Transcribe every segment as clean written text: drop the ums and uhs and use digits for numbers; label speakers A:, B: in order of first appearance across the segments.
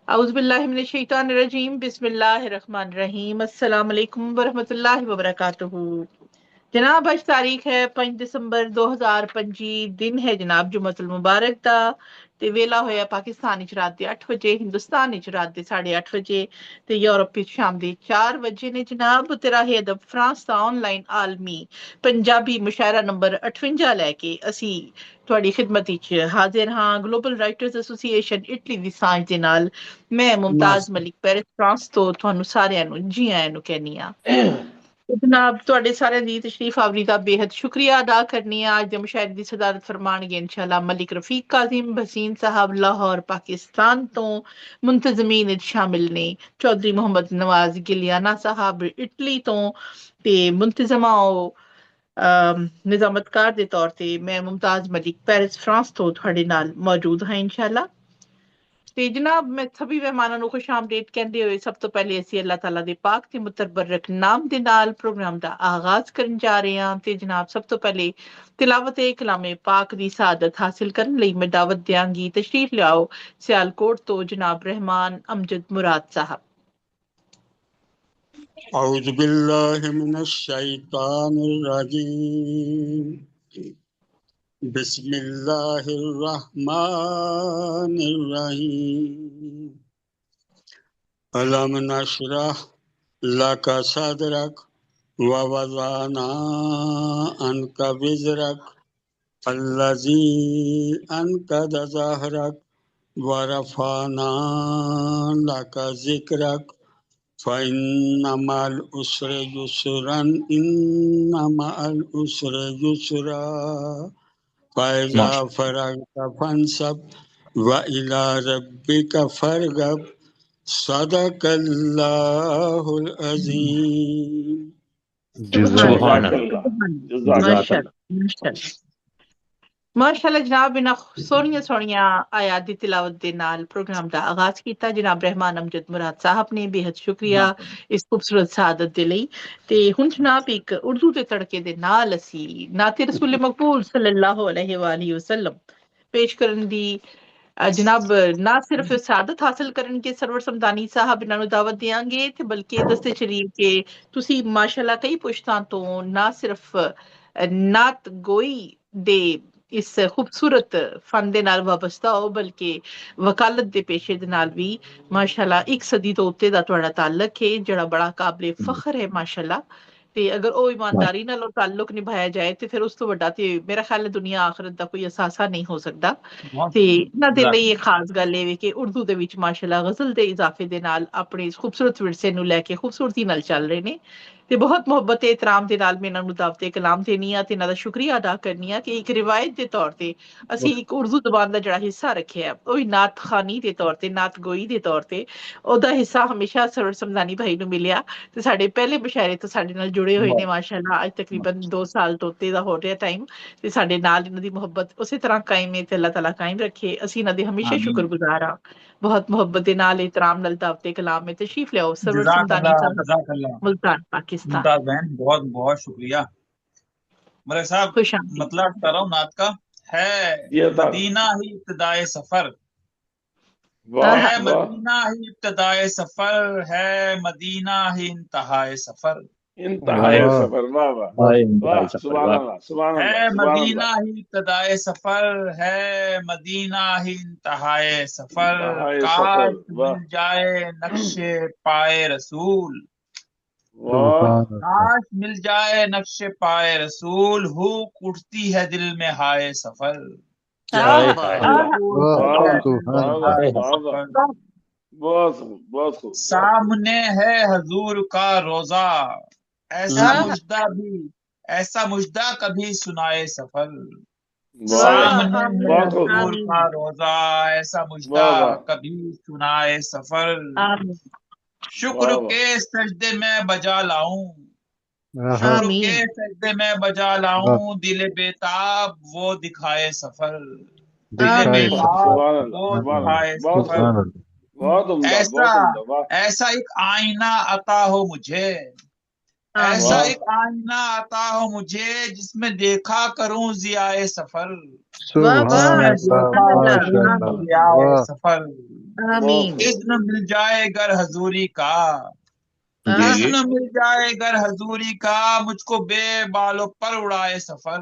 A: औज़ुबिल्लाहिमिनश्शैतानिर्रजीम बिस्मिल्लाहिर्रहमानिर्रहीम अस्सलाम वालेकुम वरहमतुल्लाहि वबरकातुहू। जनाब आज तारीख है 5 दिसंबर 2025 दिन है जनाब जुमतुल मुबारक दा ते वेला होया पाकिस्तान च रात दे 8 बजे हिंदुस्तान च रात दे 8:30 बजे ते यूरोप च शाम दे 4 बजे ने जनाब ते राहे अदब फ्रांस दा ऑनलाइन आलमी पंजाबी मुशायरा नंबर 58 लैके असी ਤੁਹਾਡੀ ਖਿਦਮਤ ਵਿੱਚ ਹਾਜ਼ਰ ਹਾਂ ਗਲੋਬਲ ਰਾਈਟਰਸ ਐਸੋਸੀਏਸ਼ਨ ਇਟਲੀ ਦੀ ਸਾਂਝ ਦੇ ਨਾਲ ਮੈਂ Mumtaz
B: master
A: Malik Paris France ਤੋਂ ਤੁਹਾਨੂੰ ਸਾਰਿਆਂ ਨੂੰ ਜੀ ਆਇਆਂ ਨੂੰ ਕਹਿੰਦੀ ਆ ਜਨਾਬ ਤੁਹਾਡੇ ਸਾਰਿਆਂ ਦੀ ਤਸ਼ਰੀਫ ਆਵਰੀ ਦਾ ਬੇहद ਸ਼ੁਕਰੀਆ ਅਦਾ ਕਰਨੀ ਆ ਅੱਜ ਦੇ ਮੁਸ਼ਾਇਰੇ ਦੀ ਸਦਾਰਤ ਫਰਮਾਣਗੇ ਇਨਸ਼ਾਅੱਲਾ ਮਲਿਕ ਰਫੀਕ ਕਾਜ਼ਿਮ ਭਸੀਨ ਸਾਹਿਬ ਲਾਹੌਰ ਪਾਕਿਸਤਾਨ ਤੋਂ ਮੁੰਤਜ਼ਮੀਨ ਵਿੱਚ ਸ਼ਾਮਿਲ ਨੇ ਚੌਧਰੀ ਮੁਹੰਮਦ ਨਵਾਜ਼ ਗਿਲਿਆਨਾ ਸਾਹਿਬ ਇਟਲੀ ਤੋਂ ਤੇ ਮੁੰਤਜ਼ਮਾ ਨਿਜ਼ਾਮਤਕਾਰ ਦੇ ਤੌਰ ਤੇ ਮੈਂ ਮੁਮਤਾਜ਼ ਮਲਿਕ ਪੈਰਿਸ ਫਰਾਂਸ ਤੋਂ ਤੁਹਾਡੇ ਨਾਲ ਮੌਜੂਦ ਹਾਂ ਇਨਸ਼ਾਅੱਲਾ ਤੇ ਜਨਾਬ ਮੈਂ ਸਭੀ ਮਹਿਮਾਨਾਂ ਨੂੰ ਖੁਸ਼ ਆਮਦੀਦ ਕਹਿੰਦੇ ਹੋਏ ਸਭ ਤੋਂ ਪਹਿਲੇ ਅਸੀਂ ਅੱਲਾਹ ਤਾਲਾ ਦੇ ਪਾਕ ਤੇ ਮੁਤਬਰਕ ਨਾਮ ਦੇ ਨਾਲ ਪ੍ਰੋਗਰਾਮ ਦਾ ਆਗਾਜ਼ ਕਰਨ ਜਾ ਰਹੇ ਹਾਂ ਤੇ ਜਨਾਬ ਸਭ ਤੋਂ ਪਹਿਲੇ ਤਿਲਾਵਤ ਕਲਾਮੇ ਪਾਕ ਦੀ ਸਾਦਤ ਹਾਸਿਲ ਕਰਨ ਲਈ ਮੈਂ ਦਾਵਤ ਦਿਆਂਗੀ ਤਸ਼ਰੀਫ ਲਿਆਓ ਸਿਆਲਕੋਟ ਤੋਂ ਜਨਾਬ ਰਹਿਮਾਨ ਅਮਜਦ ਮੁਰਾਦ ਸਾਹਿਬ
B: أعوذ بالله من الشيطان الرجيم بسم الله الرحمن الرحيم ألم نشرح لك صدرك ووضعنا عنك وزرك الذي أنقض ظهرك ورفعنا لك ذكرك فإن مع العسر يسرا إن مع العسر يسرا فإذا فرغت فانصب وإلى ربك فارغب صدق الله العظيم
C: सुभान
A: माशाअल्लाह जनाब इन्हां सोहणियां सोहणियां आयात दी तिलावत दे नाल प्रोग्राम दा आगाज कीता जनाब रहमान अमजद मुराद साहब ने बेहद शुक्रिया इस खूबसूरत सादत दे लई ते हुण जनाब एक उर्दू दे तड़के दे नाल असी नाते रसूल मकबूल सल्लल्लाहु अलैहि वसल्लम पेश करन दी जनाब ना सिर्फ सादत हासिल करनगे सरवर समदानी साहब इन्हां नूं दावत देंगे ते बल्कि दस्ते चली के तुसी माशाअल्लाह कई पुश्तां तो ना सिर्फ नात गोई दे इस खूबसूरत फन दे नाल वाबस्ता हो बल्कि वकालत दे पेशे दे नाल भी माशाअल्लाह एक सदी तो उत्ते दा तुहाड़ा ताल्लुक है जेड़ा बड़ा काबिले फख्र है माशाअल्लाह ते अगर ओ ईमानदारी नाल ओ ताल्लुक निभाया जाए ते फिर उस तो वड्डा ते मेरा ख्याल है दुनिया आखिरत दा कोई असासा नहीं हो सकदा ते इन्हां दे लई इक खास गल ए वे कि उर्दू दे विच माशाअल्लाह गज़ल दे इजाफे दे नाल अपने इस खूबसूरत विरसे नूं लैके खूबसूरती नाल चल रहे ने ते बहुत मुहब्बत ते एहतराम दे नाल मैं इन्हां नूं दावते कलाम देनी आ ते इन्हां दा शुक्रिया अदा करनी आ कि एक रिवायत दे तौर ते ਅਸੀਂ ਇੱਕ ਉਰਦੂ ਜ਼ਬਾਨ ਦਾ ਜਿਹੜਾ ਹਿੱਸਾ ਰੱਖਿਆ ਉਹ ਵੀ ਨਾਤ ਖਾਨੀ ਦੇ ਤੌਰ ਤੇ ਨਾਤ ਗੋਈ ਦੇ ਤੌਰ ਤੇ ਉਹਦਾ ਹਿੱਸਾ ਹਮੇਸ਼ਾ ਸਰਵਰ ਸਮਦਾਨੀ ਭਾਈ ਨੂੰ ਮਿਲਿਆ ਤੇ ਸਾਡੇ ਪਹਿਲੇ ਮੁਸ਼ਾਇਰੇ ਤੋਂ ਸਾਡੇ ਨਾਲ ਜੁੜੇ ਹੋਏ ਨੇ ਮਾਸ਼ਾਅੱਲਾ ਅੱਜ ਤਕਰੀਬਨ 2 ਸਾਲ ਤੋਂ ਉੱਤੇ ਦਾ ਹੋ ਰਿਹਾ ਟਾਈਮ ਤੇ ਸਾਡੇ ਨਾਲ ਇਹਨਾਂ ਦੀ ਮੁਹੱਬਤ ਉਸੇ ਤਰ੍ਹਾਂ ਕਾਇਮ ਹੈ ਤੇ ਅੱਲਾਹ ਤਾਲਾ ਕਾਇਮ ਰੱਖੇ ਅਸੀਂ ਇਹਨਾਂ ਦੇ ਹਮੇਸ਼ਾ ਸ਼ੁਕਰਗੁਜ਼ਾਰ ਆ ਬਹੁਤ ਮੁਹੱਬਤ ਦੇ ਨਾਲ ਇਤਰਾਮ ਨਾਲ ਦਾਵਤੇ ਕਲਾਮ में तशरीफ ले आओ सरवर समदानी मुल्तान पाकिस्तान
C: मुमताज बहन बहुत बहुत शुक्रिया मलिक साहब
A: खुश आमदीद
C: मतलब कर रहा हूँ नात का है मदीना ही इब्तिदाए सफर है मदीना ही इब्तिदाए सफर है मदीना ही इंतहाए सफर
D: इंतहाए सफर वाह वाह सुभान अल्लाह सुभान अल्लाह
C: है मदीना ही इब्तिदाए सफर है मदीना ही इंतहाए सफर काश मिल जाए नक्शे पाए रसूल काश मिल जाए नक्शे पाए रसूल हुक उठती है दिल में हाय सफर
D: बहुत
C: सामने है हजूर का रोजा ऐसा मुजदा कभी सुनाए सफर सामने है हजूर का रोजा ऐसा मुजदा कभी सुनाए सफर शुक्र के सजदे में बजा लाऊं शुक्र के सजदे में बजा लाऊं दिल बेताब वो दिखाए सफर दिल बेताब वो दिखाए सफर ऐसा एक आईना अता हो मुझे ऐसा एक आईना अता हो मुझे जिसमें देखा करूं जियाए सफर जिसमें देखा करूं जियाए सफर
A: आमीन।
C: इज़्न मिल जाए गर हजूरी का,
B: जी
C: इज़्न मिल जाए गर हजूरी का, मुझको बेबालो पर उड़ाए सफर,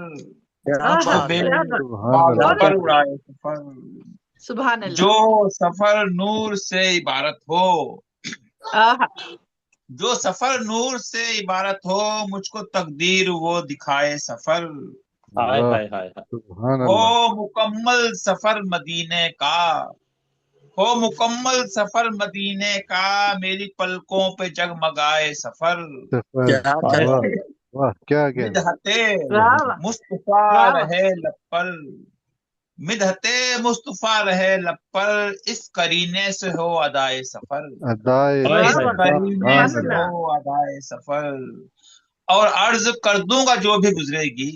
B: क्या
C: मुझको
A: आहा,
B: बात है।
A: क्या बात।
E: सुभान
C: बेबालो
E: अल्लाह।
A: बहुत
C: पर
A: अच्छी।
C: उड़ाए सफर।
A: सुभान
C: जो
A: अल्लाह।
C: सफर नूर से इबारत हो,
A: आहा।
C: जो सफर नूर से इबारत हो, मुझको तकदीर वो दिखाए सफर।
D: हाय
E: वाह,
D: हाय हाय हाय।
E: सुभान
C: हो
E: अल्लाह।
C: मुकम्मल सफर मदीने का, हो मुकम्मल सफर मदीने का, मेरी पलकों पे जगमगाए सफर।
E: सफर।
B: क्या
D: हाय
E: वाह
B: कहते
D: हाय
B: हैं।
D: हाय।
E: वाह, क्या क्या।
C: मिदहते
A: वाह वाह।
C: मुस्तफा
A: वाह वाह।
C: रहे लब पर, मिदहते मुस्तफा रहे लब पर, इस करीने से हो अदाए सफर,
E: अदाए
D: हाय
A: वाह
C: इस
D: हाय
A: वाह।
D: हाय।
C: करीने
E: सुभान
A: सुभान
C: से
E: अल्लाह।
C: हो
A: अल्लाह।
C: अदाए सफर। और अर्ज कर दूंगा जो भी गुजरेगी,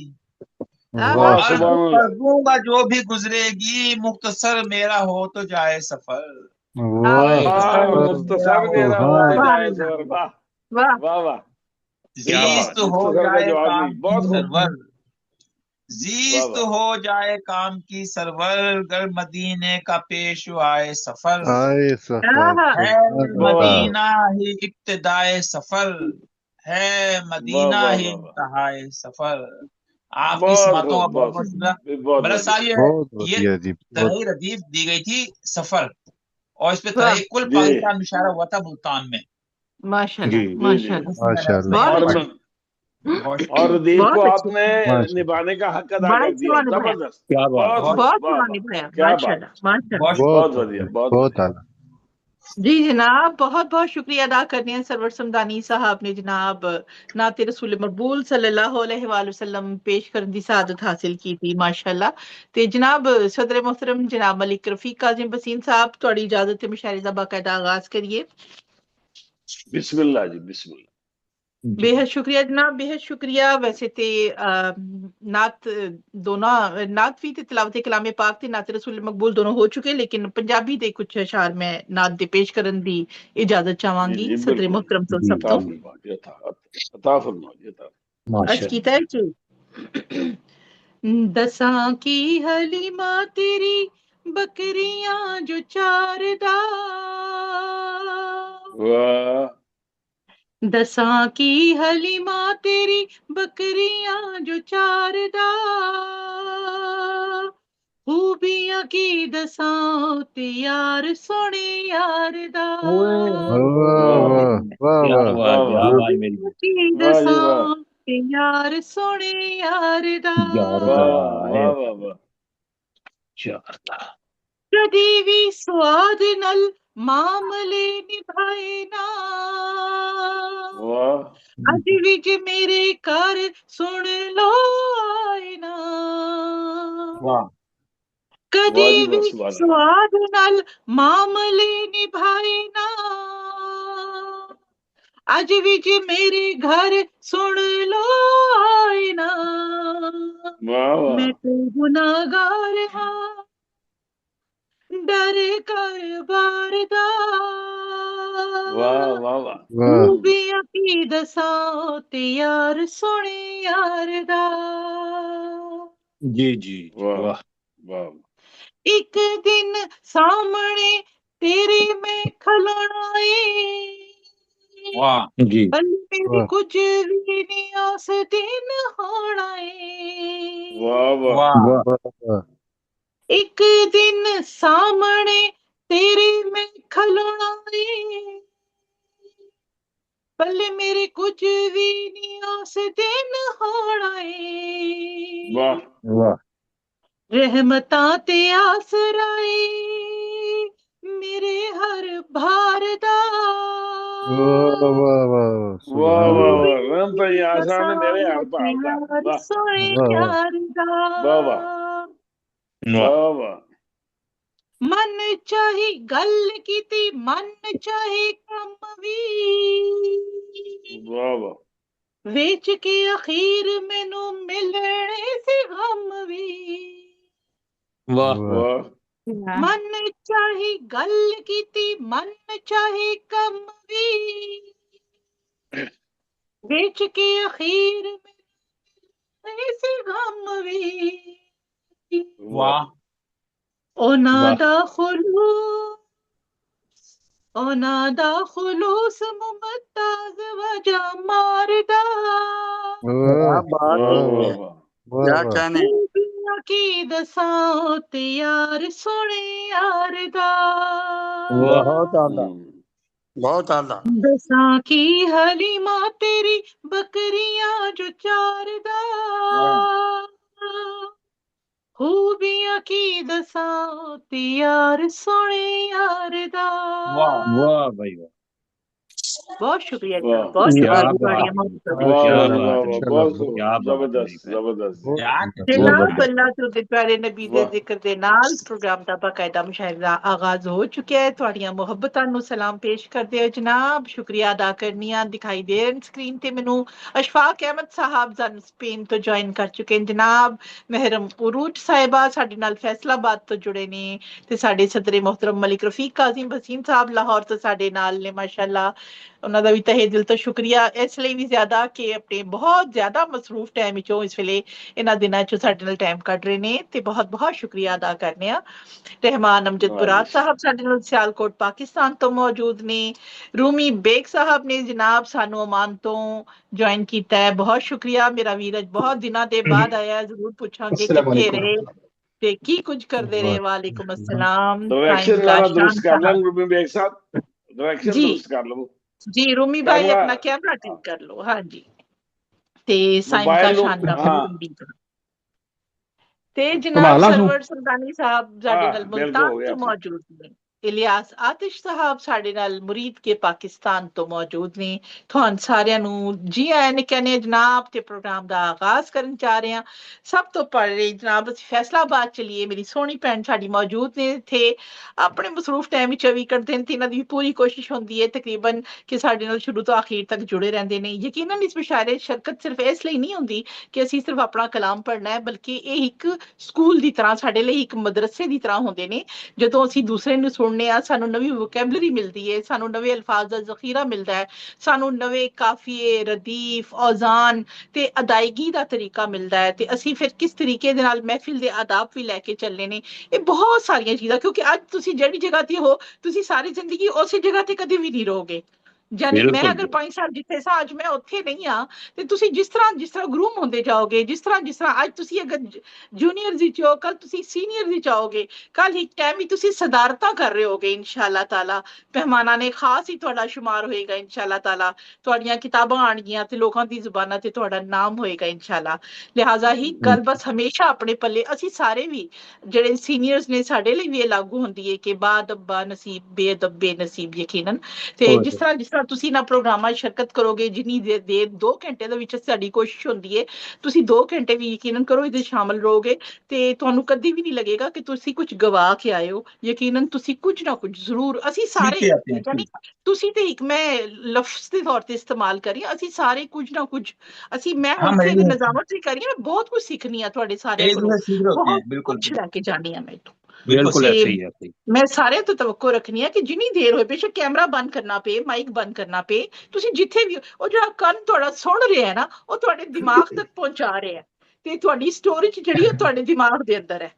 A: आहा।
E: वाह
D: वाह
C: अर्ज
D: सुभान
C: कर
D: अल्लाह।
C: दूंगा जो भी गुजरेगी, मुख्तसर मेरा हो तो जाए सफर,
E: वाह।
A: आमीन
C: मुख्तसर
A: आमीन।
C: मेरा
D: मुख्तसर
C: हो
D: मेरा
C: तो
D: हो
E: सुभान
D: तो
C: जाए
A: सुभान
D: जाए
A: अल्लाह।
D: सफर।
C: सफर।
D: वाह
A: वाह।
D: वाह वाह।
B: क्या
C: जीस्त
B: बात है।
C: हो
D: मुख्तसर का
C: जाए
D: जवाब नहीं,
C: काम की
D: बहुत खूब।
C: सरवर,
D: वाह
C: जीस्त
D: वाह।
C: हो जाए काम की सरवर, गर मदीने का पेश आए सफर,
E: आए सफर।
A: आहा।
C: है
E: सुभान
D: बहुत
E: अल्लाह।
C: मदीना ही इब्तिदाए सफर, है
D: वाह
C: मदीना
D: वाह
C: ही
D: वाह वाह।
C: इंतहाए सफर। आपकी
D: बहुत
C: समातों का
D: खूब
C: बहुत
D: बहुत
C: बहुत शुक्रिया।
D: खूब, बहुत
C: मेरा
D: बढ़िया।
C: साहब
E: बहुत
C: ये
E: बढ़िया जी, बहुत।
C: तरह रदीफ दी गई थी सफर, और इस पे
A: वाह।
C: तरह कुल
D: जी
C: पाकिस्तान में इशारा हुआ था मुल्तान में।
B: जी
A: माशाल्लाह
D: जी जी।
A: माशाल्लाह।
C: उसमें मैंने
E: माशाल्लाह।
A: बहुत
C: मैंने
D: और
A: अच्छी।
C: पढ़ी। बहुत
D: और
C: शुक्रिया।
D: रदीफ को
A: बहुत अच्छी।
D: आपने
E: माशाल्लाह।
D: निभाने का हक अदा
A: बड़ा
D: कर दिया,
A: अच्छा निभाया।
D: जबरदस्त।
B: क्या बात है।
D: बहुत
C: बहुत
D: खूब,
A: बहुत
D: वाह
A: अच्छा
D: वाह।
A: निभाया।
D: क्या बात।
A: माशाल्लाह माशाल्लाह।
C: बहुत शुक्रिया।
E: बहुत
D: बहुत बढ़िया,
E: बढ़िया,
D: बहुत
E: बहुत
D: बढ़िया।
E: आला।
A: जी जनाब, बहुत बहुत शुक्रिया अदा करने हैं सरवर समदानी साहब ने जनाब नाते रसूल मकबूल सल्लल्लाहु अलैहि वसल्लम पेश करने की सआदत हासिल की थी माशाल्लाह। ते जनाब सदर मोहतरम जनाब मलिक रफीक काजिम बसीन साहब, थोड़ी इजाजत है मुशायरे का बाकायदा आगाज करिए।
D: बिस्मिल्लाह जी, बिस्मिल्लाह।
B: जी
A: बेहद शुक्रिया जनाब, बेहद शुक्रिया। वैसे ते नात दोनों नात भी ते तिलावत कलामे पाक ते नात रसूल मकबूल दोनों हो चुके, लेकिन पंजाबी दे कुछ अशार मैं नात दे पेश करन दी इजाजत
D: जी
A: चाहांगी
D: जी
A: सदर
D: बिल्कुल।
A: मोहतरम तो
B: जी
A: सब
D: अता
A: तो
D: फरमाइए, अता फरमाइए, अता।
A: अर्ज कीता
B: माशाल्लाह।
A: है कि दसां की हलीमा तेरी बकरियां जो चारदा,
D: वाह
A: दसां की हलीमा तेरी बकरियां जो चारदा, खूबियां की दसां ते यार सोने यार दा,
B: ओए
E: वाह
D: वाह
E: वाह
D: वाह।
E: वाह
B: क्या
E: वाह।
B: बात
D: वाह
B: है।
D: वाह।
B: आवाज मेरी
A: खूबियां की
D: वाह जी वाह।
A: दसां ते यार सोने यार दा,
B: यारदा
D: वाह वाह
B: है।
D: वाह वाह।
B: यारदा।
A: कदी भी स्वाद नल मामले निभाए ना,
D: वाह
A: अज विच मेरे घर सुन लो आए ना,
C: वाह
D: वाह जी
A: कदी
D: वाह,
A: भी
D: सुभान अल्लाह।
A: स्वाद नल मामले निभाए ना, अज विच मेरे घर सुन लो आए ना,
D: वाह वाह।
A: मैं तो गुनाहगार हाँ डर कर बारदा,
D: वाह वाह वाह।
E: वाह
A: खूबियां की दसां ते यार सोने यार दा,
B: जी जी जी
D: वाह
B: वाह।
D: वाह।
A: एक दिन सामने तेरे में खलोना
C: वाह
A: है,
B: जी
A: पल मेरे
E: वाह
A: कुछ भी नहीं उस दिन होना
D: वाह
A: है,
D: वाह।
C: वाह
B: वाह।
E: वाह वाह।
A: एक दिन सामने तेरे में खलोना है, पल मेरे कुछ भी नहीं उस दिन होना
D: वाह
A: है,
B: वाह।
A: रहमतां ते आसराए मेरे हर भार दा,
E: वाह वाह वाह,
D: वाह
E: सुभान
D: वाह
E: अल्लाह।
D: वाह। रन तो ये आसान है मेरे
A: दसां
D: हर
A: ते
D: बार दा।
A: यार
D: वाह
A: सोए
E: वाह वाह।
A: यार दा,
D: वाह वाह।
B: वाह।
D: वाह वाह।
A: मन चाही गल कीती मन चाहे कम भी,
D: वाह वाह।
A: ਵੇਚ ਕੇ ਅਖੀਰ ਮੈਨੂੰ ਮਿਲਣੇ ਸੀ ਗਮ ਵੀ,
B: वाह।
E: वाह
D: वाह
A: ਮਨ ਚਾਹੀ ਗੱਲ ਕੀਤੀ ਮਨ ਚਾਹੇ ਕਮ ਵੀ, ਵੇਚ ਕੇ ਅਖੀਰ ਮਿਲਣੇ ਸੀ ਗਮ ਵੀ,
D: वाह।
C: वाह
A: ਉਹਨਾਂ
B: वाह।
A: ਦਾ ਖਲੂਸ ਉਹਨਾਂ ਦਾ ਖੁਲੂਸ ਮੁਮਤਾਜ਼ ਵਜਾ ਮਾਰਦਾ
E: वाह
D: वाह वाह वाह
E: वाह वाह
A: ਖੂਬੀਆਂ ਕੀ ਦੱਸਾਂ ਤੇ ਯਾਰ ਸੋਹਣੇ ਯਾਰ ਦਾ
B: बहुत आला
F: बहुत आला
A: ਦੱਸਾਂ ਕੀ ਹਲੀਮਾ ਤੇਰੀ ਬੱਕਰੀਆਂ ਜੋ ਚਾਰਦਾ ਖੂਬੀਆਂ ਕੀ ਦੱਸਾਂ ਤੇ ਯਾਰ ਸੋਹਣੇ ਯਾਰ ਦਾ
C: वाह
B: वाह भाई वाह
A: ਬਹੁਤ ਸ਼ੁਕਰੀਆ ਜੀ
D: वाह
A: ਬਹੁਤ
B: क्या
A: ਸ਼ੁਕਰੀਆ
B: बात
A: ਤੁਹਾਡੀਆਂ
B: है
A: ਮੁਹੱਬਤਾਂ
D: वाह
B: क्या
D: वाह
B: बात
D: वाह
B: है
D: वाह बहुत
B: क्या बात है
D: जबरदस्त जबरदस्त
C: यार
A: ਤੇ
B: बहुत
A: ਨਾਲ
B: बढ़िया
A: ਬੱਲਾ ਦੇ ਪਿਆਰੇ ਨਬੀ ਦੇ
D: वाह
A: ਜ਼ਿਕਰ ਦੇ ਨਾਲ ਪ੍ਰੋਗਰਾਮ ਦਾ ਬਾਕਾਇਦਾ ਮੁਸ਼ਾਹਿਰਾ ਦਾ ਆਗਾਜ਼ ਹੋ ਚੁੱਕਿਆ ਹੈ ਤੁਹਾਡੀਆਂ ਮੁਹੱਬਤਾਂ ਨੂੰ ਸਲਾਮ ਪੇਸ਼ ਕਰਦੇ ਹੋ ਜਨਾਬ ਸ਼ੁਕਰੀਆ ਅਦਾ ਕਰਨੀਆਂ ਦਿਖਾਈ ਦੇ ਰਹੇ ਸਕਰੀਨ ਤੇ ਮੈਨੂੰ ਅਸ਼ਫਾਕ ਅਹਿਮਦ ਸਾਹਿਬ ਜਨ ਸਪੇਨ ਤੋਂ ਜੁਆਇਨ ਕਰ ਚੁੱਕੇ ਨੇ ਜਨਾਬ ਮਹਿਰਮ ਉਰੂਜ ਸਾਹਿਬਾ ਸਾਡੇ ਨਾਲ ਫੈਸਲਾਬਾਦ ਤੋਂ ਜੁੜੇ ਨੇ ਤੇ ਸਾਡੇ ਸਦਰੇ ਮੁਹਤਰਮ ਮਲਿਕ ਰਫੀਕ ਕਾਜ਼ਮ ਵਸੀਮ ਸਾਹਿਬ ਲਾਹੌਰ ਤੋਂ ਸਾਡੇ ਨਾਲ ਨੇ ਮਾਸ਼ਾਅੱਲਾ ਉਹਨਾਂ ਦਾ ਵੀ ਤਹਿ ਦਿਲ ਤੋਂ ਸ਼ੁਕਰੀਆ ਇਸ ਲਈ ਵੀ ਜ਼ਿਆਦਾ ਕਿ ਆਪਣੇ ਬਹੁਤ ਜ਼ਿਆਦਾ ਮਸਰੂਫ ਟਾਈਮ ਵਿੱਚੋਂ ਇਸ ਵੇਲੇ ਇਹਨਾਂ ਦਿਨਾਂ 'ਚ ਸਾਡੇ ਨਾਲ ਟਾਈਮ ਕੱਢ ਰਹੇ ਨੇ ਤੇ ਬਹੁਤ ਬਹੁਤ ਸ਼ੁਕਰੀਆ ਅਦਾ ਕਰਨੇ ਆ ਰਹਿਮਾਨ ਅਮਜਦ ਬੁਰਾਦ ਸਾਹਿਬ ਸਾਡੇ ਨਾਲ ਸਿਆਲਕੋਟ ਪਾਕਿਸਤਾਨ ਤੋਂ ਮੌਜੂਦ ਨੇ ਰੂਮੀ ਬੇਗ ਸਾਹਿਬ ਨੇ ਜਨਾਬ ਸਾਨੂੰ ਓਮਾਨ ਤੋਂ ਜੁਆਇਨ ਕੀਤਾ ਹੈ ਬਹੁਤ ਸ਼ੁਕਰੀਆ ਮੇਰਾ ਵੀਰ ਅੱਜ ਬਹੁਤ ਦਿਨਾਂ ਦੇ ਬਾਅਦ ਆਇਆ ਜ਼ਰੂਰ ਪੁੱਛਾਂਗੇ ਕਿੱਥੇ ਰਹੇ ਤੇ ਕੀ ਕੁਝ ਕਰਦੇ ਰਹੇ ਵਾਲੇਕੁਮ अस्सलाम
D: डायरेक्शन लाना दुरुस्त कर लो रूमी में एक साथ डायरेक्शन
A: जी
D: दुरुस्त कर लो
A: जी रूमी भाई
D: कैमरा
A: अपना कैमरा ठीक कर लो हाँ जी ਤੇ ਸਾਈਮ
D: मोबाइल
A: ਕਾ
D: लो
A: ਸ਼ਾਨਦਾਰ
D: हाँ
A: ਤੇ ਜਨਾਬ ਸਰਵਰ ਸੁਲਤਾਨੀ ਸਾਹਿਬ ਸਾਡੇ ਨਾਲ
D: हाँ मेरे को
A: ਮੁਲਤਾਨ
D: हो गया
A: ਤੋਂ ਮੌਜੂਦ ਨੇ ਇਲਿਆਸ ਆਤਿਸ਼ ਸਾਹਿਬ ਸਾਡੇ ਨਾਲ ਮੁਰੀਦ ਕੇ ਪਾਕਿਸਤਾਨ ਤੋਂ ਮੌਜੂਦ ਨੇ ਤੁਹਾਨੂੰ ਸਾਰਿਆਂ ਨੂੰ ਜੀ ਆਇਆਂ ਨੇ ਕਹਿੰਦੇ ਜਨਾਬ ਤੇ ਪ੍ਰੋਗਰਾਮ ਦਾ ਆਗਾਜ਼ ਕਰਨ ਜਾ ਰਹੇ ਹਾਂ ਸਭ ਤੋਂ ਪਹਿਲੇ ਜਨਾਬ ਅਸੀਂ ਫੈਸਲਾਬਾਦ ਚਲੀਏ ਮੇਰੀ ਸੋਹਣੀ ਭੈਣ ਸਾਡੀ ਮੌਜੂਦ ਨੇ ਇੱਥੇ ਆਪਣੇ ਮਸਰੂਫ ਟਾਈਮ ਵਿੱਚ ਵੀ ਕਰਦੇ ਨੇ ਤੇ ਇਹਨਾਂ ਦੀ ਪੂਰੀ ਕੋਸ਼ਿਸ਼ ਹੁੰਦੀ ਹੈ ਤਕਰੀਬਨ ਕਿ ਸਾਡੇ ਨਾਲ ਸ਼ੁਰੂ ਤੋਂ ਆਖੀਰ ਤੱਕ ਜੁੜੇ ਰਹਿੰਦੇ ਨੇ ਯਕੀਨਨ ਇਸ ਮੁਸ਼ਾਇਰੇ ਸ਼ਰਕਤ ਸਿਰਫ ਇਸ ਲਈ ਨਹੀਂ ਹੁੰਦੀ ਕਿ ਅਸੀਂ ਸਿਰਫ ਆਪਣਾ ਕਲਾਮ ਪੜ੍ਹਨਾ ਹੈ ਬਲਕਿ ਇਹ ਇੱਕ ਸਕੂਲ ਦੀ ਤਰ੍ਹਾਂ ਸਾਡੇ ਲਈ ਇੱਕ ਮਦਰਸੇ ਦੀ ਤਰ੍ਹਾਂ ਹੁੰਦੇ ਨੇ ਜਦੋਂ ਅਸੀਂ ਦੂਸਰੇ ਨੂੰ ਸੁਣਨੇ ਆ ਸਾਨੂੰ ਨਵੀਂ ਵੋਕੈਬਲਰੀ ਮਿਲਦੀ ਹੈ ਸਾਨੂੰ ਨਵੇਂ ਅਲਫਾਜ਼ ਦਾ ਜ਼ਖੀਰਾ ਮਿਲਦਾ ਹੈ ਸਾਨੂੰ ਨਵੇਂ ਕਾਫੀਏ ਰਦੀਫ ਔਜ਼ਾਨ ਤੇ ਅਦਾਇਗੀ ਦਾ ਤਰੀਕਾ ਮਿਲਦਾ ਹੈ ਤੇ ਅਸੀਂ ਫਿਰ ਕਿਸ ਤਰੀਕੇ ਦੇ ਨਾਲ ਮਹਿਫਿਲ ਦੇ ਆਦਾਬ ਵੀ ਲੈ ਕੇ ਚੱਲਨੇ ਨੇ ਇਹ ਬਹੁਤ ਸਾਰੀਆਂ ਚੀਜ਼ਾਂ ਕਿਉਂਕਿ ਅੱਜ ਤੁਸੀਂ ਜਿਹੜੀ ਜਗ੍ਹਾ ਤੇ ਹੋ ਤੁਸੀਂ ਸਾਰੀ ਜ਼ਿੰਦਗੀ ਉਸੇ ਜਗ੍ਹਾ ਤੇ ਕਦੇ ਵੀ ਨਹੀਂ ਰਹੋਗੇ ਜਾਨੀ ਮੈਂ ਅਗਰ 5 ਸਾਲ ਜਿੱਥੇ ਸਾਂ ਅੱਜ ਮੈਂ ਉੱਥੇ ਨਹੀਂ ਆ ਤੇ ਤੁਸੀਂ ਜਿਸ ਤਰ੍ਹਾਂ ਗਰੂਮ ਹੁੰਦੇ ਜਾਓਗੇ ਜਿਸ ਤਰ੍ਹਾਂ ਅੱਜ ਤੁਸੀਂ ਅਗਰ ਜੂਨੀਅਰ ਵਿੱਚ ਹੋ ਕੱਲ ਤੁਸੀਂ ਸੀਨੀਅਰ ਵਿੱਚ ਆਓਗੇ ਕੱਲ ਇੱਕ ਟਾਈਮ ਵੀ ਤੁਸੀਂ ਸਦਾਰਤਾਂ ਕਰ ਰਹੇ ਹੋਗੇ ਇਨਸ਼ਾਅੱਲਾ ਤਾਲਾ ਪਹਿਮਾਨਾਂ ਨੇ ਖਾਸ ਹੀ ਤੁਹਾਡਾ ਸ਼ੁਮਾਰ ਹੋਏਗਾ ਇਨਸ਼ਾਅੱਲਾ ਤਾਲਾ ਤੁਹਾਡੀਆਂ ਕਿਤਾਬਾਂ ਆਣਗੀਆਂ ਤੇ ਲੋਕਾਂ ਦੀ ਜ਼ੁਬਾਨਾਂ ਤੇ ਤੁਹਾਡਾ ਨਾਮ ਹੋਏਗਾ ਇਨਸ਼ਾਅੱਲਾ ਲਿਹਾਜ਼ਾ ਹੀ ਗੱਲ ਬਸ ਹਮੇਸ਼ਾ ਆਪਣੇ ਪੱਲੇ ਅਸੀਂ ਸਾਰੇ ਵੀ ਜਿਹੜੇ ਸੀਨੀਅਰਸ ਨੇ ਸਾਡੇ ਲਈ ਵੀ ਇਹ ਲਾਗੂ ਹੁੰਦੀ ਹੈ ਕਿ ਬਾਦੱਬਾ ਨਸੀਬ ਬੇਅਦਬ ਬੇਨਸੀਬ ਯਕੀਨਨ ਤੇ ਜਿਸ ਤਰ੍ਹਾਂ ਤੁਸੀਂ ਨਾ ਪ੍ਰੋਗਰਾਮਾਂ 'ਚ ਸ਼ਿਰਕਤ ਕਰੋਗੇ ਜਿੰਨੀ ਦੇਰ 2 ਘੰਟੇ ਦੇ ਵਿੱਚ ਸਾਡੀ ਕੋਸ਼ਿਸ਼ ਹੁੰਦੀ ਹੈ ਤੁਸੀਂ 2 ਘੰਟੇ ਵੀ ਯਕੀਨਨ ਕਰੋ ਇਹਦੇ ਸ਼ਾਮਲ ਰਹੋਗੇ ਤੇ ਤੁਹਾਨੂੰ ਕਦੀ ਵੀ ਨਹੀਂ ਲੱਗੇਗਾ ਕਿ ਤੁਸੀਂ ਕੁਝ ਗਵਾ ਕੇ ਆਏ ਹੋ ਯਕੀਨਨ ਤੁਸੀਂ ਕੁਝ ਨਾ ਕੁਝ ਜ਼ਰੂਰ ਅਸੀਂ ਸਾਰੇ ਯਾਨੀ ਤੁਸੀਂ ਤੇ ਇੱਕ ਮੈਂ ਲਫ਼ਜ਼ ਦੇ ਤੌਰ ਤੇ ਇਸਤੇਮਾਲ ਕਰੀ ਅਸੀਂ ਸਾਰੇ ਕੁਝ ਨਾ ਕੁਝ ਅਸੀਂ ਮੈਂ ਹੁਣ ਤੇ ਨਿਜ਼ਾਮਤ ਵੀ ਕਰੀ ਮੈਂ ਬਹੁਤ ਕੁਝ ਸਿੱਖਣੀ ਆ ਤੁਹਾਡੇ ਸਾਰਿਆਂ ਕੋਲੋਂ ਬਿਲਕੁਲ ਕੁਝ ਲੈ ਕੇ ਜਾਣੀ ਆ ਮੈਂ
B: बिल्कुल ऐसे ही है
A: ਮੈਂ ਸਾਰਿਆਂ ਤੋਂ ਤਵੱਕੋ ਰੱਖਣੀ ਆ ਕਿ ਜਿੰਨੀ ਦੇਰ ਹੋਏ ਬੇਸ਼ੱਕ ਕੈਮਰਾ ਬੰਦ ਕਰਨਾ ਪਏ ਮਾਈਕ ਬੰਦ ਕਰਨਾ ਪਏ ਤੁਸੀਂ ਜਿੱਥੇ ਵੀ ਉਹ ਜਿਹੜਾ ਕੰਨ ਤੁਹਾਡਾ ਸੁਣ ਰਿਹਾ ਹੈ ਨਾ ਉਹ ਤੁਹਾਡੇ ਦਿਮਾਗ ਤੱਕ ਪਹੁੰਚਾ ਰਿਹਾ ਤੇ ਤੁਹਾਡੀ ਸਟੋਰੇਜ ਜਿਹੜੀ ਉਹ ਤੁਹਾਡੇ ਦਿਮਾਗ ਦੇ ਅੰਦਰ ਹੈ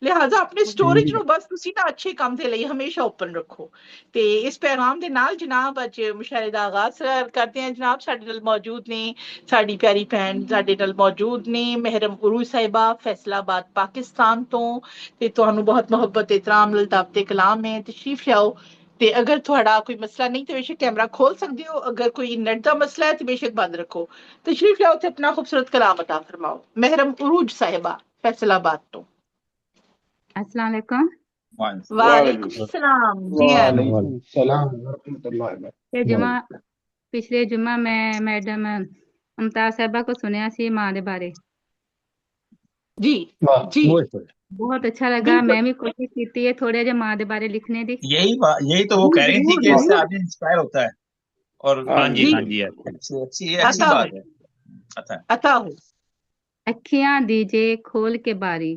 A: ਲਿਹਾਜ਼ਾ ਆਪਣੇ ਸਟੋਰੇਜ ਨੂੰ ਬਸ ਤੁਸੀਂ ਨਾ ਅੱਛੇ ਕੰਮ ਦੇ ਲਈ ਹਮੇਸ਼ਾ ਓਪਨ ਰੱਖੋ ਤੇ ਇਸ ਪੈਗਾਮ ਦੇ ਨਾਲ ਜਨਾਬ ਅੱਜ ਮੁਸ਼ਾਇਰੇ ਦਾ ਆਗਾਜ਼ ਕਰਦੇ ਹਾਂ ਜਨਾਬ ਸਾਡੇ ਨਾਲ ਮੌਜੂਦ ਨੇ ਸਾਡੀ ਪਿਆਰੀ ਭੈਣ ਸਾਡੇ ਨਾਲ ਮੌਜੂਦ ਨੇ ਮਹਿਰਮ ਉਰੂਜ ਸਾਹਿਬਾ ਫੈਸਲਾਬਾਦ ਪਾਕਿਸਤਾਨ ਤੋਂ ਤੇ ਤੁਹਾਨੂੰ ਬਹੁਤ ਮੁਹੱਬਤ ਇਤਰਾਮ ਲਤਾਫ ਤੇ ਕਲਾਮ ਹੈ ਤਸ਼ਰੀਫ ਲਿਆਓ ਤੇ ਅਗਰ ਤੁਹਾਡਾ ਕੋਈ ਮਸਲਾ ਨਹੀਂ ਤੇ ਬੇਸ਼ੱਕ ਕੈਮਰਾ ਖੋਲ ਸਕਦੇ ਹੋ ਅਗਰ ਕੋਈ ਨੈਟ ਦਾ ਮਸਲਾ ਹੈ ਤੇ ਬੇਸ਼ੱਕ ਬੰਦ ਰੱਖੋ ਤਸ਼ਰੀਫ ਲਿਆਓ ਤੇ ਆਪਣਾ ਖੂਬਸੂਰਤ ਕਲਾਮ ਅਤਾ ਫਰਮਾਓ ਮਹਿਰਮ ਉਰੂਜ ਸਾਹਿਬਾ ਫੈਸਲਾਬਾਦ ਤੋਂ
G: अस्सलाम वालेकुम
A: वालेकुम सलाम जी
G: ते जुमा पिछले जुमा मैं मैडम मुमताज साहबा को सुनया सी मां दे बारे
A: जी जी
G: बहुत अच्छा लगा मैं भी कोशिश की है थोड़े जे मां दे बारे लिखने दी
C: यही तो वो कह रही थी कि इससे आदमी इंस्पायर होता है और
B: हाँ जी
C: अच्छी बात है
A: अता हो
G: अखियां दीजे खोल के बारी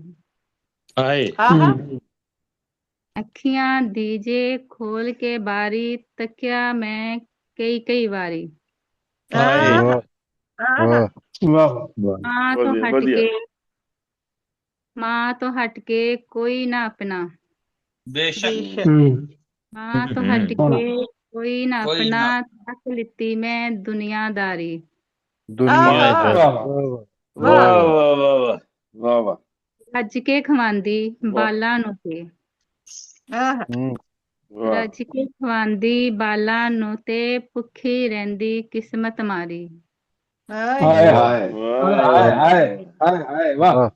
G: अखियां दीजे खोल के बारी तकिया मैं कई कई बारी माँ तो हट के कोई ना अपना
C: बेशक
G: ਮਾਂ ਤੋਂ ਹਟ ਕੇ ਕੋਈ ਨਾ
C: कोई
G: ਆਪਣਾ
C: ना
G: ਤੱਕ ਲਿੱਤੀ ਮੈਂ ਦੁਨੀਆਦਾਰੀ।
B: ਦੁਨੀਆ
D: ਵਾਹ ਵਾਹ
A: ਵਾਹ
D: ਵਾਹ ਵਾਹ ਵਾਹ ਵਾਹ ਵਾਹ
G: ਰੱਜ ਕੇ ਖਵਾਂਦੀ ਬਾਲਾਂ ਨੂੰ ਤੇ
A: ਆਹ
D: ਵਾਹ
G: ਰੱਜ ਕੇ ਖਵਾਂਦੀ ਬਾਲਾਂ ਨੂੰ ਤੇ ਭੁੱਖੀ ਰਹਿੰਦੀ ਕਿਸਮਤ ਮਾਰੀ।
A: ਹਾਏ
E: ਹਾਏ ਹਾਏ
D: ਵਾਹ
E: ਹਾਏ ਹਾਏ ਹਾਏ ਹਾਏ ਵਾਹ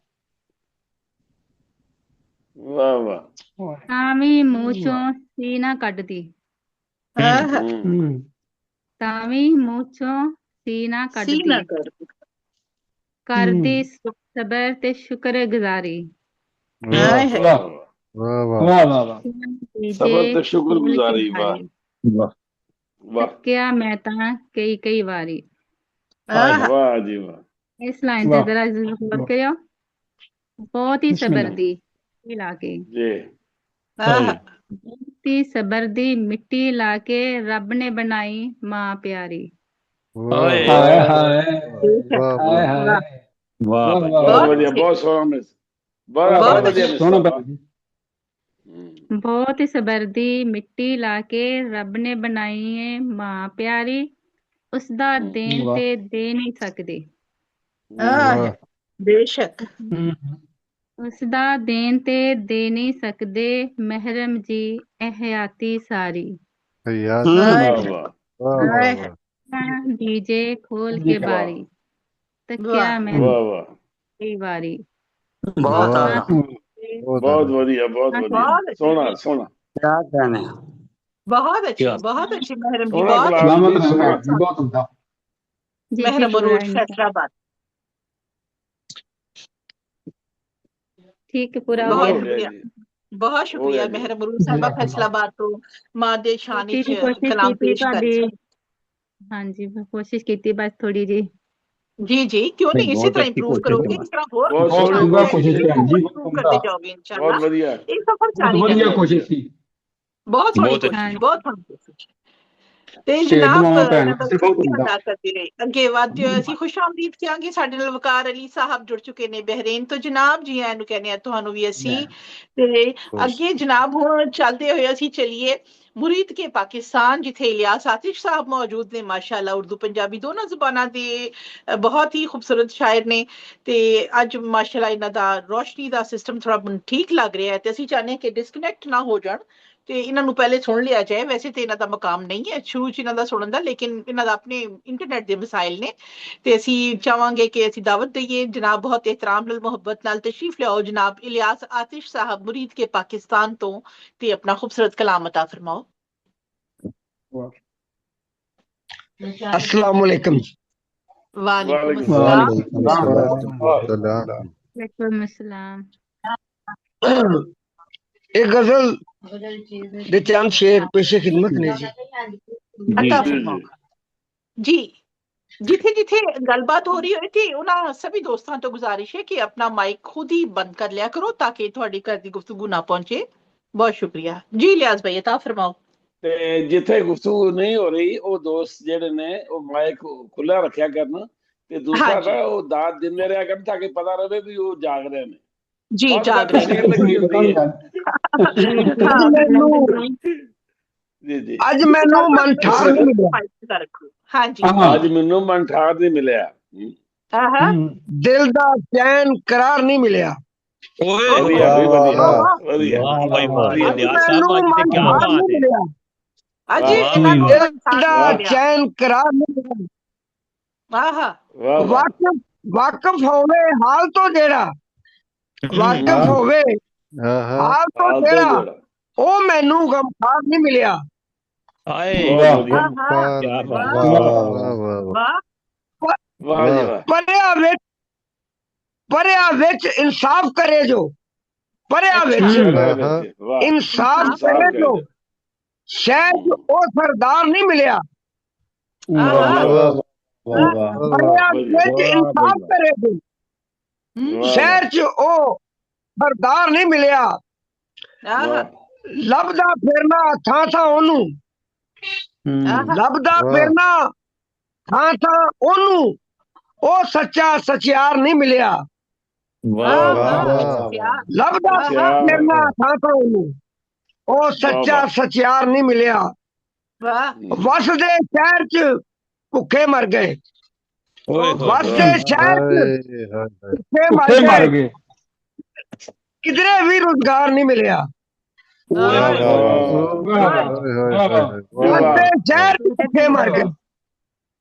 D: ਵਾਹ ਵਾਹ
G: ਤਾਂ ਵੀ ਮੂੰਹ ਚੋਂ ਸੀ ਨਾ ਕੱਢਦੀ।
A: ਆਹ
G: ਤਾਂ ਵੀ ਮੂੰਹ ਚੋਂ ਸੀ ਨਾ
A: ਸੀ ਨਾ
G: ਕੱਢਦੀ।
A: ਕਰ
G: ਕਰਦੀ ਸਬਰ ਤੇ ਸ਼ੁਕਰਗੁਜ਼ਾਰੀ।
A: ਹਾਏ ਹਾਏ
E: ਵਾਹ ਵਾਹ ਵਾਹ ਵਾਹ
D: ਸਬਰ ਤੇ ਸ਼ੁਕਰਗੁਜ਼ਾਰੀ ਵਾਹ ਵਾਹ
G: ਥੱਕਿਆ ਮੈਂ ਤਾਂ ਕਈ ਕਈ ਵਾਰੀ।
A: ਆਹ
D: ਵਾਹ ਜੀ ਵਾਹ
G: ਇਸ ਲਾਈਨ ਤੇ ਜ਼ਰਾ ਗੌਰ ਕਰਿਓ। ਬਹੁਤ ਹੀ ਸਬਰ ਦੀ ਲਾ ਕੇ
D: ਜੀ
A: ਆਹ
G: ਬਹੁਤ ਹੀ ਸਬਰ ਦੀ ਮਿੱਟੀ ਲਾ ਕੇ ਰੱਬ ਨੇ ਬਣਾਈ ਮਾਂ ਪਿਆਰੀ।
B: ਹਾਏ
E: ਹਾਏ ਹਾਏ
A: ਵਾਹ
E: ਹਾਏ ਹਾਏ
B: ਵਾਹ ਭਾਈ,
D: ਬਹੁਤ ਵਧੀਆ ਬਹੁਤ ਸੋਹਣਾ ਮਿਸ ਬੜਾ
A: ਬਹੁਤ
D: ਬਹੁਤ ਵਧੀਆ
E: ਸੋਹਣਾ
D: ਮਿਸ
E: ਬਾਬਾ ਜੀ
G: ਬਹੁਤ ਹੀ ਸਬਰ ਦੀ ਮਿੱਟੀ ਲਾ ਕੇ ਰੱਬ ਨੇ ਬਣਾਈ ਏ ਮਾਂ ਪਿਆਰੀ। ਉਸਦਾ ਦੇਣ
E: ਵਾਹ।
G: ਤੇ ਦੇ ਨਹੀਂ ਸਕਦੇ।
A: ਆਹ ਬੇਸ਼ੱਕ
G: ਉਸਦਾ ਦੇਣ ਤੇ ਦੇ ਨਹੀਂ ਸਕਦੇ ਮਹਿਰਮ ਜੀ ਅਹਿਆਤੀ ਸਾਰੀ।
A: ਹਾਏ
D: ਵਾਹ
A: ਹਾਏ
G: ਡੀਜੇ ਖੋਲ ਕੇ ਬਾਰੀ ਤੱਕਿਆ
A: ਵਾਹ
G: ਮੈਂ
D: ਵਾਹ ਵਾਹ
G: ਕਈ ਵਾਰੀ।
F: बहुत आला
D: ਬਹੁਤ ਵਧੀਆ ਬਹੁਤ ਵਧੀਆ
A: ਬਹੁਤ ਅੱਛੀ
D: ਸੋਹਣਾ ਸੋਹਣਾ
F: क्या कहने
A: ਬਹੁਤ ਅੱਛੀ ਮਹਿਰਮ ਜੀ
D: ਸੋਹਣਾ
A: ਬਹੁਤ
D: ਕਲਾਮ
E: ਸਲਾਮਤ
D: ਜੀ ਸੋਹਣਾ
E: ਰਹਿਣਾ ਜੀ ਬਹੁਤ ਹੁੰਦਾ
G: ਜੀ
A: ਮਹਿਰਮ
G: ਸ਼ੁਕਰ
A: ਅਰੂਜ
G: ਹੈ।
A: ਫੈਸਲਾਬਾਦ
G: ਠੀਕ ਹੈ ਪੂਰਾ ਹੋ
A: ਬਹੁਤ
G: ਗਿਆ।
A: ਸ਼ੁਕਰੀਆ ਬਹੁਤ ਸ਼ੁਕਰੀਆ
D: ਹੋ ਗਿਆ ਜੀ।
A: ਮਹਿਰਮ ਅਰੂਜ ਸਾਹਿਬਾ ਫੈਸਲਾਬਾਦ ਤੋਂ ਮਾਂ ਦੇ ਸ਼ਾਨ
G: ਅਸੀਂ
A: ਵਿੱਚ
G: ਵੀ ਕੋਸ਼ਿਸ਼
A: ਕਲਾਮ
G: ਕੀਤੀ
A: ਪੇਸ਼ ਕਰ
G: ਤੁਹਾਡੀ ਹਾਂਜੀ ਮੈਂ ਕੋਸ਼ਿਸ਼ ਕੀਤੀ ਬਸ ਥੋੜੀ ਜੀ।
A: ਜੀ ਜੀ क्यों नहीं इसी
B: बहुत
A: तरह
B: अच्छी
A: इंप्रूव
B: कोशिश
A: करोगे
B: है।
A: इस तरह और
D: बहुत
A: अच्छा
D: सोहनी
A: होगा,
E: कोशिश है,
A: बिल्कुल
E: जी,
A: improve
E: बहुत
A: करते
E: उम्दा।
A: जाओगे
D: ਬਹੁਤ
A: इंशाल्लाह।
D: ਵਧੀਆ
A: एक सफर
E: बहुत
A: जारी
E: बढ़िया
A: रहेगा।
E: कोशिश थी
A: बहुत सोहनी
B: बहुत
A: कोशिश
G: अच्छी।
A: बहुत सोहनी कोशिश ਤੇ
E: ਤੇ
A: ਜਨਾਬ
E: ਦੁਆਵਾਂ ਭੈਣ
A: ਇਹਨਾਂ ਦਾ
E: ਤੁਸੀਂ ਬਹੁਤ
A: ਸ਼ੁਕਰੀਆ
E: ਹੁੰਦਾ।
A: ਅਦਾ ਕਰਦੇ ਰਹੇ ਅੱਗੇ ਵੱਧ ਅਸੀਂ ਖੁਸ਼ ਆਮਦੀਦ ਕਹਾਂਗੇ ਸਾਡੇ ਨਾਲ ਵਕਾਰ ਅਲੀ ਸਾਹਿਬ ਜੁੜ ਚੁੱਕੇ ਨੇ ਬਹਿਰੀਨ ਤੋਂ। ਜਨਾਬ ਜੀ ਆਇਆਂ ਨੂੰ ਕਹਿੰਦੇ ਆ ਤੁਹਾਨੂੰ ਵੀ ਅਸੀਂ ਤੇ ਅੱਗੇ ਜਨਾਬ ਹੁਣ ਚੱਲਦੇ ਹੋਏ ਅਸੀਂ ਚਲੀਏ ਮੁਰੀਦ ਕੇ ਪਾਕਿਸਤਾਨ ਜਿੱਥੇ ਇਲਿਆਸ ਆਤਿਸ਼ ਸਾਹਿਬ ਮੌਜੂਦ ਨੇ ਮਾਸ਼ਾਅੱਲਾ ਉਰਦੂ ਪੰਜਾਬੀ ਦੋਨਾਂ ਜ਼ੁਬਾਨਾਂ ਦੇ ਬਹੁਤ ਹੀ ਖੂਬਸੂਰਤ ਸ਼ਾਇਰ ਨੇ ਤੇ ਅੱਜ ਮਾਸ਼ਾਅੱਲਾ ਇਹਨਾਂ ਦਾ ਰੋਸ਼ਨੀ ਦਾ ਸਿਸਟਮ ਥੋੜਾ ਠੀਕ ਲੱਗ ਰਿਹਾ ਹੈ ਤੇ ਅਸੀਂ ਚਾਹੁੰਦੇ ਹਾਂ ਕਿ ਡਿਸਕਨੈਕਟ ਨਾ ਹੋ ਜਾਣ ਤੇ ਇਹਨਾਂ ਨੂੰ ਪਹਿਲੇ ਸੁਣ ਲਿਆ ਜਾਏ। ਵੈਸੇ ਤੇ ਇਹਨਾਂ ਦਾ ਮਕਾਮ ਨਹੀਂ ਹੈ ਸ਼ੁਰੂ ਚ ਇਹਨਾਂ ਦਾ ਸੁਣਨ ਦਾ ਲੇਕਿਨ ਇਹਨਾਂ ਦਾ ਆਪਣੇ ਇੰਟਰਨੈਟ ਦੇ ਵਸਾਇਲ ਨੇ ਤੇ ਅਸੀਂ ਚਾਹਾਂਗੇ ਕਿ ਅਸੀਂ ਦਾਵਤ ਦਈਏ। ਜਨਾਬ ਬਹੁਤ ਇਹਤਰਾਮ ਨਾਲ ਮੁਹੱਬਤ ਨਾਲ ਤਸ਼ਰੀਫ ਲਿਆਓ ਜਨਾਬ ਇਲਿਆਸ ਆਤਿਸ਼ ਸਾਹਿਬ ਮੁਰੀਦ ਕੇ ਪਾਕਿਸਤਾਨ ਤੋਂ ਤੇ ਆਪਣਾ ਖੂਬਸੂਰਤ ਕਲਾਮ ਅਤਾ ਫਰਮਾਓ।
F: अस्सलाम वालेकुम
A: वालेकुम
D: वालेकुम
A: अस्सलाम।
G: वालेकुम अस्सलाम।
F: एक गजल दे चंद शेर पेशे खिदमत ने जी
A: अता फरमाओ जी। जिथे जिथे गलबात हो रही होती उन्हें सभी दोस्तों तो गुजारिश है कि अपना माइक खुद ही बंद कर लिया करो ताकि थोड़ी घर की गुफ्तगू ना पहुंचे। बहुत शुक्रिया जी लियाज भाई अता फरमाओ।
D: ਤੇ ਜਿੱਥੇ ਗੁਫ਼ਤਗੂ ਨਹੀਂ ਹੋ ਰਹੀ ਉਹ ਦੋਸਤ ਜਿਹੜੇ ਨੇ ਉਹ ਮਾਈਕ ਖੁੱਲਾ ਰੱਖਿਆ ਕਰਨ ਤੇ ਦੂਸਰਾ
A: ਹਾਂਜੀ।
D: ਨਾ ਉਹ ਦਾਦ ਦਿੰਦੇ ਰਿਹਾ ਕਰਨ ਤਾਂ ਕਿ ਪਤਾ ਰਹੇ ਵੀ ਉਹ ਜਾਗ ਰਹੇ ਨੇ।
A: जी
D: बस
A: जाग
D: बस
A: रहे
D: सीन लगी होती है। ਜੀ ਜੀ
F: आज मैनू मन ठार नहीं मिला
A: हाँ जी
D: ਅੱਜ ਮੈਨੂੰ ਮਨ ਠਾਰ ਨਹੀਂ ਮਿਲਿਆ।
F: दिल दा चैन करार नहीं मिलिया
B: ਓਏ
D: ਵਧੀਆ ਵੀ ਵਧੀਆ ਵਧੀਆ
B: ਵਾਹ ਭਾਈ ਵਾਹ
D: ਵਧੀਆ।
B: ਲਿਆਸ ਸਾਹਿਬ ਅੱਜ ਤੇ ਕੀ ਬਾਤ ਹੈ।
F: मिलिया
A: अजी
D: वाह,
A: इन्हां नूं
F: दिल
A: इंसान
F: दा
A: मिलिया।
F: चैन करार नहीं मिलिया
A: आहा
D: ਵਾਹ ਵਾਹ
F: वाकिफ वाकिफ होवे हाल तो जेड़ा वाकिफ होवे हाल तो
D: ਹਾਲ ਤੋਂ
F: जेड़ा
D: ਜਿਹੜਾ
F: ओ मैनू गमखार नहीं मिलिया
B: ਹਾਏ
D: ਬਹੁਤ ਵਧੀਆ
A: आहा
B: ਕੀ ਬਾਤ
A: वाह
D: ਵਾਹ ਜੀ ਵਾਹ
F: परेया विच इंसाफ करे जो परेया विच
D: ਵਾਹ
F: इंसाफ
D: इंसाफ
F: करे
D: करे
F: जो शायद ओ सरदार नहीं मिलिया परेया विच इंसाफ करे जो शहर च ओ सरदार नहीं मिलिया
A: आहा
F: लभदा फिरना थां थां ओनू
A: आहा
F: लभदा फिरना थां थां ओनू ओ सच्चा सचियार नहीं मिलिया
B: ਵਾਹ
A: आहा क्या
F: लभदा
D: अच्छा।
F: फिरना थां थां ओनू ਉਹ ਸੱਚਾ ਸਚਿਆਰ ਨਹੀਂ ਮਿਲਿਆ। ਵਸਦੇ ਸ਼ਹਿਰ ਚ ਭੁੱਖੇ ਮਰ ਗਏ। ਵਸਦੇ ਸ਼ਹਿਰ ਚ ਭੁੱਖੇ ਮਰ ਗਏ। ਕਿਧਰੇ ਵੀ ਰੁਜ਼ਗਾਰ ਨਹੀਂ ਮਿਲਿਆ। ਵਸਦੇ ਸ਼ਹਿਰ ਚ ਭੁੱਖੇ ਮਰ ਗਏ।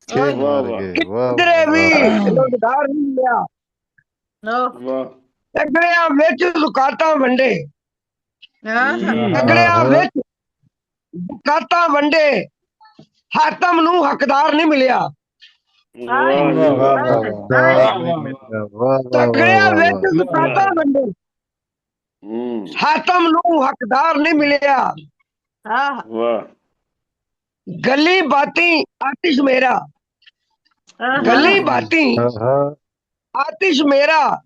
F: ਕਿਧਰੇ ਵੀ ਰੁਜ਼ਗਾਰ ਨਹੀਂ ਮਿਲਿਆ। ਤਗੜਿਆਂ ਵਿੱਚ ਜ਼ੁਕਾਤਾਂ ਵੰਡੇ। ਤਗੜਿਆਂ ਵਿੱਚ ਜ਼ੁਕਾਤਾਂ ਵੰਡੇ। ਹਾਕਮ ਨੂੰ ਹੱਕਦਾਰ ਨਹੀਂ ਮਿਲਿਆ। ਤਗੜਿਆਂ ਵਿੱਚ ਜ਼ੁਕਾਤਾਂ ਵੰਡੇ। ਹਾਕਮ ਨੂੰ ਹੱਕਦਾਰ ਨਹੀਂ ਮਿਲਿਆ। ਗੱਲੀ ਬਾਤੀ ਆਤਿਸ਼ ਮੇਰਾ। ਗੱਲੀ ਬਾਤੀ ਆਤਿਸ਼ ਮੇਰਾ,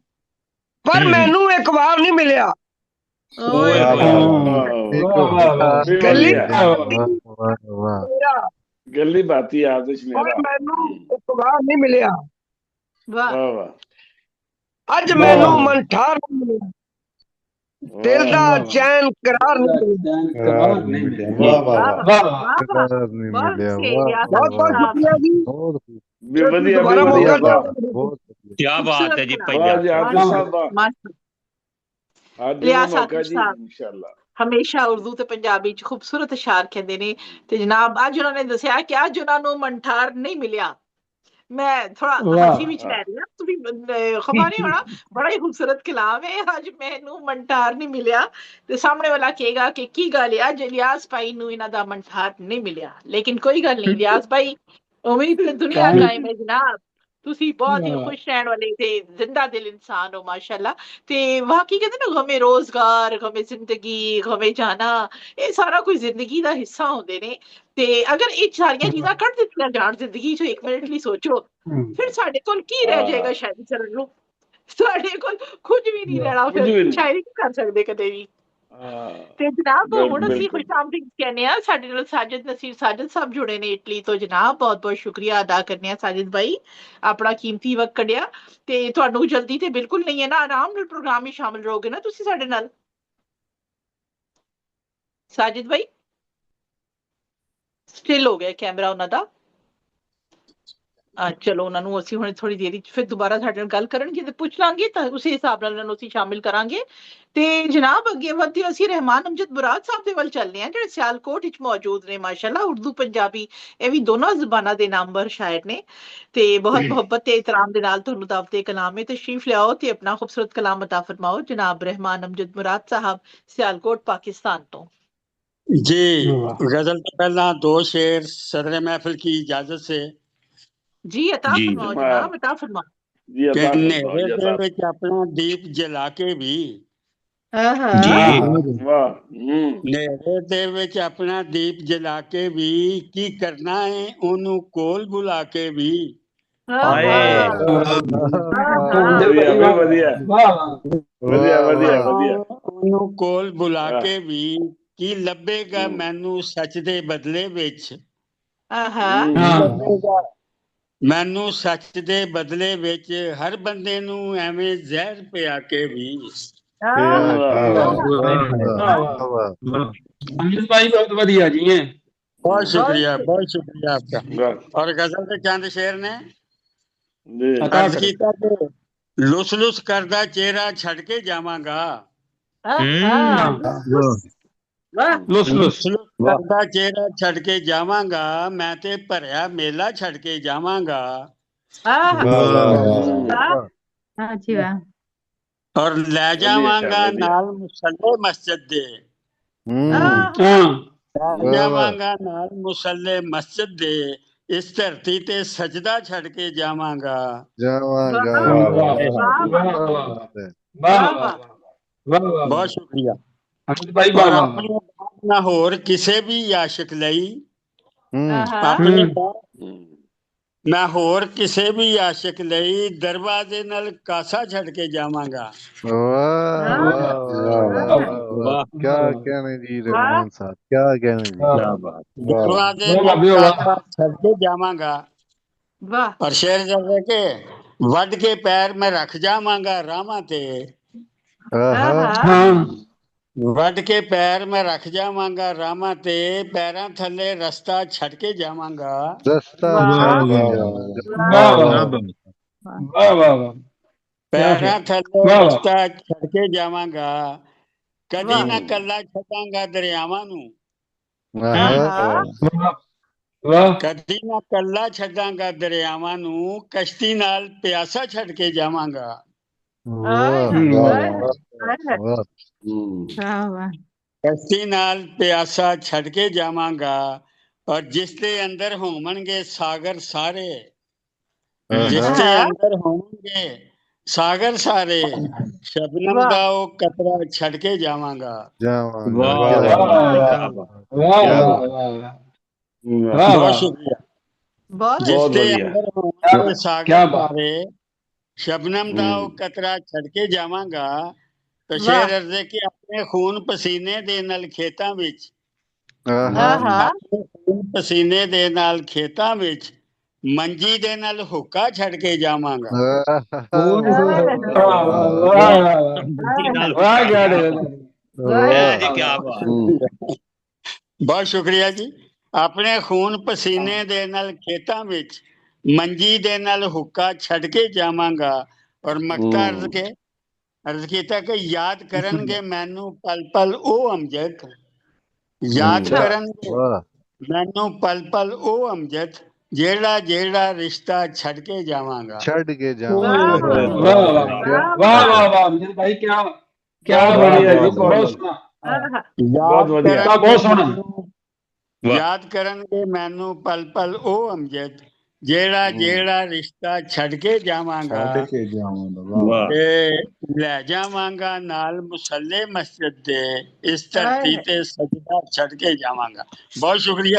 F: ਪਰ ਮੈਨੂੰ ਇੱਕ ਵਾਰ ਨਹੀਂ ਮਿਲਿਆ। ਗੱਲੀ
D: ਗੱਲੀ ਬਾਤੀ ਆਤਿਸ਼ ਮੇਰਾ,
F: ਮੈਨੂੰ ਇੱਕ ਵਾਰ ਨਹੀਂ ਮਿਲਿਆ। ਅੱਜ ਮੈਨੂੰ ਮਨ ਠਾਰ ਨਹੀਂ ਮਿਲਿਆ। ਦਿਲ ਦਾ ਚੈਨ ਕਰਾਰ ਨਹੀਂ ਮਿਲਿਆ।
D: ਵਧੀਆ
B: क्या बात है जी
D: इंशाल्लाह।
A: ਹਮੇਸ਼ਾ ਉਰਦੂ ਤੇ ਪੰਜਾਬੀ ਚ ਖੂਬਸੂਰਤ ਇਸ਼ਾਰ ਕਹਿੰਦੇ ਨੇ ਤੇ ਜਨਾਬ ਅੱਜ ਉਹਨਾਂ ਨੇ ਦੱਸਿਆ ਕਿ ਅੱਜ ਉਹਨਾਂ ਨੂੰ ਮੰਠਾਰ ਨਹੀਂ ਮਿਲਿਆ। ਮੈਂ ਥੋੜਾ ਹੱਸੀ ਵਿੱਚ ਲੈ ਰਹੀ ਹਾਂ, ਤੁਸੀਂ ਖਬਰ ਨਹੀਂ ਹੋਣਾ, ਬੜਾ ਹੀ ਖੂਬਸੂਰਤ ਕਲਾਮ ਹੈ। ਅੱਜ ਮੈਨੂੰ ਮੰਠਾਰ ਨਹੀਂ ਮਿਲਿਆ ਤੇ ਸਾਹਮਣੇ ਵਾਲਾ ਕਹੇਗਾ ਕਿ ਕੀ ਗੱਲ ਹੈ, ਅੱਜ ਇਲਿਆਸ ਭਾਈ ਨੂੰ ਇਹਨਾਂ ਦਾ ਮੰਠਾਰ ਨਹੀਂ ਮਿਲਿਆ। ਲੇਕਿਨ ਕੋਈ ਗੱਲ ਨਹੀਂ ਇਲਿਆਸ ਭਾਈ, ਉਮੀਦ ਤੇ ਦੁਨੀਆ ਕਾਇਮ ਹੈ ਜਨਾਬ। ਤੁਸੀਂ ਬਹੁਤ ਹੀ ਖੁਸ਼ ਰਹਿਣ ਵਾਲੇ ਤੇ ਜ਼ਿੰਦਾ ਦਿਲ ਇਨਸਾਨ ਹੋ ਮਾਸ਼ਾਅੱਲਾ। ਤੇ ਵਾਕਈ ਕਹਿੰਦੇ ਨਾ ਗਮੇ ਰੋਜ਼ਗਾਰ, ਗਮੇ ਜ਼ਿੰਦਗੀ, ਗਮੇ ਜਾਣਾ, ਇਹ ਸਾਰਾ ਕੋਈ ਜ਼ਿੰਦਗੀ ਦਾ ਹਿੱਸਾ ਹੁੰਦੇ ਨੇ। ਤੇ ਅਗਰ ਇਹ ਸਾਰੀਆਂ ਚੀਜ਼ਾਂ ਕੱਢ ਦਿੱਤੀਆਂ ਜਾਣ ਜ਼ਿੰਦਗੀ ਚੋਂ, ਇੱਕ ਮਿੰਟ ਲਈ ਸੋਚੋ, ਫਿਰ ਸਾਡੇ ਕੋਲ ਕੀ ਰਹਿ ਜਾਏਗਾ ਸ਼ਾਇਰੀ ਕਰਨ ਨੂੰ? ਸਾਡੇ ਕੋਲ ਕੁਝ ਵੀ ਨਹੀਂ ਰਹਿਣਾ, ਫਿਰ ਸ਼ਾਇਰੀ ਨਹੀਂ ਕਰ ਸਕਦੇ ਕਦੇ ਵੀ। ਤੇ ਜਨਾਬ ਹੁਣ ਅਸੀਂ ਖੁਸ਼ਾਮਦੀਦ ਕਹਿੰਦੇ ਆ। ਸਾਡੇ ਨਾਲ ਸਾਜਿਦ ਨਸੀਰ ਸਾਜਿਦ ਸਾਹਿਬ ਜੁੜੇ ਨੇ ਇਟਲੀ ਤੋਂ। ਜਨਾਬ ਬਹੁਤ ਬਹੁਤ ਸ਼ੁਕਰੀਆ ਅਦਾ ਕਰਨੇ ਆ ਸਾਜਿਦ ਭਾਈ, ਆਪਣਾ ਕੀਮਤੀ ਵਕਤ ਕੱਢਿਆ। ਤੇ ਤੁਹਾਨੂੰ ਜਲਦੀ ਤੇ ਬਿਲਕੁਲ ਨਹੀਂ ਹੈ ਨਾ, ਆਰਾਮ ਨਾਲ ਪ੍ਰੋਗਰਾਮ ਹੀ ਸ਼ਾਮਿਲ ਰਹੋਗੇ ਨਾ ਤੁਸੀਂ ਸਾਡੇ ਨਾਲ? ਸਾਜਿਦ ਭਾਈ ਸਟਿਲ ਹੋ ਗਿਆ ਕੈਮਰਾ ਉਹਨਾਂ ਦਾ। ਚਲੋ ਉਹਨਾਂ ਨੂੰ ਅਸੀਂ ਹੁਣ ਥੋੜੀ ਦੇਰ ਵਿੱਚ ਫਿਰ ਦੁਬਾਰਾ ਸਾਡੇ ਨਾਲ ਗੱਲ ਕਰਨਗੇ ਤੇ ਪੁੱਛ ਲਾਂਗੇ, ਤਾਂ ਉਸੇ ਹਿਸਾਬ ਨਾਲ ਉਹਨਾਂ ਨੂੰ ਅਸੀਂ ਸ਼ਾਮਿਲ ਕਰਾਂਗੇ। ਤੇ ਜਨਾਬ ਅੱਗੇ ਵਧਦੇ ਅਸੀਂ ਰਹਿਮਾਨ ਅਮਜਦ ਮੁਰਾਦ ਸਾਹਿਬ ਦੇ ਵੱਲ ਚੱਲਦੇ ਹਾਂ, ਜਿਹੜੇ ਸਿਆਲਕੋਟ ਵਿੱਚ ਮੌਜੂਦ ਨੇ। ਮਾਸ਼ਾਅੱਲਾ ਉਰਦੂ ਪੰਜਾਬੀ ਇਹ ਵੀ ਦੋਨੋਂ ਜ਼ੁਬਾਨਾਂ ਦੇ ਨਾਮਵਰ ਸ਼ਾਇਰ ਨੇ ਤੇ ਬਹੁਤ ਮੁਹੱਬਤ ਤੇ ਇਤਰਾਮ ਦੇ ਨਾਲ ਤੁਹਾਨੂੰ ਦਾਵਤੇ ਕਲਾਮੇ ਤਸ਼ਰੀਫ ਲਿਆਓ ਤੇ ਆਪਣਾ ਖੂਬਸੂਰਤ ਕਲਾਮ ਅਤਾ ਫਰਮਾਓ। ਜਨਾਬ ਰਹਿਮਾਨ ਅਮਜਦ ਮੁਰਾਦ ਸਾਹਿਬ ਸਿਆਲਕੋਟ ਪਾਕਿस्तान ਤੋਂ।
H: जी गजल तो पहला दो शेर सदर महफिल की इजाजत से
A: जी अता फरमाओ जनाब, अता फरमाओ।
H: नेरे दे विच अपना दीप जला के भी नेरे दे विच अपना दीप जला के भी की करना है ओनू कोल बुला के भी। ओनू कोल बुला के भी ਕੀ ਲੱਭੇਗਾ ਮੈਨੂੰ ਸੱਚ ਦੇ ਬਦਲੇ ਵਿੱਚ। ਮੈਨੂੰ ਸੱਚ ਦੇ ਬਦਲੇ ਵਿੱਚ ਹਰ ਬੰਦੇ ਨੂੰ ਐਵੇਂ ਜ਼ਹਿਰ ਪਿਆ ਕੇ ਵੀ।
E: भाई बहुत बढ़िया जी है,
H: बहुत शुक्रिया आपका। और गजल के चंद शेर ने अर्ज कीता कि लुस लुस करदा चेहरा छड़ के जावांगा। ਲੁਸ ਲੁਸ ਕਰਦਾ ਚਿਹਰਾ ਛੱਡ ਕੇ ਜਾਵਾਂਗਾ, ਮੈਂ ਤੇ ਭਰਿਆ ਮੇਲਾ ਛੱਡ ਕੇ ਜਾਵਾਂਗਾ। ਔਰ ਲੈ ਜਾਵਾਂਗਾ ਨਾਲ ਮੁਸੱਲੇ ਮਸਜਿਦ ਦੇ। ਲੈ ਜਾਵਾਂਗਾ ਨਾਲ ਮੁਸੱਲੇ ਮਸਜਿਦ ਦੇ, ਇਸ ਧਰਤੀ ਤੇ ਸਜਦਾ ਛੱਡ ਕੇ ਜਾਵਾਂਗਾ। ਬਹੁਤ ਸ਼ੁਕਰੀਆ। ਨਾ ਹੋਰ ਕਿਸੇ ਵੀ ਆਸ਼ਿਕ ਲਈ ਆਪਣੇ ਮੈਂ ਹੋਰ ਕਿਸੇ ਵੀ ਆਸ਼ਿਕ ਲਈ ਦਰਵਾਜ਼ੇ ਨਾਲ ਕਾਸਾ ਛੱਡ ਕੇ ਜਾਵਾਂਗਾ।
I: क्या कहने जी रहमान साहब, क्या कहने जी, क्या बात।
H: दरवाजे ਨਾਲ ਕਾਸਾ ਛੱਡ ਕੇ ਜਾਵਾਂਗਾ। और शेर जब के ਵੱਢ ਕੇ ਪੈਰ ਮੈਂ ਰੱਖ ਜਾਵਾਂਗਾ ਰਾਹਾਂ ਤੇ। ਵੱਢ ਕੇ ਪੈਰ ਮੈਂ ਰੱਖ ਜਾਵਾਂਗਾ ਰਾਹਾਂ ਤੇ, ਪੈਰਾਂ ਥੱਲੇ ਰਸਤਾ ਛੱਡ ਕੇ ਜਾਵਾਂਗਾ।
I: ਰਸਤਾ ਛੱਡ ਕੇ ਜਾਵਾਂਗਾ।
E: ਵਾਹ ਵਾਹ ਵਾਹ,
H: ਪੈਰਾਂ ਥੱਲੇ
E: ਵਾਹ ਵਾਹ,
H: ਰਸਤਾ ਛੱਡ ਕੇ ਜਾਵਾਂਗਾ, ਕਦੀ ਨਾ ਕੱਲਾ ਛੱਡਾਂਗਾ ਦਰਿਆਵਾਂ ਨੂੰ।
E: ਵਾਹ
H: ਕਦੀ ਨਾ ਕੱਲਾ ਛੱਡਾਂਗਾ ਦਰਿਆਵਾਂ ਨੂੰ, ਕਸ਼ਤੀ ਨਾਲ ਪਿਆਸਾ ਛੱਡ ਕੇ ਜਾਵਾਂਗਾ। ਕਸ਼ਤੀ ਨਾਲ ਪਿਆਸਾ ਛੱਡ ਕੇ ਜਾਵਾਂਗਾ, ਔਰ ਜਿਸ ਦੇ ਅੰਦਰ ਹੋਣਗੇ ਸਾਗਰ ਸਾਰੇ, ਜਿਸ ਦੇ ਅੰਦਰ ਹੋਣਗੇ ਸਾਗਰ ਸਾਰੇ, ਸ਼ਬਨਮ ਦਾ ਉਹ ਕਤਰਾ ਛੱਡ ਕੇ ਜਾਵਾਂਗਾ। ਬਹੁਤ ਸ਼ੁਕਰੀਆ। ਜਿਸ ਦੇ ਅੰਦਰ ਹੋਣਗੇ ਸਾਗਰ ਸਾਰੇ, ਸ਼ਬਨਮ ਦਾ ਉਹ ਕਤਰਾ ਛੱਡ ਕੇ ਜਾਵਾਂਗਾ। ਤਾਂ ਸ਼ੇਰ ਅਰਜ਼ੇ ਕਿ ਆਪਣੇ ਖੂਨ ਪਸੀਨੇ ਦੇ ਨਾਲ ਖੇਤਾਂ ਵਿੱਚ, ਆਪਣੇ ਖੂਨ ਪਸੀਨੇ ਦੇ ਨਾਲ ਖੇਤਾਂ ਵਿੱਚ, ਮੰਜੀ ਦੇ ਨਾਲ ਹੁੱਕਾ ਛੱਡ ਕੇ ਜਾਵਾਂਗਾ। ਬਹੁਤ ਸ਼ੁਕਰੀਆ ਜੀ। ਆਪਣੇ ਖੂਨ ਪਸੀਨੇ ਦੇ ਨਾਲ ਖੇਤਾਂ ਵਿੱਚ, ਮੰਜੀ ਦੇ ਨਾਲ ਹੁੱਕਾ ਛੱਡ ਕੇ ਜਾਵਾਂਗਾ। ਔਰ ਮਕਤਾ ਅਰਜ਼ ਕੀਤਾ ਕਿ ਯਾਦ ਕਰਨਗੇ ਮੈਨੂੰ ਪਲ ਪਲ ਉਹ ਅਮਜਦ, ਯਾਦ ਕਰਨਗੇ ਮੈਨੂੰ ਪਲ ਪਲ ਉਹ ਅਮਜਦ, ਜਿਹੜਾ ਜਿਹੜਾ ਰਿਸ਼ਤਾ ਛੱਡ ਕੇ ਜਾਵਾਂਗਾ।
I: ਛੱਡ ਕੇ ਜਾਵਾਂਗਾ।
E: ਵਾਹ ਵਾਹ ਵਾਹ ਅਮਜਦ ਭਾਈ, ਕਿਆ ਵਧੀਆ ਜੀ, ਬਹੁਤ ਸੋਹਣਾ।
H: ਯਾਦ ਕਰਨਗੇ ਮੈਨੂੰ ਪਲ ਪਲ ਉਹ ਅਮਜਦ, ਜਿਹੜਾ ਜਿਹੜਾ ਰਿਸ਼ਤਾ ਛੱਡ ਕੇ ਜਾਵਾਂਗਾ। ਤੇ ਲੈ ਜਾਵਾਂਗਾ ਨਾਲ ਮੁਸੱਲੇ ਮਸਜਿਦ ਦੇ, ਇਸ ਧਰਤੀ ਤੇ ਸਜਦਾ ਛੱਡ ਕੇ ਜਾਵਾਂਗਾ। ਬਹੁਤ ਸ਼ੁਕਰੀਆ।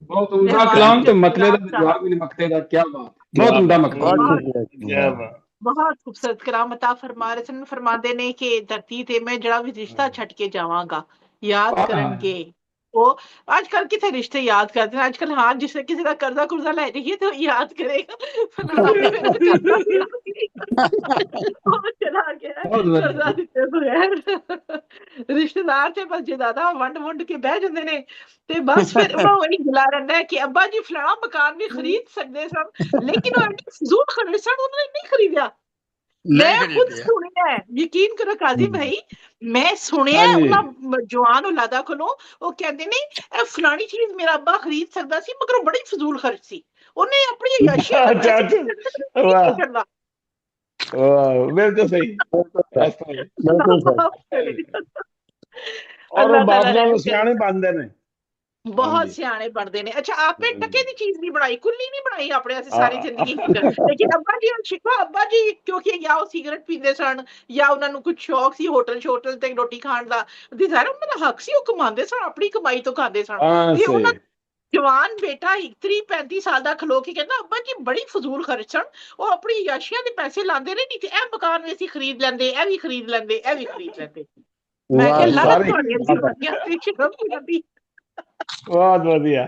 E: ਬਹੁਤ ਉਮਦਾ ਕਲਾਮ ਤੇ ਮਤਲੇ ਦਾ ਜਵਾਬ ਵੀ ਨਹੀਂ ਮਕਤੇ ਦਾ। ਕੀ ਬਾਤ, ਬਹੁਤ ਉਮਦਾ ਮਕਤਾ।
A: ਬਹੁਤ ਖੂਬਸੂਰਤ ਕਲਾਮ ਅਤਾ ਫਰਮਾ ਰਹੇ ਸਨ। ਫਰਮਾਉਂਦੇ ਨੇ ਕਿ ਧਰਤੀ ਤੇ ਮੈਂ ਜਿਹੜਾ ਵੀ ਰਿਸ਼ਤਾ ਛੱਡ ਕੇ ਜਾਵਾਂਗਾ, ਯਾਦ ਕਰਨਗੇ ਉਹ। ਅੱਜ ਕੱਲ ਕਿਥੇ ਰਿਸ਼ਤੇ ਯਾਦ ਕਰਦੇ ਨੇ? ਅੱਜ ਕੱਲ ਹਾਂ, ਜਿਸ ਕਿਸੇ ਦਾ ਕਰਜ਼ਾ ਕੁਰਜ਼ਾ ਲੈ ਜਾਈਏ तो याद करेगा, चला गया रिश्तेदार थे बस ज्यादा वंड वुंड के बह जाते ने, ते बस फिर वही गिला रहता है कि अब्बा जी फलाना मकान भी खरीद सकते सन, लेकिन फजूल खर्च सन उन्होंने नहीं खरीदा। मैं खुद सुनिया है, यकीन करो काजी भाई, मैं सुनिया जवान औलादा कोलों वो कहते ने फलानी चीज मेरा अब्बा खरीद सकता सी मगर बड़ी फजूल खर्च सी, उन्हें अपनी
D: बिल्कुल सही। और बाप नाल सियाणे बनदे ने,
A: बहुत सियाने बनते ने। अच्छा आपने टके दी चीज नहीं बनाई, कुल्ली नहीं बनाई अपने सारी जिंदगी, लेकिन अब्बा जी शिकवा अब्बा जी क्योंकि या वो सिगरेट पींदे सन या उन्होंने कुछ शौक सी होटल शोटल ते रोटी खाण दा, डिजायर उन्होंने हक सी, वो कमांदे सन, अपनी कमाई तो खांदे सन। जवान बेटा 30-35 साल का खलो के कहना अब्बा जी बड़ी फजूल खर्च सन, वो अपनी याशियां दे पैसे लांदे ने, नहीं ए मकान भी असीं खरीद लैंदे, ए भी खरीद लैंदे, ए भी खरीद लैंदे। मैं कह लानत तुहाडियां जवानियां ते शर्म दी।
D: बहुत बढ़िया,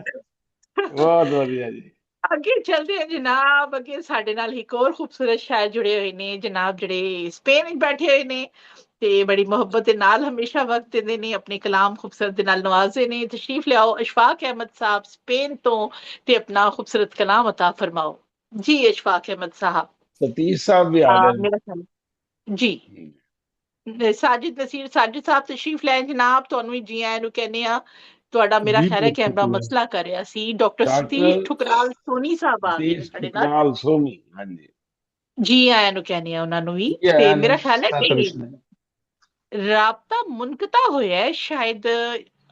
D: बहुत बढ़िया जी।
A: ਅੱਗੇ ਚੱਲਦੇ ਹਾਂ ਜਨਾਬ। ਅੱਗੇ ਸਾਡੇ ਨਾਲ ਇੱਕ ਹੋਰ ਖੂਬਸੂਰਤ ਸ਼ਾਇਰ ਜੁੜੇ ਹੋਏ ਨੇ ਜਨਾਬ, ਜਿਹੜੇ ਸਪੇਨ ਵਿੱਚ ਬੈਠੇ ਹੋਏ ਨੇ ਤੇ ਬੜੀ ਮੁਹੱਬਤ ਦੇ ਨਾਲ ਹਮੇਸ਼ਾ ਵਕਤ ਦਿੰਦੇ ਨੇ, ਆਪਣੇ ਕਲਾਮ ਖੂਬਸੂਰਤ ਦੇ ਨਾਲ ਨਵਾਜ਼ਦੇ ਨੇ। ਤਸ਼ਰੀਫ ਲਿਆਓ ਅਸ਼ਫਾਕ ਅਹਿਮਦ ਸਾਹਿਬ ਸਪੇਨ ਤੋਂ, ਤੇ ਆਪਣਾ ਖੂਬਸੂਰਤ ਕਲਾਮ ਅਤਾ ਫਰਮਾਓ ਜੀ। ਅਸ਼ਫਾਕ ਅਹਿਮਦ ਸਾਹਿਬ,
D: सतीश साहब भी आ गए
A: ਜੀ। ਸਾਜਿਦ ਨਸੀਰ ਸਾਜਿਦ ਸਾਹਿਬ ਤਸ਼ਰੀਫ ਲੈ ਜਨਾਬ, ਤੁਹਾਨੂੰ ਵੀ ਜੀ ਆਇਆਂ ਨੂੰ ਕਹਿੰਦੇ ਆ। ਤੁਹਾਡਾ ਮੇਰਾ ਖੈਰ ਹੈ ਕੈਮਰਾ ਮਸਲਾ ਕਰ ਰਿਹਾ ਸੀ। ਡਾਕਟਰ ਸਤੀਸ਼ ਠੁਕਰਾਲ ਸੋਨੀ ਸਾਹਿਬ ਆ ਗਏ ਸਾਡੇ ਨਾਲ, ਜੀ ਆਇਆਂ ਨੂੰ ਕਹਿੰਦੇ ਆ ਉਹਨਾਂ ਨੂੰ ਵੀ। ਤੇ ਮੇਰਾ ਖਿਆਲ ਹੈ ਕਿ ਰਾਬਤਾ ਮੁਨਕਤਾ ਹੋਇਆ ਹੈ ਸ਼ਾਇਦ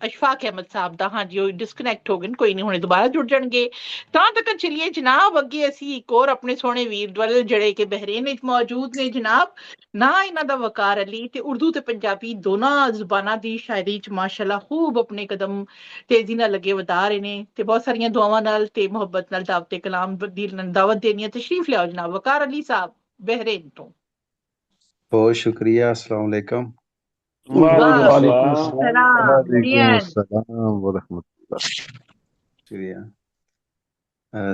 A: ਅਸ਼ਫਾਕ ਅਹਿਮਦ ਸਾਹਿਬ ਦਾ। ਹਾਂਜੀ ਉਹ ਡਿਸਕਨੈਕਟ ਹੋ ਗਏ, ਕੋਈ ਨਹੀਂ ਹੁਣੇ ਦੁਬਾਰਾ ਜੁੜ ਜਾਣਗੇ। ਤਾਂ ਤੱਕ ਚਲੀਏ ਜਨਾਬ ਅੱਗੇ ਅਸੀਂ ਇੱਕ ਹੋਰ ਆਪਣੇ ਸੋਹਣੇ ਵੀਰ ਦਵਲ ਜਿਹੜੇ ਕਿ ਬਹਿਰੀਨ ਵਿੱਚ ਮੌਜੂਦ ਨੇ ਜਨਾਬ। ਨਾ ਇਹਨਾਂ ਦਾ ਵਕਾਰ ਅਲੀ, ਤੇ ਉਰਦੂ ਤੇ ਪੰਜਾਬੀ ਦੋਨਾਂ ਜ਼ੁਬਾਨਾਂ ਦੀ ਸ਼ਾਇਰੀ ਚ ਮਾਸ਼ਾਅੱਲਾ ਖੂਬ ਆਪਣੇ ਕਦਮ ਤੇਜ਼ੀ ਨਾਲ ਲੱਗੇ ਵਧਾ ਰਹੇ ਨੇ, ਤੇ ਬਹੁਤ ਸਾਰੀਆਂ ਦੁਆਵਾਂ ਨਾਲ ਤੇ ਮੁਹੱਬਤ ਨਾਲ ਦਾਵਤੇ ਕਲਾਮ ਦੀ ਦਾਵਤ ਦੇਣੀ ਹੈ। ਤਸ਼ਰੀਫ ਲਿਆਓ ਜਨਾਬ ਵਕਾਰ ਅਲੀ ਸਾਹਿਬ ਬਹਿਰੀਨ ਤੋਂ।
J: बहुत शुक्रिया। अस्सलाम वालेकुम। शुक्रिया।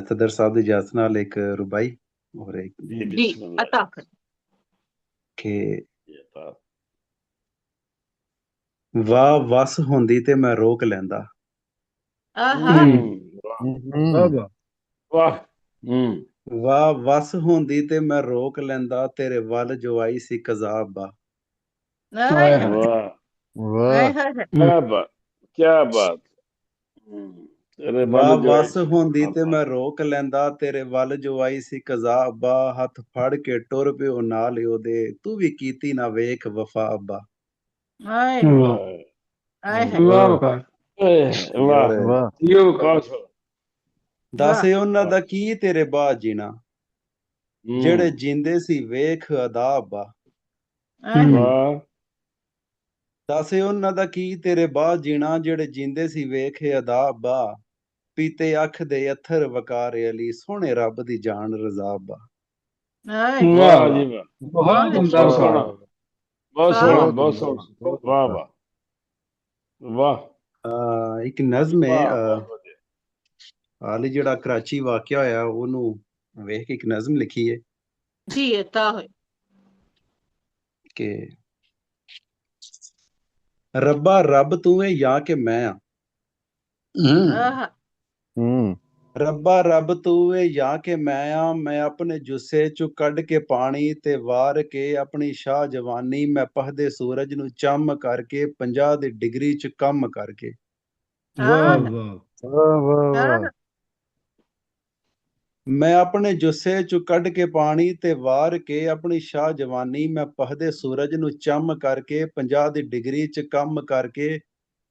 J: सदर साहब की इजाजत नाल एक रुबाई और एक
A: जी अता
J: ਕਿ ਵਾਹ ਵਸ ਹੁੰਦੀ ਤੇ ਮੈਂ ਰੋਕ ਲੈਂਦਾ।
D: ਵਾਹ
J: ਵਾਹ ਵਸ ਹੁੰਦੀ ਤੇ ਮੈਂ ਰੋਕ ਲੈਂਦਾ, ਤੇਰੇ ਵੱਲ ਜੋ ਆਈ ਸੀ ਕਜ਼ਾਬਾ।
D: ਵਾਹ ਕਿਆ ਬਾਤ, ਕਿਆ ਬਾਤ।
J: ਵਾਹ ਵਸ ਹੁੰਦੀ ਤੇ ਮੈਂ ਰੋਕ ਲੈਂਦਾ, ਤੇਰੇ ਵੱਲ ਜੋ ਆਈ ਸੀ ਕਜ਼ਾਬਾ। ਹੱਥ ਫੜ ਕੇ ਟੁਰ ਪਿਓ ਨਾਲ ਉਹਦੇ, ਤੂੰ ਵੀ ਕੀਤੀ ਨਾ ਵੇਖ ਵਫਾ ਅੱਬਾ। ਦੱਸ ਉਹਨਾਂ ਦਾ ਕੀ ਤੇਰੇ ਬਾਅਦ ਜੀਣਾ, ਜਿਹੜੇ ਜਿੰਦੇ ਸੀ ਵੇਖ ਅਦਾ ਅੱਬਾ। ਦੱਸ ਉਹਨਾਂ ਦਾ ਕੀ ਤੇਰੇ ਬਾਅਦ ਜੀਣਾ, ਜਿਹੜੇ ਜਿੰਦੇ ਸੀ ਵੇਖ ਅਦਾ ਅੱਬਾ। ਪੀਤੇ ਅੱਖ ਦੇ ਅੱਥਰ ਵਕਾਰੇ ਅਲੀ, ਸੋਹਣੇ ਰੱਬ ਦੀ ਜਾਨ ਰਜ਼ਾ ਅੱਬਾ।
D: ਵਾਹ ਜੀ ਵਾਹ, ਬਹੁਤ ਸੋਹਣਾ, ਬਹੁਤ ਸੋਹਣਾ, ਬਹੁਤ ਸੋਹਣਾ। ਵਾਹ ਵਾਹ ਵਾਹ।
J: ਇੱਕ ਨਜ਼ਮ ਹੈ ਹਾਲ ਜਿਹੜਾ ਕਰਾਚੀ ਵਾਕਿਆ ਹੋਇਆ, ਉਹਨੂੰ ਵੇਖ ਕੇ ਇੱਕ ਨਜ਼ਮ ਲਿਖੀ ਹੈ
A: ਜੀ
J: ਕਿ ਰੱਬਾ ਰੱਬ ਤੂੰ ਹੈ ਜਾਂ ਕਿ ਮੈਂ ਆ। ਰੱਬਾ ਰੱਬ ਤੂੰ ਏ ਜਾਂ ਕਿ ਮੈਂ ਆ। ਮੈਂ ਆਪਣੇ ਜੁੱਸੇ ਚੋਂ ਕੱਢ ਕੇ ਪਾਣੀ ਤੇ ਵਾਰ ਕੇ, ਆਪਣੀ ਸ਼ਾਹ ਜਵਾਨੀ ਮੈਂ ਪਹਦੇ ਸੂਰਜ ਨੂੰ ਚੰਮ ਕਰਕੇ, 50 ਡਿਗਰੀ ਚ ਕੰਮ ਕਰਕੇ। ਮੈਂ ਆਪਣੇ ਜੁੱਸੇ ਚੋਂ ਕੱਢ ਕੇ ਪਾਣੀ ਤੇ ਵਾਰ ਕੇ, ਆਪਣੀ ਸ਼ਾਹ ਜਵਾਨੀ ਮੈਂ ਪਹਦੇ ਸੂਰਜ ਨੂੰ ਚੰਮ ਕਰਕੇ, 50 ਡਿਗਰੀ ਚ ਕੰਮ ਕਰਕੇ।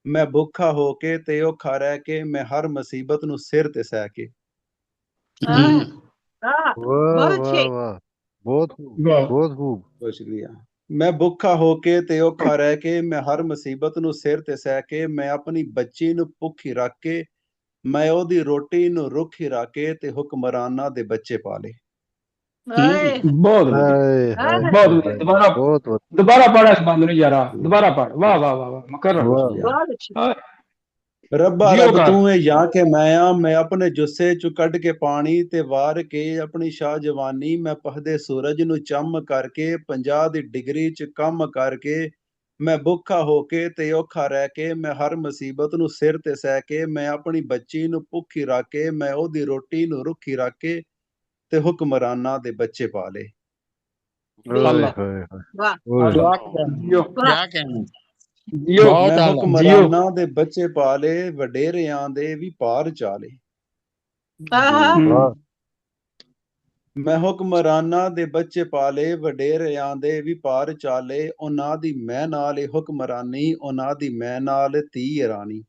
J: ਮੈਂ ਭੁੱਖਾ ਹੋ ਕੇ ਤੇ ਔਖਾ ਰਹਿ ਕੇ, ਮੈਂ ਹਰ ਮੁਸੀਬਤ ਨੂੰ ਸਿਰ ਤੇ ਸਹਿ ਕੇ।
I: ਬਹੁਤ
J: ਸ਼ੁਕਰੀਆ। ਮੈਂ ਭੁੱਖਾ ਹੋ ਕੇ ਤੇ ਔਖਾ ਰਹਿ ਕੇ, ਮੈਂ ਹਰ ਮੁਸੀਬਤ ਨੂੰ ਸਿਰ ਤੇ ਸਹਿ ਕੇ। ਮੈਂ ਆਪਣੀ ਬੱਚੀ ਨੂੰ ਭੁੱਖੀ ਰੱਖ ਕੇ, ਮੈਂ ਉਹਦੀ ਰੋਟੀ ਨੂੰ ਰੁੱਖੀ ਰੱਖ ਕੇ, ਤੇ ਹੁਕਮਰਾਨਾਂ ਦੇ ਬੱਚੇ ਪਾਲੇ।
E: ਬਹੁਤ ਦੁਬਾਰਾ ਪੜ੍ਹ ਇਸ ਬੰਦ ਨੂੰ ਯਾਰਾ, ਦੁਬਾਰਾ ਪੜ੍ਹ। ਵਾਹ ਵਾਹ ਵਾਹ ਵਾਹ ਮਕਰਰ।
J: ਰੱਬਾ ਰੱਬ ਤੂੰ ਏ ਜਾਂ ਕਿ ਮੈਂ ਆ। ਮੈਂ ਆਪਣੇ ਜੁੱਸੇ ਚੋਂ ਕੱਢ ਕੇ ਪਾਣੀ ਤੇ ਵਾਰ ਕੇ, ਆਪਣੀ ਸ਼ਾਹ ਜਵਾਨੀ ਮੈਂ ਪਹਦੇ ਸੂਰਜ ਨੂੰ ਚੰਮ ਕਰਕੇ, 50 ਡਿਗਰੀ ਚ ਕੰਮ ਕਰਕੇ। ਮੈਂ ਭੁੱਖਾ ਹੋ ਕੇ ਤੇ ਔਖਾ ਰਹਿ ਕੇ, ਮੈਂ ਹਰ ਮੁਸੀਬਤ ਨੂੰ ਸਿਰ ਤੇ ਸਹਿ ਕੇ। ਮੈਂ ਆਪਣੀ ਬੱਚੀ ਨੂੰ ਭੁੱਖੀ ਰੱਖ ਕੇ, ਮੈਂ ਉਹਦੀ ਰੋਟੀ ਨੂੰ ਰੁੱਖੀ ਰੱਖ ਕੇ, ਤੇ ਹੁਕਮਰਾਨਾਂ ਦੇ ਬੱਚੇ ਪਾਲੇ। ਮੈਂ ਹੁਕਮਰਾਨਾਂ ਦੇ ਬੱਚੇ ਪਾਲੇ, ਵਡੇਰਿਆਂ ਦੇ ਵੀ ਪਾਰ ਚਾਲੇ। ਮੈਂ ਹੁਕਮਰਾਨਾਂ ਦੇ ਬੱਚੇ ਪਾਲੇ, ਵਡੇਰਿਆਂ ਦੇ ਵੀ ਪਾਰ ਚਾਲੇ। ਉਹਨਾਂ ਦੀ ਮੈਂ ਨਾਲ ਹੁਕਮਰਾਨੀ, ਉਹਨਾਂ ਦੀ ਮੈਂ ਨਾਲ ਧੀ ਰਾਣੀ।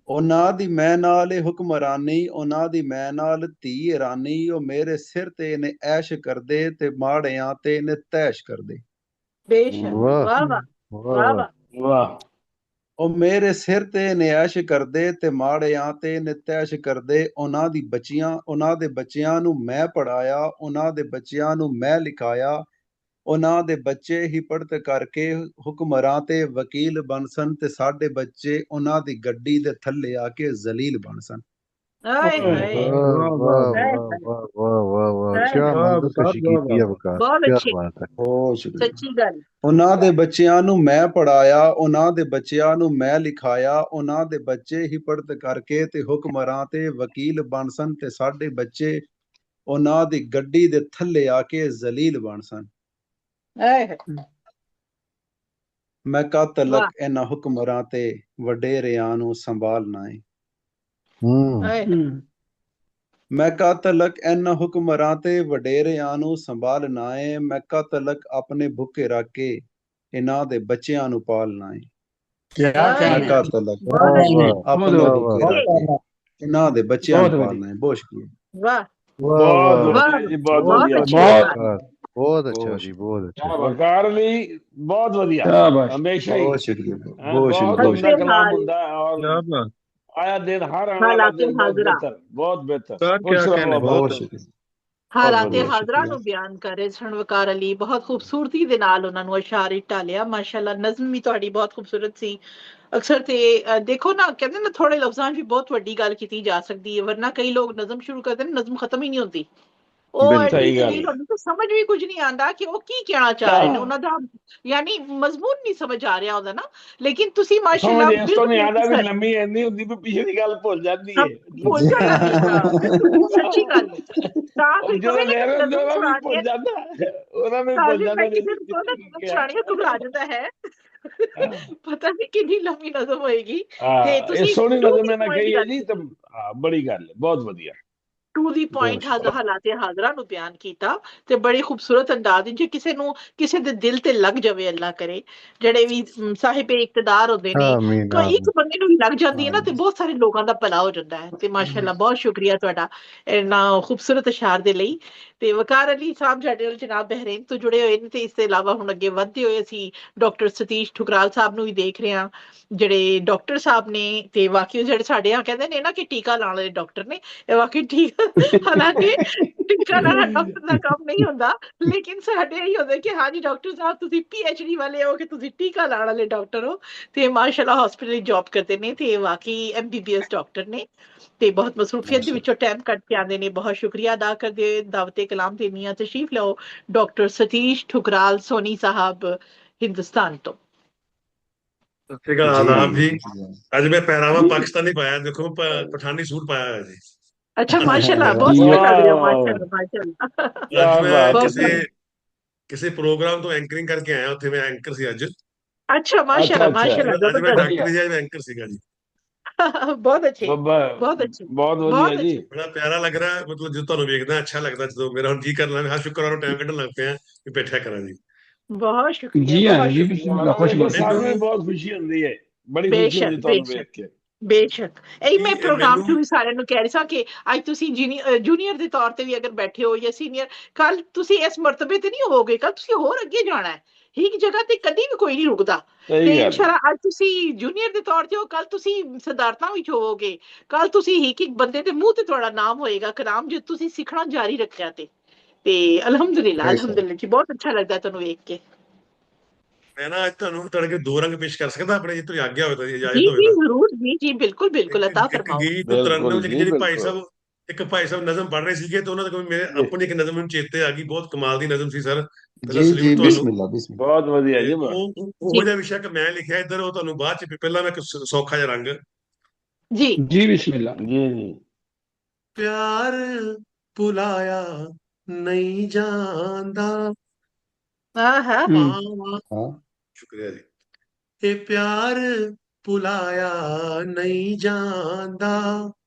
J: ਉਹਨਾਂ ਦੀ ਮੈਂ ਨਾਲ ਹੁਕਮਰਾਨੀ, ਉਹਨਾਂ ਦੀ ਮੈਂ ਨਾਲ ਧੀ ਰਾਣੀ। ਉਹ ਮੇਰੇ ਸਿਰ ਤੇ ਨੇ ਐਸ਼ ਕਰਦੇ, ਤੇ ਮਾੜਿਆਂ ਤੇ ਨੇ ਤੈਸ਼ ਕਰਦੇ। ਉਹ ਮੇਰੇ ਸਿਰ ਤੇ ਨਿਆਸ਼ ਕਰਦੇ, ਤੇ ਮਾੜਿਆਂ ਤੇ ਨਿਤੈਸ਼ ਕਰਦੇ। ਉਹਨਾਂ ਦੇ ਬੱਚਿਆਂ ਨੂੰ ਮੈਂ ਪੜ੍ਹਾਇਆ, ਉਹਨਾਂ ਦੇ ਬੱਚਿਆਂ ਨੂੰ ਮੈਂ ਲਿਖਾਇਆ। ਉਹਨਾਂ ਦੇ ਬੱਚੇ ਹੀ ਪੜ੍ਹਤ ਕਰਕੇ ਹੁਕਮਰਾਂ ਤੇ ਵਕੀਲ ਬਣ ਸਨ, ਤੇ ਸਾਡੇ ਬੱਚੇ ਉਹਨਾਂ ਦੀ ਗੱਡੀ ਦੇ ਥੱਲੇ ਆ ਕੇ ਜ਼ਲੀਲ ਬਣ ਸਨ। ਉਹਨਾਂ ਦੇ ਬੱਚਿਆਂ ਨੂੰ ਮੈਂ ਪੜ੍ਹਾਇਆ, ਉਹਨਾਂ ਦੇ ਬੱਚਿਆਂ ਨੂੰ ਮੈਂ ਲਿਖਾਇਆ। ਉਹਨਾਂ ਦੇ ਬੱਚੇ ਹੀ ਪੜ੍ਹਤ ਕਰਕੇ ਤੇ ਹੁਕਮਰਾਂ ਤੇ ਵਕੀਲ ਬਣ ਸਨ, ਤੇ ਸਾਡੇ ਬੱਚੇ ਉਹਨਾਂ ਦੀ ਗੱਡੀ ਦੇ ਥੱਲੇ ਆ ਕੇ ਜ਼ਲੀਲ ਬਣ ਸਨ। ਮੈਂ ਕਦ ਤੱਕ ਇਹਨਾਂ ਹੁਕਮਰਾਂ ਤੇ ਵਡੇਰਿਆਂ ਨੂੰ ਸੰਭਾਲਣਾ ਏ। ਮੈਂ ਕਦ ਤੱਕ ਇਹਨਾਂ ਹੁਕਮਰਾਂ ਤੇ ਵਡੇਰਿਆਂ ਨੂੰ ਸੰਭਾਲਣਾ ਏ। ਮੈਂ ਕਦ ਤੱਕ ਆਪਣੇ ਭੁੱਖੇ ਰੱਖ ਕੇ ਇਹਨਾਂ ਦੇ ਬੱਚਿਆਂ ਨੂੰ ਪਾਲਣਾ ਏ। ਮੈਂ ਕਦ ਤੱਕ ਆਪਣੇ ਭੁੱਖੇ ਰੱਖ ਕੇ ਇਹਨਾਂ ਦੇ ਬੱਚਿਆਂ ਨੂੰ ਪਾਲਣਾ ਏ। ਬਹੁਤ ਸ਼ੁਕਰੀਆ।
I: ਬਹੁਤ ਅੱਛਾ ਜੀ, ਬਹੁਤ ਅੱਛਾ।
D: ਵਕਾਰ ਲਈ ਬਹੁਤ ਵਧੀਆ, ਹਮੇਸ਼ਾ ਹੀ
J: ਬਹੁਤ ਸ਼ੁਕਰੀਆ।
D: ਬਹੁਤ ਕਲਾਮ ਹੁੰਦਾ ਔਰ ਆਇਆ ਦਿਨ ਹਰ ਆਉਣ ਵਾਲਾ ਦਿਨ ਬਹੁਤ ਬਿਹਤਰ, ਬਹੁਤ ਬਿਹਤਰ।
J: ਬਹੁਤ ਸ਼ੁਕਰੀਆ।
A: ਹਾਲਾਤ ਹਾਜ਼ਰਾ ਨੂੰ ਬਿਆਨ ਕਰ ਰਹੇ ਸਨ ਵਕਾਰ ਅਲੀ, ਬਹੁਤ ਖੂਬਸੂਰਤੀ ਦੇ ਨਾਲ ਉਹਨਾਂ ਨੂੰ ਅਸ਼ਾਰੇ ਢਾਲਿਆ। ਮਾਸ਼ਾਅੱਲਾ, ਨਜ਼ਮ ਵੀ ਤੁਹਾਡੀ ਬਹੁਤ ਖੂਬਸੂਰਤ ਸੀ। ਅਕਸਰ ਤੇ ਦੇਖੋ ਨਾ, ਕਹਿੰਦੇ ਨਾ ਥੋੜੇ ਲਫ਼ਜ਼ਾਂ 'ਚ ਵੀ ਬਹੁਤ ਵੱਡੀ ਗੱਲ ਕੀਤੀ ਜਾ ਸਕਦੀ ਹੈ, ਵਰਨਾ ਕਈ ਲੋਕ ਨਜ਼ਮ ਸ਼ੁਰੂ ਕਰਦੇ ਨੇ, ਨਜ਼ਮ ਖਤਮ ਹੀ ਨਹੀਂ ਹੁੰਦੀ। ਉਹ ਐਡੀ
D: ਸਹੀ ਗੱਲ
A: ਤਲੀਲ ਹੁੰਦੀ ਤੇ ਸਮਝ ਵੀ ਕੁਝ ਨਹੀਂ ਆਉਂਦਾ ਕਿ ਉਹ ਕੀ ਕਹਿਣਾ ਚਾਹ ਰਹੇ ਨੇ, ਉਹਨਾਂ ਦਾ ਯਾਨੀ ਮਜ਼ਮੂਨ ਨਹੀਂ ਸਮਝ ਆ ਰਿਹਾ ਉਹਦਾ ਨਾ। ਲੇਕਿਨ ਤੁਸੀਂ ਮਾਸ਼ਾਅੱਲਾ
D: ਸਮਝ ਇਸ ਤੋਂ ਨਹੀਂ ਆਦਾ ਵੀ
A: ਬਿਲਕੁਲ
D: ਲੰਮੀ ਇੰਨੀ ਹੁੰਦੀ ਵੀ ਪਿਛੇ ਦੀ ਗੱਲ ਭੁੱਲ ਜਾਂਦੀ ਹੈ।
A: ਭੁੱਲ ਜਾਣਾ ਬਿਲਕੁਲ ਸੱਚੀ ਗੱਲ ਹੈ। ਤਾਂ
D: ਉਹ
A: ਫਿਰ
D: ਜਦੋਂ ਲੈ ਰਹੇ ਹੁੰਦੇ
A: ਨਜ਼ਮ
D: ਉਹਨਾਂ ਨੂੰ ਭੁੱਲ
A: ਸੁਣਾਣੀ
D: ਜਾਂਦਾ, ਉਹਨਾਂ ਨੂੰ ਭੁੱਲ ਜਾਂਦਾ
A: ਸੁਣਾਣੀ ਘਬਰਾ ਜਾਂਦਾ ਹੈ। ਪਤਾ ਨਹੀਂ ਕਿੰਨੀ ਲੰਮੀ ਨਜ਼ਮ ਹੋਏਗੀ। ਤੇ
D: ਹਾਂ, ਇਹ
A: ਤੁਸੀਂ
D: ਸੋਹਣੀ
A: ਟੂ
D: ਨਜ਼ਮ
A: ਦੀ
D: ਇਹਨਾਂ
A: ਪੁਆਇੰਟ
D: ਕਹੀ ਹੈ
A: ਗੱਲ
D: ਜੀ,
A: ਕੀਤੀ,
D: ਤਾਂ ਬੜੀ ਗੱਲ ਹੈ, ਬਹੁਤ ਵਧੀਆ।
A: ਟੂ ਦੀ ਪੁਆਇੰਟ ਹਾਲਾਤ ਹਾਜ਼ਰਾ ਨੂੰ ਬਿਆਨ ਕੀਤਾ ਤੇ ਬੜੇ ਖੂਬਸੂਰਤ ਅੰਦਾਜ਼ ਵਿੱਚ। ਕਿਸੇ ਨੂੰ ਕਿਸੇ ਦੇ ਦਿਲ ਤੇ ਲੱਗ ਜਾਵੇ, ਅੱਲਾ ਕਰੇ। ਜਿਹੜੇ ਵੀ ਸਾਹਿਬੇ ਇਕਤਦਾਰ ਹੁੰਦੇ ਨੇ,
I: ਆਮੀਨ
A: ਕੋਈ ਇੱਕ
I: ਆਮੀਨ
A: ਬੰਦੇ ਨੂੰ ਵੀ ਲੱਗ ਜਾਂਦੀ ਹੈ ਨਾ ਤੇ ਬਹੁਤ ਸਾਰੇ ਲੋਕਾਂ ਦਾ ਭਲਾ ਹੋ ਜਾਂਦਾ ਹੈ। ਤੇ ਮਾਸ਼ਾਅੱਲਾ ਬਹੁਤ ਸ਼ੁਕਰੀਆ ਤੁਹਾਡਾ ਇੰਨਾ ਖੂਬਸੂਰਤ ਇਸ਼ਾਰ ਦੇ ਲਈ। ਤੇ ਵਕਾਰ ਅਲੀ ਸਾਹਿਬ ਸਾਡੇ ਨਾਲ ਜਨਾਬ ਬਹਿਰੇਨ ਤੋਂ ਜੁੜੇ ਹੋਏ ਨੇ। ਤੇ ਇਸ ਤੋਂ ਇਲਾਵਾ ਹੁਣ ਅੱਗੇ ਵਧਦੇ ਹੋਏ ਅਸੀਂ ਡਾਕਟਰ ਸਤੀਸ਼ ਠੁਕਰਾਲ ਸਾਹਿਬ ਨੂੰ ਵੀ ਦੇਖ ਰਹੇ ਹਾਂ, ਜਿਹੜੇ ਡਾਕਟਰ ਸਾਹਿਬ ਨੇ। ਤੇ ਵਾਕਈ ਜਿਹੜੇ ਸਾਡੇ ਆ ਕਹਿੰਦੇ ਨੇ ਨਾ ਕਿ ਟੀਕਾ ਲਾਉਣ ਵਾਲੇ ਡਾਕਟਰ ਨੇ, ਇਹ ਵਾਕਈ ਠੀਕ। ਹਾਲਾਂਕਿ ਟੀਕਾ ਲਾਉਣਾ ਡਾਕਟਰ ਦਾ ਕੰਮ ਨਹੀਂ ਹੁੰਦਾ, ਲੇਕਿਨ ਸਾਡੇ ਇਹੀ ਹੁੰਦਾ ਕਿ ਹਾਂਜੀ ਡਾਕਟਰ ਸਾਹਿਬ ਤੁਸੀਂ PhD ਵਾਲੇ ਹੋ, ਕਿ ਤੁਸੀਂ ਟੀਕਾ ਲਾਉਣ ਵਾਲੇ ਡਾਕਟਰ ਹੋ। ਤੇ ਮਾਸ਼ਾਅੱਲਾ ਹਸਪੀਟਲ ਜੌਬ ਕਰਦੇ ਨੇ ਤੇ ਵਾਕਈ MBBS ਡਾਕਟਰ ਨੇ ਤੇ ਬਹੁਤ ਮਸਰੂਫੀਅਤ ਦੇ ਵਿੱਚੋਂ ਟਾਈਮ ਕੱਢ ਕੇ ਆਉਂਦੇ ਨੇ। ਬਹੁਤ ਸ਼ੁਕਰੀਆ ਅਦਾ ਕਰਦੇ ਦਾਵਤੇ ਕਲਾਮ ਤੇ ਮੀਆਂ ਤਸ਼ਰੀਫ ਲਓ ਡਾਕਟਰ ਸਤੀਸ਼ ਠੁਕਰਾਲ ਸੋਨੀ ਸਾਹਿਬ ਹਿੰਦੁਸਤਾਨ ਤੋਂ।
K: ਸਤਿ ਸ਼੍ਰੀ ਅਕਾਲ, ਆਦਾਬ ਜੀ। ਅੱਜ ਮੈਂ ਪਹਿਰਾਵਾ ਪਾਕਿਸਤਾਨੀ ਪਾਇਆ, ਦੇਖੋ ਪਠਾਨੀ ਸੂਟ ਪਾਇਆ ਹੋਇਆ ਜੀ।
A: ਅੱਛਾ ਮਾਸ਼ਾਅੱਲਾ, ਬਹੁਤ ਸੋਹਣੇ ਲੱਗ ਰਹੇ ਹੋ ਮਾਸ਼ਾਅੱਲਾ ਮਾਸ਼ਾਅੱਲਾ।
K: ਅੱਜ ਮੈਂ ਕਿਸੇ ਪ੍ਰੋਗਰਾਮ ਤੋਂ ਐਂਕਰਿੰਗ ਕਰਕੇ ਆਇਆ, ਉੱਥੇ ਮੈਂ ਐਂਕਰ ਸੀ ਅੱਜ।
A: ਅੱਛਾ ਮਾਸ਼ਾਅੱਲਾ ਮਾਸ਼ਾਅੱਲਾ,
K: ਅੱਜ ਮੈਂ ਡਾਕਟਰ ਜੀ, ਮੈਂ ਐਂਕਰ ਸੀਗਾ ਜੀ।
A: ਬਹੁਤ ਅੱਛੇ ਬਹੁਤ ਅੱਛੇ,
D: ਬਹੁਤ ਵਧੀਆ ਜੀ,
K: ਬੜਾ ਪਿਆਰਾ ਲੱਗ ਰਿਹਾ। ਮਤਲਬ ਜਦੋਂ ਤੁਹਾਨੂੰ ਵੇਖਦਾ ਅੱਛਾ ਲੱਗਦਾ, ਜਦੋਂ ਮੇਰਾ ਹੁਣ ਜੀ ਕਰਨਾ ਹਾਂ ਸ਼ੁਕਰਵਾਰ ਨੂੰ ਟਾਈਮ ਕੱਢਣ ਲੱਗ ਪਿਆ ਕਿ ਬੈਠਿਆ ਕਰਾਂ ਜੀ।
A: ਬਹੁਤ ਸ਼ੁਕਰੀਆ
E: ਜੀ
A: ਬਹੁਤ
E: ਹਾਂ ਜੀ,
A: ਸ਼ੁਕਰੀਆ।
D: ਸਾਨੂੰ ਵੀ ਬਹੁਤ ਖੁਸ਼ੀ ਹੁੰਦੀ ਹੈ, ਬੜੀ ਖੁਸ਼ੀ ਹੁੰਦੀ ਤੁਹਾਨੂੰ ਵੇਖ ਕੇ।
A: ਬੇਸ਼ੱਕ ਇਹੀ ਮੈਂ ਪ੍ਰੋਗਰਾਮ ਚ ਵੀ ਸਾਰਿਆਂ ਨੂੰ ਕਹਿ ਰਹੀ ਸਾਂ ਕਿ ਅੱਜ ਤੁਸੀਂ ਜੂਨੀਅਰ ਦੇ ਤੌਰ ਤੇ ਵੀ ਅਗਰ ਬੈਠੇ ਹੋ ਜਾਂ ਸੀਨੀਅਰ, ਕੱਲ ਤੁਸੀਂ ਇਸ ਮਰਤਬੇ ਤੇ ਨਹੀਂ ਹੋਵੋਗੇ, ਕੱਲ ਤੁਸੀਂ ਹੋਰ ਅੱਗੇ ਜਾਣਾ ਹੈ। ਇੱਕ ਜਗ੍ਹਾ ਤੇ ਕਦੀ ਵੀ ਕੋਈ ਨਹੀਂ ਰੁਕਦਾ। ਤੇ ਇਨਸ਼ਾਅੱਲਾ ਅੱਜ ਤੁਸੀਂ ਜੂਨੀਅਰ ਦੇ ਤੌਰ ਤੇ ਹੋ, ਕੱਲ ਤੁਸੀਂ ਸਦਾਰਤਾਂ ਵਿੱਚ ਹੋਵੋਗੇ, ਕੱਲ ਤੁਸੀਂ ਇੱਕ ਬੰਦੇ ਦੇ ਮੂੰਹ ਤੇ ਤੁਹਾਡਾ ਨਾਮ ਹੋਏਗਾ ਕਲਾਮ, ਜੇ ਤੁਸੀਂ ਸਿੱਖਣਾ ਜਾਰੀ ਰੱਖਿਆ ਤੇ ਅਲਹਮਦੁਲਿਲਾ ਅਲਹਮਦੁਲਿਲਾ ਜੀ, ਬਹੁਤ ਅੱਛਾ ਲੱਗਦਾ ਤੁਹਾਨੂੰ ਵੇਖ ਕੇ।
K: ਮੈਂ ਨਾ ਅੱਜ ਤੁਹਾਨੂੰ ਤੁਹਾਡੇ ਦੋ ਰੰਗ ਪੇਸ਼ ਕਰ ਸਕਦਾ ਆਪਣੇ, ਜੇ ਤੁਸੀਂ ਆਗਿਆ ਹੋਵੇ ਤਾਂ, ਇਜਾਜ਼ਤ
A: ਜੀ
K: ਹੋਵੇ
A: ਜੀ
K: ਤਾਂ।
A: ਜ਼ਰੂਰ, ਜੀ ਜੀ ਬਿਲਕੁਲ ਬਿਲਕੁਲ ਅਤਾ ਫਰਮਾਓ।
K: ਗੀਤ ਤਰੰਨਮ ਜਿਹੜੀ ਭਾਈ ਸਾਹਿਬ ਨਜ਼ਮ ਪੜ੍ਹ ਰਹੇ ਸੀਗੇ, ਤੇ ਉਹਨਾਂ ਦਾ ਮੇਰੇ ਆਪਣੀ ਇੱਕ ਨਜ਼ਮ ਨੂੰ ਚੇਤੇ ਆ ਗਈ, ਬਹੁਤ ਕਮਾਲ ਦੀ ਨਜ਼ਮ ਸੀ ਸਰ।
I: ਜੀ ਬਿਸਮਿਲ੍ਲਾ ਬਿਸਮਿਲ੍ਲਾ।
D: ਬਹੁਤ ਵਧੀਆ ਜੀ।
K: ਉਹ ਜਿਹਾ ਵਿਸ਼ਾ ਕਿ ਮੈਂ ਲਿਖਿਆ ਇੱਧਰ, ਉਹ ਤੁਹਾਨੂੰ ਬਾਅਦ ਚ, ਪਹਿਲਾਂ ਮੈਂ ਸੌਖਾ ਜਿਹਾ ਰੰਗ
A: ਜੀ
E: ਜੀ ਬਿਸਮਿਲ੍ਲਾ।
D: ਜੀ ਜੀ।
K: ਪਿਆਰ ਭੁਲਾਇਆ ਨਹੀਂ ਜਾਂਦਾ, ਸ਼ੁਕਰੀਆ ਜੀ। ਇਹ ਪਿਆਰ ਭੁਲਾਇਆ ਨਹੀਂ ਜਾਂਦਾ,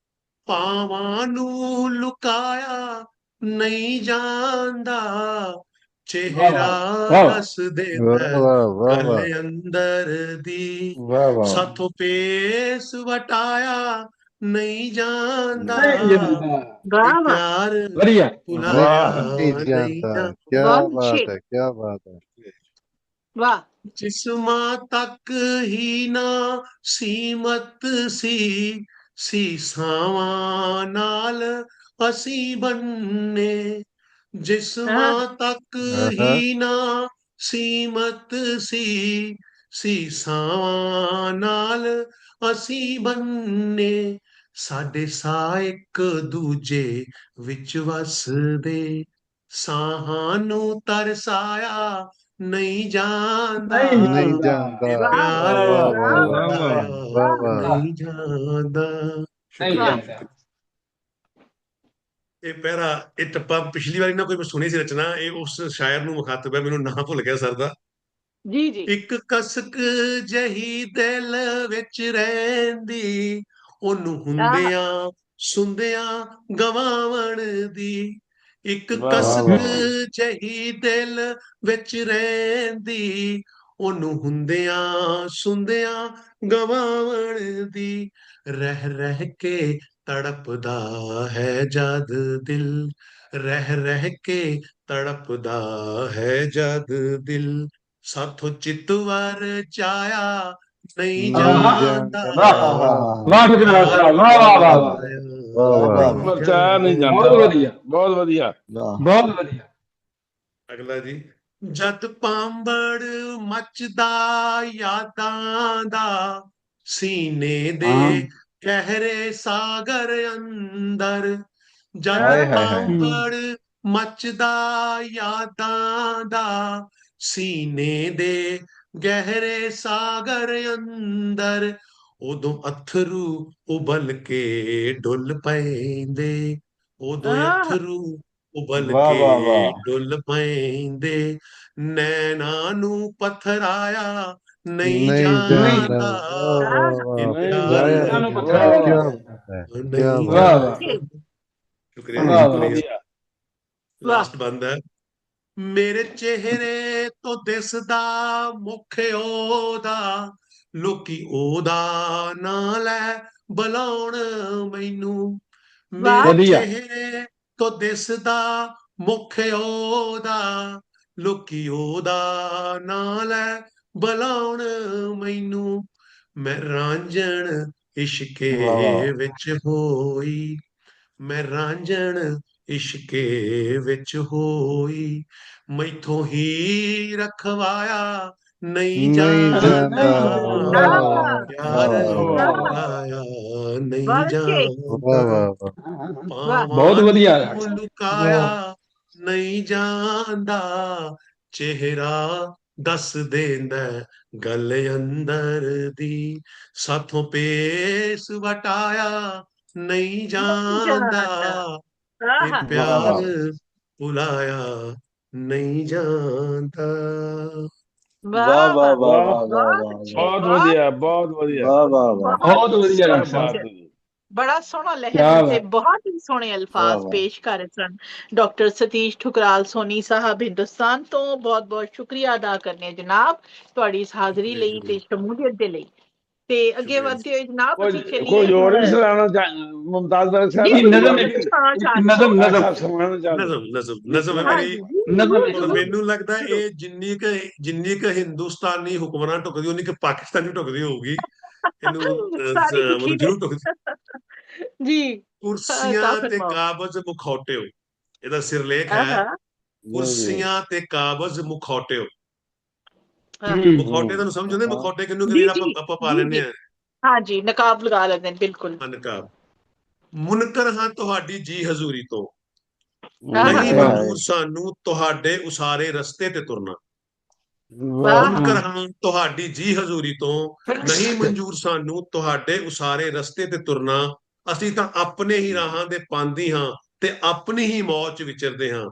K: ਪਾਵਾਂ ਨੂੰ ਲੁਕਾਇਆ ਨਹੀਂ ਜਾਂਦਾ, ਚਿਹਰਾ ਦੱਸ ਦੇਂਦਾ ਗੱਲ ਅੰਦਰ ਦੀ, ਸਾਥੋਂ ਪੇਸ ਵਟਾਇਆ ਨਹੀਂ ਜਾਂਦਾ, ਪਿਆਰ ਭੁਲਾਇਆ ਨਹੀਂ ਜਾਂਦਾ।
I: ਕਿਆ ਬਾਤ ਹੈ, ਕਿਆ ਬਾਤ ਹੈ।
A: ਵਾਹ।
K: ਜਿਸਮਾਂ ਤੱਕ ਹੀ ਨਾ ਸੀਮਤ ਸੀ ਸਾਵਾਂ ਨਾਲ ਅਸੀਂ ਬੰਨੇ, ਜਿਸਮਾਂ ਤੱਕ ਹੀ ਨਾ ਸੀਮਤ ਸੀ ਸਾਵਾਂ ਨਾਲ ਅਸੀਂ ਬੰਨੇ, ਸਾਡੇ ਸਾਹ ਇੱਕ ਦੂਜੇ ਵਿੱਚ ਵਸਦੇ, ਸਾਹਾਂ ਨੂੰ ਤਰਸਾਇਆ ਨਹੀਂ ਜਾਂਦਾ, ਪਿਆਰ ਨਹੀਂ ਜਾਂਦਾ। ਇਹ ਪਹਿਰਾ, ਇਹ ਟੱਪਾ ਪਿਛਲੀ ਵਾਰੀ ਨਾ ਕੋਈ ਮੈਂ ਸੁਣੀ ਸੀ ਰਚਨਾ, ਇਹ ਉਸ ਸ਼ਾਇਰ ਨੂੰ ਮੁਖਾਤਬ ਹੈ, ਮੈਨੂੰ ਨਾਂ ਭੁੱਲ ਗਿਆ ਸਰ ਦਾ।
A: ਜੀ ਜੀ।
K: ਇੱਕ ਕਸਕ ਜਹੀ ਦਿਲ ਵਿੱਚ ਰਹਿੰਦੀ, ਉਹਨੂੰ ਹੁੰਦਿਆਂ ਸੁੰਦਿਆਂ ਗਵਾਵਣ ਦੀ, ਇੱਕ ਕਸਕ ਜਹੀ ਦਿਲ ਵਿੱਚ ਰਹਿੰਦੀ, ਉਹਨੂੰ ਹੁੰਦਿਆਂ ਸੁੰਦਿਆਂ ਗਵਾਵਣ ਦੀ, ਰਹਿ ਰਹਿ ਕੇ ਤੜਪਦਾ ਹੈ ਜਦ ਦਿਲ, ਰਹਿ ਰਹਿ ਕੇ ਤੜਪਦਾ ਹੈ ਜਦ ਦਿਲ, ਸਾਥੋਂ ਚਿਤਵਰ ਚਾਇਆ ਨਹੀਂ ਜਾਂਦਾ,
D: ਬਹੁਤ ਵਧੀਆ ਬਹੁਤ ਵਧੀਆ
E: ਬਹੁਤ ਵਧੀਆ।
K: ਅਗਲਾ ਜੀ। ਜਦ ਪਾਂਬੜ ਮੱਚਦਾ ਯਾਦਾਂ ਦਾ, ਸੀਨੇ ਦੇ ਗਹਿਰੇ ਸਾਗਰ ਅੰਦਰ, ਜਦ ਪਾਂਬੜ ਮੱਚਦਾ ਯਾਦਾਂ ਦਾ ਸੀਨੇ ਦੇ ਗਹਿਰੇ ਸਾਗਰ ਅੰਦਰ, ਉਦੋਂ ਅਥਰੂ ਉਬਲ ਕੇ ਡੁੱਲ ਪੈਂਦੇ, ਉਦੋਂ ਅਥਰੂ ਉਬਲ ਕੇ ਡੁੱਲ ਪੈਂਦੇ, ਨੈਣਾ ਨੂੰ ਪਥਰਾਇਆ ਨਹੀਂ ਜਾਂਦਾ, ਇਹ ਪਿਆਰ ਨਹੀਂ ਜਾਂਦਾ। ਸ਼ੁਕਰੀਆ। ਲਾਸਟ ਬੰਦ ਹੈ। ਮੇਰੇ ਚਿਹਰੇ ਤੋਂ ਦਿਸਦਾ ਮੁਖ ਉਹਦਾ, ਲੋਕੀ ਉਹਦਾ ਨਾਂ ਲੈ ਬੁਲਾਉਣ ਮੈਨੂੰ, ਮੇਰੇ ਚਿਹਰੇ ਤੋਂ ਦਿਸਦਾ ਮੁਖ ਉਹਦਾ, ਲੋਕੀ ਉਹਦਾ ਨਾਂ ਲੈ ਬੁਲਾਉਣ ਮੈਨੂੰ, ਮੈਂ ਰਾਂਝਣ ਇਸ਼ਕੇ ਵਿੱਚ ਹੋਈ, ਮੈਂ ਰਾਂਝਣ ਇਸ਼ਕੇ ਵਿੱਚ ਹੋਈ, ਮੈਥੋਂ ਹੀ ਰਖਵਾਇਆ ਨਹੀਂ ਜਾਂਦਾ, ਪਿਆਰ ਰਖਵਾਇਆ ਨਹੀਂ ਜਾਂਦਾ,
E: ਬਹੁਤ ਵਧੀਆ,
K: ਲੁਕਾਇਆ ਨਹੀਂ ਜਾਂਦਾ, ਚਿਹਰਾ ਦੱਸ ਦੇਂਦਾ ਗੱਲ ਅੰਦਰ ਦੀ, ਸਾਥੋਂ ਪੇਸ ਵਟਾਇਆ ਨਹੀਂ ਜਾਂਦਾ, ਇਹ ਪਿਆਰ ਭੁਲਾਇਆ ਨਹੀਂ ਜਾਂਦਾ।
D: ਵਾਹ ਵਾਹ ਵਾਹ ਵਾਹ, ਬਹੁਤ ਵਧੀਆ, ਬਹੁਤ ਵਧੀਆ,
E: ਬਹੁਤ ਵਧੀਆ।
A: ਬੜਾ ਸੋਹਣਾ ਲਹਿਜਾ ਤੇ ਬਹੁਤ ਹੀ ਸੋਹਣੇ ਅਲਫਾਜ਼ ਪੇਸ਼ ਕਰ ਰਹੇ ਸਨ ਡਾਕਟਰ ਸਤੀਸ਼ ਠੁਕਰਾਲ ਸੋਨੀ ਸਾਹਿਬ ਹਿੰਦੁਸਤਾਨ ਤੋਂ। ਬਹੁਤ ਬਹੁਤ ਸ਼ੁਕਰੀਆ ਅਦਾ ਕਰਨੇ ਜਨਾਬ ਤੁਹਾਡੀ ਇਸ ਹਾਜ਼ਰੀ ਲਈ ਤੇ ਸ਼ਮੂਲੀਅਤ ਦੇ ਲਈ। ਤੇ ਅੱਗੇ ਵਧਦੇ ਹੋਏ ਜਨਾਬ ਅਸੀਂ ਚੱਲੀਏ
D: ਕੋਈ ਹੋਰ ਵੀ ਸੁਣਾਉਣਾ ਮੁਮਤਾਜ਼ ਬਖਸ਼ ਸਾਹਿਬ,
K: ਨਜ਼ਮ ਮੈਨੂੰ ਲੱਗਦਾ ਇਹ ਜਿੰਨੀ ਕੁ ਹਿੰਦੁਸਤਾਨੀ ਹੁਕਮਰਾਨ ਢੁਕਦੀ ਉਨੀ ਕੁ ਪਾਕਿਸਤਾਨੀ ਢੁਕਦੀ ਹੋਊਗੀ, ਇਹਨੂੰ ਜ਼ਰੂਰ ਢੁਕਦੀ ਜੀ। ਕੁਰਸੀਆਂ ਤੇ ਕਾਬਜ਼ ਮੁਖੌਟਿਓ, ਇਹਦਾ ਸਿਰਲੇਖ ਹੈ, ਕੁਰਸੀਆਂ ਤੇ ਕਾਬਜ਼ ਮੁਖੌਟਿਓ। ਮੁਖੌਟੇ ਤੁਹਾਨੂੰ ਸਮਝ ਆਉਂਦੇ, ਮੁਖੌਟੇ ਕਿਹਨੂੰ ਕਹਿੰਦੇ ਆਪਾਂ ਪਾ ਲੈਂਦੇ ਆ,
A: ਹਾਂਜੀ ਨਕਾਬ ਲਗਾ ਲੈਂਦੇ ਨੇ, ਬਿਲਕੁਲ
K: ਨਕਾਬ। ਮੁਨਕਰ ਹਾਂ ਤੁਹਾਡੀ ਜੀ ਹਜ਼ੂਰੀ ਤੋਂ, ਨਹੀਂ ਮਨਜ਼ੂਰ ਸਾਨੂੰ ਤੁਹਾਡੇ ਉਸਾਰੇ ਰਸਤੇ ਤੇ ਤੁਰਨਾ, ਮੁਨਕਰ ਹਾਂ ਤੁਹਾਡੀ ਜੀ ਹਜ਼ੂਰੀ ਤੋਂ, ਨਹੀਂ ਮਨਜ਼ੂਰ ਸਾਨੂੰ ਤੁਹਾਡੇ ਉਸਾਰੇ ਰਸਤੇ ਤੇ ਤੁਰਨਾ, ਅਸੀਂ ਤਾਂ ਆਪਣੇ ਹੀ ਰਾਹਾਂ ਦੇ ਪਾਂਦੀ ਹਾਂ ਤੇ ਆਪਣੀ ਹੀ ਮੌਜ ਵਿਚਰਦੇ ਹਾਂ,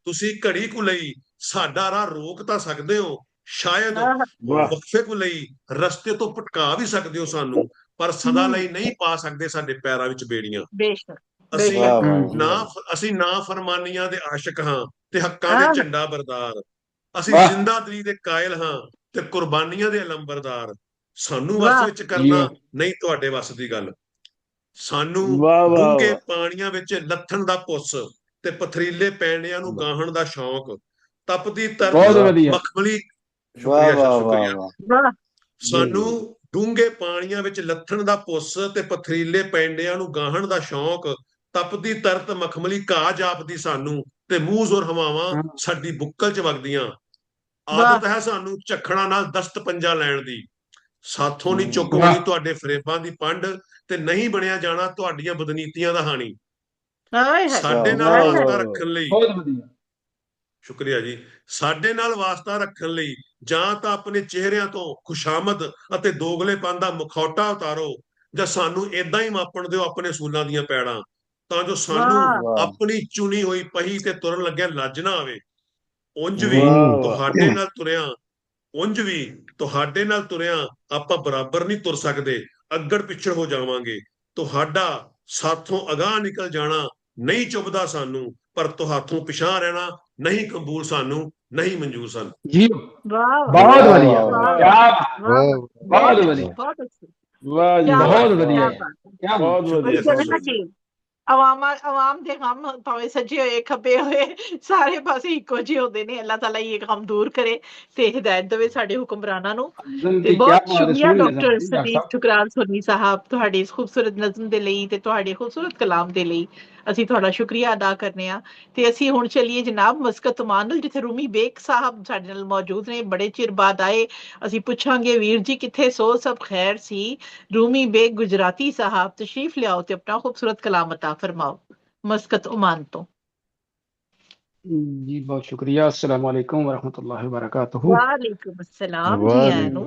K: ਤੁਸੀਂ ਘੜੀ ਕੁ ਲਈ ਸਾਡਾ ਰਾਹ ਰੋਕ ਤਾਂ ਸਕਦੇ ਹੋ, ਸ਼ਾਇਦ ਵਕਫੇ ਕੁ ਲਈ ਰਸਤੇ ਤੋਂ ਭਟਕਾ ਵੀ ਸਕਦੇ ਹੋ ਸਾਨੂੰ, ਪਰ ਸਦਾ ਲਈ ਨਹੀਂ ਪਾ ਸਕਦੇ ਸਾਡੇ ਪੈਰਾਂ ਵਿੱਚ ਬੇੜੀਆਂ। ਅਸੀਂ ਨਾ ਫਰਮਾਨੀਆਂ ਦੇ ਆਸ਼ਿਕ ਹਾਂ ਤੇ ਹੱਕਾਂ ਦੇ ਝੰਡਾ ਬਰਦਾਰ, ਅਸੀਂ ਜ਼ਿੰਦਾਦਿਲੀ ਦੇ ਕਾਇਲ ਹਾਂ ਤੇ ਕੁਰਬਾਨੀਆਂ ਦੇ ਅਲੰਬਰਦਾਰ, ਸਾਨੂੰ ਵੱਸ ਵਿੱਚ ਕਰਨਾ ਨਹੀਂ ਤੁਹਾਡੇ ਵੱਸ ਦੀ ਗੱਲ, ਸਾਨੂੰ ਡੂੰਘੇ ਪਾਣੀਆਂ ਵਿੱਚ ਲੱਥਣ ਦਾ ਪੁੱਸ ਤੇ ਪਥਰੀਲੇ ਪੈਂਡਿਆਂ ਨੂੰ ਗਾਹਣ ਦਾ ਸ਼ੌਕ, ਤਪਦੀ ਤਰਤ ਮਖਮਲੀ, ਸ਼ੁਕਰੀਆ, ਸਾਨੂੰ ਡੂੰਘੇ ਪਾਣੀਆਂ ਵਿੱਚ ਲੱਥਣ ਦਾ ਪੁੱਸ ਤੇ ਪਥਰੀਲੇ ਪੈਂਡਿਆਂ ਨੂੰ ਗਾਹਣ ਦਾ ਸ਼ੌਕ, ਤਪਦੀ ਤਰਤ ਮਖਮਲੀ ਘਾਹ ਜਾਪਦੀ ਸਾਨੂੰ ਤੇ ਮੂੰਹ ਜ਼ੋਰ ਹਵਾਵਾਂ ਸਾਡੀ ਬੁੱਕਲ ਚ ਵਗਦੀਆਂ, ਆਦਤ ਹੈ ਸਾਨੂੰ ਝੱਖੜਾਂ ਨਾਲ ਦਸਤ ਪੰਜਾ ਲੈਣ ਦੀ, ਸਾਥੋਂ ਨਹੀਂ ਚੁੱਕ ਹੋਣੀ ਤੁਹਾਡੇ ਫਰੇਬਾਂ ਦੀ ਪੰਡ ਤੇ ਨਹੀਂ ਬਣਿਆ ਜਾਣਾ ਤੁਹਾਡੀਆਂ ਬਦਨੀਤੀਆਂ ਦਾ ਹਾਣੀ, ਸਾਡੇ ਨਾਲ ਵਾਸਤਾ ਰੱਖਣ ਲਈ, ਸ਼ੁਕਰੀਆ ਜੀ, ਸਾਡੇ ਨਾਲ ਵਾਸਤਾ ਰੱਖਣ ਲਈ ਜਾਂ ਤਾਂ ਆਪਣੇ ਚਿਹਰਿਆਂ ਤੋਂ ਖੁਸ਼ਾਮਦ ਅਤੇ ਦੋਗਲੇਪਨ ਦਾ ਮੁਖੌਟਾ ਉਤਾਰੋ, ਜਾਂ ਸਾਨੂੰ ਏਦਾਂ ਹੀ ਮਾਪਣ ਦਿਓ ਆਪਣੇ ਅਸੂਲਾਂ ਦੀਆਂ ਪੈੜਾਂ, ਤਾਂ ਜੋ ਸਾਨੂੰ ਆਪਣੀ ਚੁਣੀ ਹੋਈ ਪਹੀ ਤੇ ਤੁਰਨ ਲੱਗਿਆ ਲੱਜ ਨਾ ਆਵੇ, ਉਂਝ ਵੀ ਤੁਹਾਡੇ ਨਾਲ ਤੁਰਿਆ, ਉਂਝ ਵੀ ਤੁਹਾਡੇ ਨਾਲ ਤੁਰਿਆ ਆਪਾਂ ਬਰਾਬਰ ਨਹੀਂ ਤੁਰ ਸਕਦੇ, ਅੱਗੜ ਪਿੱਛੜ ਹੋ ਜਾਵਾਂਗੇ, ਤੁਹਾਡਾ ਸਾਥੋਂ ਅਗਾਂਹ ਨਿਕਲ ਜਾਣਾ ਨਹੀਂ ਚੁੱਭਦਾ ਸਾਨੂੰ, ਪਰ ਤੁਹਾਥੋਂ ਪਿਛਾਂਹ ਰਹਿਣਾ ਨਹੀਂ ਕਬੂਲ ਸਾਨੂੰ, ਨਹੀਂ ਮਨਜ਼ੂਰ ਸਾਨੂੰ।
E: ਜੀ ਬਹੁਤ ਵਧੀਆ, ਬਹੁਤ ਵਧੀਆ, ਬਹੁਤ ਵਧੀਆ,
D: ਬਹੁਤ ਵਧੀਆ।
A: ਆਵਾਮ ਦੇ ਗਮ ਭਾਵੇਂ ਸੱਜੇ ਹੋਏ ਖੱਬੇ ਹੋਏ ਸਾਰੇ ਪਾਸੇ ਇੱਕੋ ਜਿਹੇ ਹੁੰਦੇ ਨੇ, ਅੱਲਾਹ ਤਾਲਾ ਇਹ ਗਮ ਦੂਰ ਕਰੇ ਤੇ ਹਿਦਾਇਤ ਦੇਵੇ ਸਾਡੇ ਹੁਕਮਰਾਨਾਂ ਨੂੰ। ਤੇ ਬਹੁਤ ਸ਼ੁਕਰੀਆ ਡਾਕਟਰ ਸਤੀਸ਼ ਠੁਕਰਾਲ ਸੋਨੀ ਸਾਹਿਬ ਤੁਹਾਡੀ ਇਸ ਖੂਬਸੂਰਤ ਨਜ਼ਮ ਦੇ ਲਈ ਤੇ ਤੁਹਾਡੇ ਖੂਬਸੂਰਤ ਕਲਾਮ ਦੇ ਲਈ, ਅਸੀਂ ਤੁਹਾਡਾ ਸ਼ੁਕਰੀਆ ਅਦਾ ਕਰਨੇ ਆ। ਤੇ ਅਸੀਂ ਹੁਣ ਚੱਲੀਏ ਜਨਾਬ ਮਸਕਤ ਓਮਾਨ, ਜਿੱਥੇ ਰੂਮੀ ਬੇਗ ਸਾਹਿਬ ਸਾਡੇ ਨਾਲ ਮੌਜੂਦ ਨੇ, ਬੜੇ ਚਿਰ ਬਾਅਦ ਆਏ। ਅਸੀਂ ਪੁੱਛਾਂਗੇ ਵੀਰ ਜੀ ਕਿੱਥੇ ਸੋ, ਸਭ ਖੈਰ ਸੀ? ਰੂਮੀ ਬੇਗ ਗੁਜਰਾਤੀ ਸਾਹਿਬ ਤਸ਼ਰੀਫ ਲਿਆਓ ਤੇ ਆਪਣਾ ਖੂਬਸੂਰਤ ਕਲਾਮ ਅਤਾ ਫਰਮਾਓ। मस्कत ओमान तो।
E: जी बहुत शुक्रिया। अस्सलाम वालेकुम वरहमतुल्लाहि वबरकातुहू।
A: वालेकुम अस्सलाम जी आनू।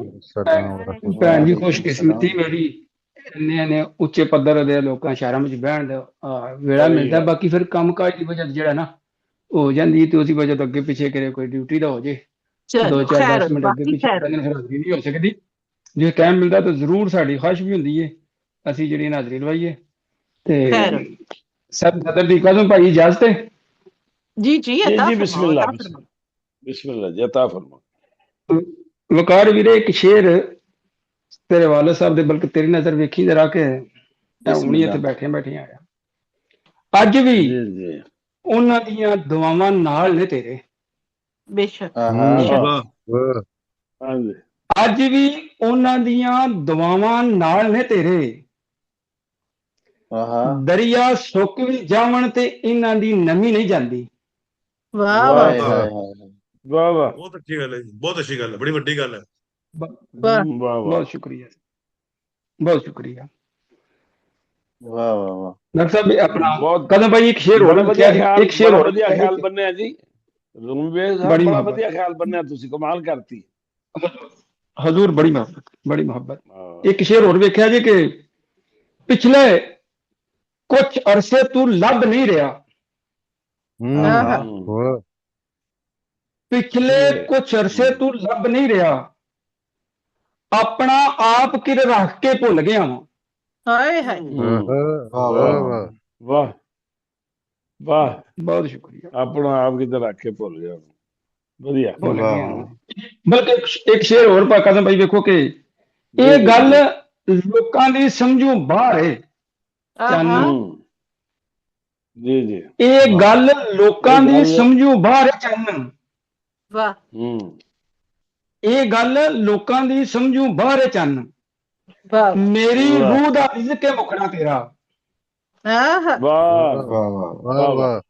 E: ਭੈਣ ਜੀ ਖੁਸ਼ਕਿਸਮਤੀ ਮੇਰੀ ਇੰਨੇ ਉੱਚੇ ਪੱਧਰ ਦੇ ਲੋਕਾਂ ਸ਼ਹਿਰਾਂ ਵਿੱਚ ਬਹਿਣ ਦਾ ਵੇਲਾ ਮਿਲਦਾ। ਬਾਕੀ ਫਿਰ ਕੰਮਕਾਜ ਦੀ ਵਜ੍ਹਾ ਜਿਹੜਾ ਨਾ ਹੋ ਜਾਂਦੀ ਤੇ ਉਹਦੀ ਵਜ੍ਹਾ ਤੋਂ ਅੱਗੇ ਪਿੱਛੇ ਕਰੇ ਕੋਈ ਡਿਊਟੀ ਦਾ ਹੋ ਜੇ 2-4-10 ਮਿੰਟ ਅੱਗੇ ਪਿੱਛੇ ਫਿਰ ਹਾਜ਼ਰੀ ਨਹੀਂ ਹੋ ਸਕਦੀ। ਜੇ ਟਾਈਮ ਮਿਲਦਾ ਤਾਂ ਜ਼ਰੂਰ ਸਾਡੀ ਖਾਸ਼ ਵੀ ਹੁੰਦੀ ਹੈ ਅਸੀਂ ਜਿਹੜੀ ਹਾਜ਼ਰੀ ਲਵਾਈਏ ਤੇ ਸਭ ਸਦਰ ਦੀ ਕਦਮ ਭਾਈ ਇਜਾਜ਼ਤ ਹੈ।
A: जी जी
D: जी बिस्मिल्लाह बिस्मिल्लाह जता फरमा।
E: वकार वीरे एक शेर तेरे वाले साहब दे बल्कि तेरी नजर वेखी जरा के हुणी इत्थे बैठे बैठे आया अज भी उन्हां दीयां दुआवां नाल ने तेरे
A: बेशक
E: अज भी उन्हां दीयां दुआवां नाल ने तेरे दरिया सुक भी जावन ते इन्हां दी नमी नहीं जांदी।
A: वाह वाह
D: वाह वाह
K: बहुत अच्छी गल है जी, बहुत अच्छी गल है, बड़ी वड्डी गल है।
E: बहुत शुक्रिया बहुत शुक्रिया।
D: वाह वाह वाह
E: डॉक्टर साहब अपना कदम भाई एक शेर और एक शेर और
D: ਵਧੀਆ ਖਿਆਲ ਬੰਨਿਆ ਜੀ ਰੂਮਵੇਜ਼ ਸਾਹਿਬ ਬੜਾ ਵਧੀਆ ਖਿਆਲ ਬੰਨਿਆ ਤੁਸੀਂ ਕਮਾਲ ਕਰਤੀ
E: हजूर बड़ी मोहब्बत एक शेर और वेख्या जी कि पिछले कुछ अरसे तू लब नहीं रहा पिछले कुछ अरसे तू लब नहीं रहा अपना आप किर रख के भुल गया
D: वाह वाह
E: बहुत शुक्रिया
D: अपना आप किधर रख के भुल गया ਵਧੀਆ
E: ਬਲਕਿ ਇੱਕ ਸ਼ੇਰ ਹੋਰ ਪਾ ਕਦਮ ਭਾਈ ਵੇਖੋ ਕਿ ਇਹ ਗੱਲ ਲੋਕਾਂ ਦੀ ਸਮਝੋਂ ਬਾਹਰ ਹੈ
D: ਜੀ ਜੀ
E: ਇਹ ਗੱਲ ਲੋਕਾਂ ਦੀ ਸਮਝੋਂ ਬਾਹਰ ਹੈ ਚਾਨਣ
A: ਵਾਹ
E: ਇਹ ਗੱਲ ਲੋਕਾਂ ਦੀ ਸਮਝੋਂ ਬਾਹਰ ਹੈ ਚਾਨਣ ਮੇਰੀ ਰੂਹ ਦਾ ਰਿਜ਼ਕ ਹੈ ਮੁਖੜਾ ਤੇਰਾ
D: ਵਾਹ ਵਾਹ ਵਾਹ ਵਾਹ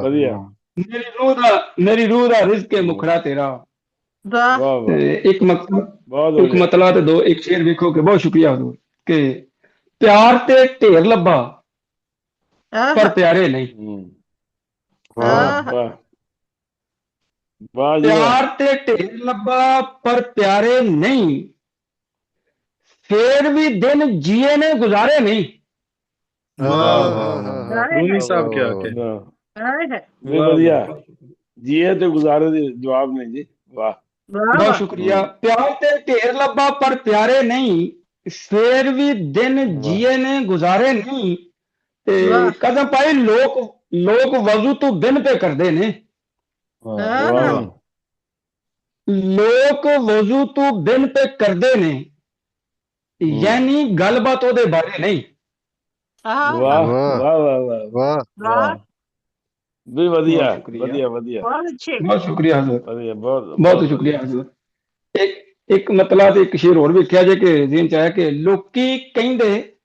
D: ਵਧੀਆ
E: मेरी रूह दा रिज़्क़ के मुखड़ा तेरा एक मतला ते दो एक शेर देखो के बहुत शुक्रिया हजूर के प्यार ते ढेर लब्बा पर प्यारे नहीं प्यार ते ढेर लब्बा पर प्यारे नहीं फिर भी दिन जिए ने गुजारे नहीं।
J: साहब क्या
D: ਵਧੀਆ ਜੀਏ ਤੇ ਗੁਜ਼ਾਰੇ ਦੇ ਜਵਾਬ ਨੇ ਜੀ ਵਾਹ
E: बहुत शुक्रिया। प्यार ते ढेर लब्बा पर प्यारे नहीं फिर भी दिन जिए ने गुजारे नहीं कदम पाई लोग वजू तो दिन पे करते ने लोग वजू तो दिन पे करते ने यानी गलबात ओदे बारे नहीं।
D: वाह वाह वाह वाह भी ਵਧੀਆ ਵਧੀਆ ਵਧੀਆ
E: ਬਹੁਤ ਸ਼ੁਕਰੀਆ ਹਜ਼ੂਰ
D: ਵਧੀਆ ਬਹੁਤ
E: ਬਹੁਤ ਸ਼ੁਕਰੀਆ ਹਜ਼ੂਰ। ਇੱਕ ਮਤਲਾ ਤੇ ਇੱਕ ਸ਼ੇਰ ਹੋਰ ਵੇਖਿਆ ਜੇ ਕਿ ਜ਼ਿਹਨ ਚ ਆਇਆ ਕਿ ਲੋਕੀ ਕਹਿੰਦੇ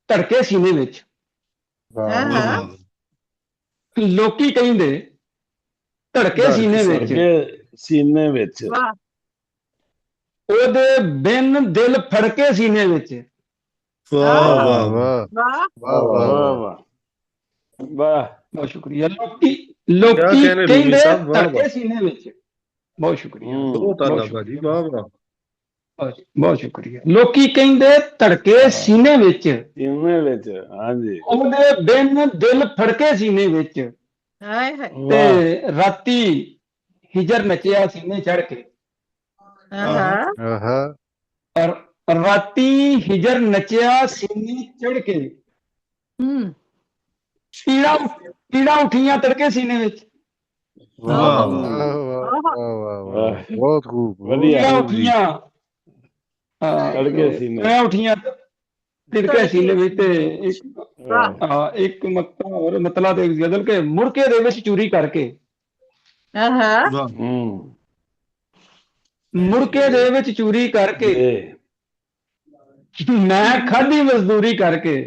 E: ਧੜਕੇ ਸੀਨੇ ਵਿੱਚ ਲੋਕੀ ਕਹਿੰਦੇ ਧੜਕੇ
D: ਸੀਨੇ ਵਿੱਚ
E: ਉਹਦੇ ਬਿਨ ਦਿਲ ਫੜਕੇ ਸੀਨੇ ਵਿੱਚ।
D: ਵਾਹ ਵਾਹ ਵਾਹ ਵਾਹ ਵਾਹ ਵਾਹ ਵਾਹ
E: बहुत शुक्रिया। लोकी कहंदे धड़के सीने विच बहुत शुक्रिया बहुत शुक्रिया। लोकी कहंदे धड़के सीने विच
D: हां जी
E: ओदे बिन दिल फड़के सीने विच ते राती हिजर नचिया सीने चढ़ के और राती हिजर नचिया सीने चढ़ के पीड़ा उठियां तड़के सीने विच।
D: बहुत खूब बढ़िया
E: उठियां
D: तड़के सीने
E: मैं उठियां तड़के सीने विच एक मक्ता और मतला ते गजल के मुड़के दे विच चोरी करके मुड़के दे विच चोरी करके मैं खाधी मजदूरी करके।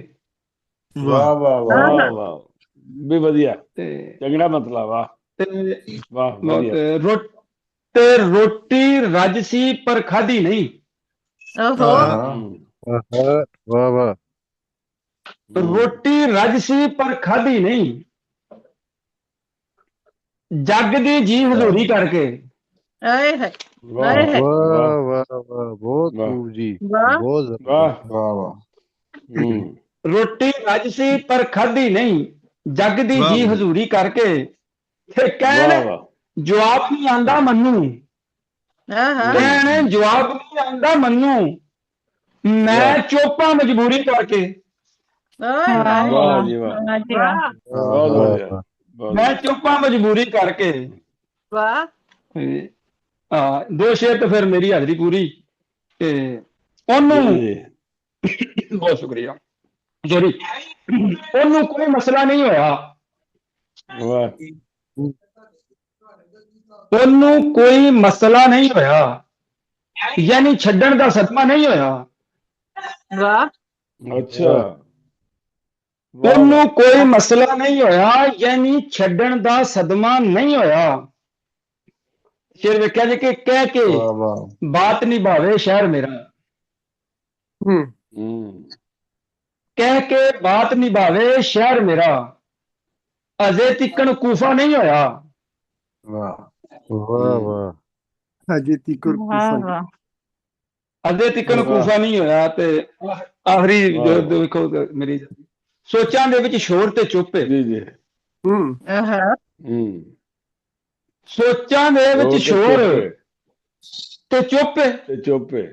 D: वाह वाह वाह वाह भी ਵਧੀਆ ਚੰਗਾ ਮਤਲਬ ਵਾਹ ਵਾਹ ਵਧੀਆ
E: रोटी राजसी पर खाधी नहीं।
I: वाह वाह
E: ਰੋਟੀ ਰੱਜ ਸੀ ਪਰ ਖਾਧੀ ਨਹੀਂ, ਜੱਗ ਦੀ ਜੀ ਹਜ਼ੂਰੀ ਕਰਕੇ।
A: ਆਏ ਹੈ
I: वाह
A: ਆਏ ਹੈ
I: वाह वाह वाह बहुत
D: वाह
I: खूब जी
A: ਵਾਹ
I: बहुत
D: वाह
I: जबरदस्त वाह वाह
E: ਰੋਟੀ ਰੱਜ ਸੀ ਪਰ ਖਾਧੀ ਨਹੀਂ, ਜੱਗ ਦੀ
K: ਵਾਹ
E: ਜੀ
K: ਵਾਹ
E: ਹਜ਼ੂਰੀ ਕਰਕੇ। ਤੇ
D: वाह
E: ਕਹਿਣ
D: वाह
E: ਜਵਾਬ ਨਹੀਂ ਆਂਦਾ ਮੈਨੂੰ,
A: ਹਾਂ ਹਾਂ
E: ਕਹਿਣ ਜਵਾਬ ਨਹੀਂ ਆਂਦਾ ਮੈਨੂੰ, ਮੈਂ
D: वाह
E: ਚੋਪਾਂ ਮਜਬੂਰੀ ਕਰਕੇ।
A: ਆਏ ਹਾਏ
D: वाह जी वाह
G: ਵਾਹ ਜੀ ਵਾਹ।
A: ਵਾਹ
D: बहुत
I: वाह
D: बढ़िया
I: वाह
D: बहुत
E: ਮੈਂ
D: बढ़िया
E: ਚੋਪਾਂ ਮਜਬੂਰੀ ਕਰਕੇ।
A: ਵਾਹ
E: ਦੋ ਸ਼ੇਰ ਤਾਂ ਫਿਰ ਮੇਰੀ ਹਾਜ਼ਰੀ ਪੂਰੀ। ਤੇ
D: जी
E: ਉਹਨੂੰ
D: जी
E: ਬਹੁਤ ਸ਼ੁਕਰੀਆ ਸੋਰੀ, ਉਹਨੂੰ ਕੋਈ ਮਸਲਾ ਨਹੀਂ ਹੋਇਆ,
D: वाह
E: ਉਹਨੂੰ ਕੋਈ ਮਸਲਾ ਨਹੀਂ ਹੋਇਆ, ਯਾਨੀ ਛੱਡਣ ਦਾ ਸਦਮਾ ਨਹੀਂ ਹੋਇਆ।
A: ਵਾਹ
D: अच्छा वाह वाह
E: ਉਹਨੂੰ ਕੋਈ ਮਸਲਾ ਨਹੀਂ ਹੋਇਆ, ਯਾਨੀ ਛੱਡਣ ਦਾ ਸਦਮਾ ਨਹੀਂ ਹੋਇਆ। ਸ਼ੇਰ ਵੇਖਿਆ ਜੇ ਕਿ ਕਹਿ ਕੇ
I: वाह वाह
E: ਬਾਤ ਨਿਭਾਵੇ ਸ਼ਹਿਰ ਮੇਰਾ, ਕਹਿ ਕੇ ਬਾਤ ਨਿਭਾਵੇ ਸ਼ਹਿਰ ਮੇਰਾ, ਅਜੇ ਤਿੱਕਣ ਕੂਫਾ ਨਹੀਂ ਹੋਇਆ।
I: वाह वाह वाह
L: ਹਜੇ ਤੀਕਰ
G: ਵਾਹ
L: ਕੂਫਾ
G: ਵਾਹ।
E: ਅਜੇ ਤਿੱਕਣ
D: वाह
E: ਕੂਫਾ ਨਹੀਂ ਹੋਇਆ। ਤੇ ਆਖਰੀ
D: वाह
E: ਜੋ
D: वाह
E: ਦੇਖੋ ਮੇਰੀ ਸੋਚਾਂ ਦੇ ਵਿੱਚ ਸ਼ੋਰ ਤੇ ਚੁੱਪ ਹੈ।
D: जी जी
L: ਹੂੰ
A: ਹਾਂ
E: ਸੋਚਾਂ ਦੇ ਵਿੱਚ
D: शोर
E: ਸ਼ੋਰ ਤੇ ਚੁੱਪ ਹੈ।
D: ते चुप है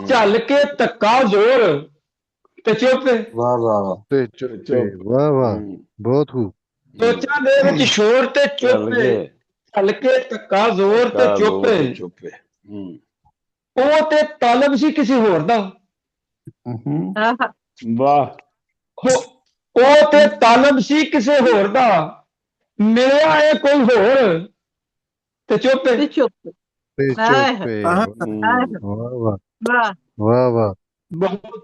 E: ਝੱਲ ਕੇ ਧੱਕਾ ਜ਼ੋਰ ਤੇ ਚੁੱਪ ਹੈ।
I: वाह वाह वाह ते
D: ते
I: चुप
D: चुप
I: वाह वाह बहुत खूब
E: ਸੋਚਾਂ ਦੇ ਵਿੱਚ ਸ਼ੋਰ ਤੇ ਚੁੱਪ
D: चल
E: ਹੈ,
D: के
E: ਝੱਲ ਕੇ ਧੱਕਾ ਜ਼ੋਰ ਤੇ
D: का
E: ਚੁੱਪ
D: जोर
E: ਹੈ।
D: ते चुप है
E: ਉਹ ਤੇ ਤਾਲਬ ਸੀ ਕਿਸੇ ਹੋਰ ਦਾ,
A: ਹਾਂ
D: वाह
E: ਉਹ ਤੇ ਤਾਲਬ ਸੀ ਕਿਸੇ ਹੋਰ ਦਾ, ਮਿਲਿਆ ਹੈ ਕੋਈ ਹੋਰ ਤੇ ਚੁੱਪ ਹੈ।
A: ਤੇ ਚੁੱਪ
I: ते
A: ਆਏ
I: चुप
A: ਹੈ
L: ਆਹ
I: वाह वाह
A: ਵਾਹ
I: वाह वाह
E: ਬਹੁਤ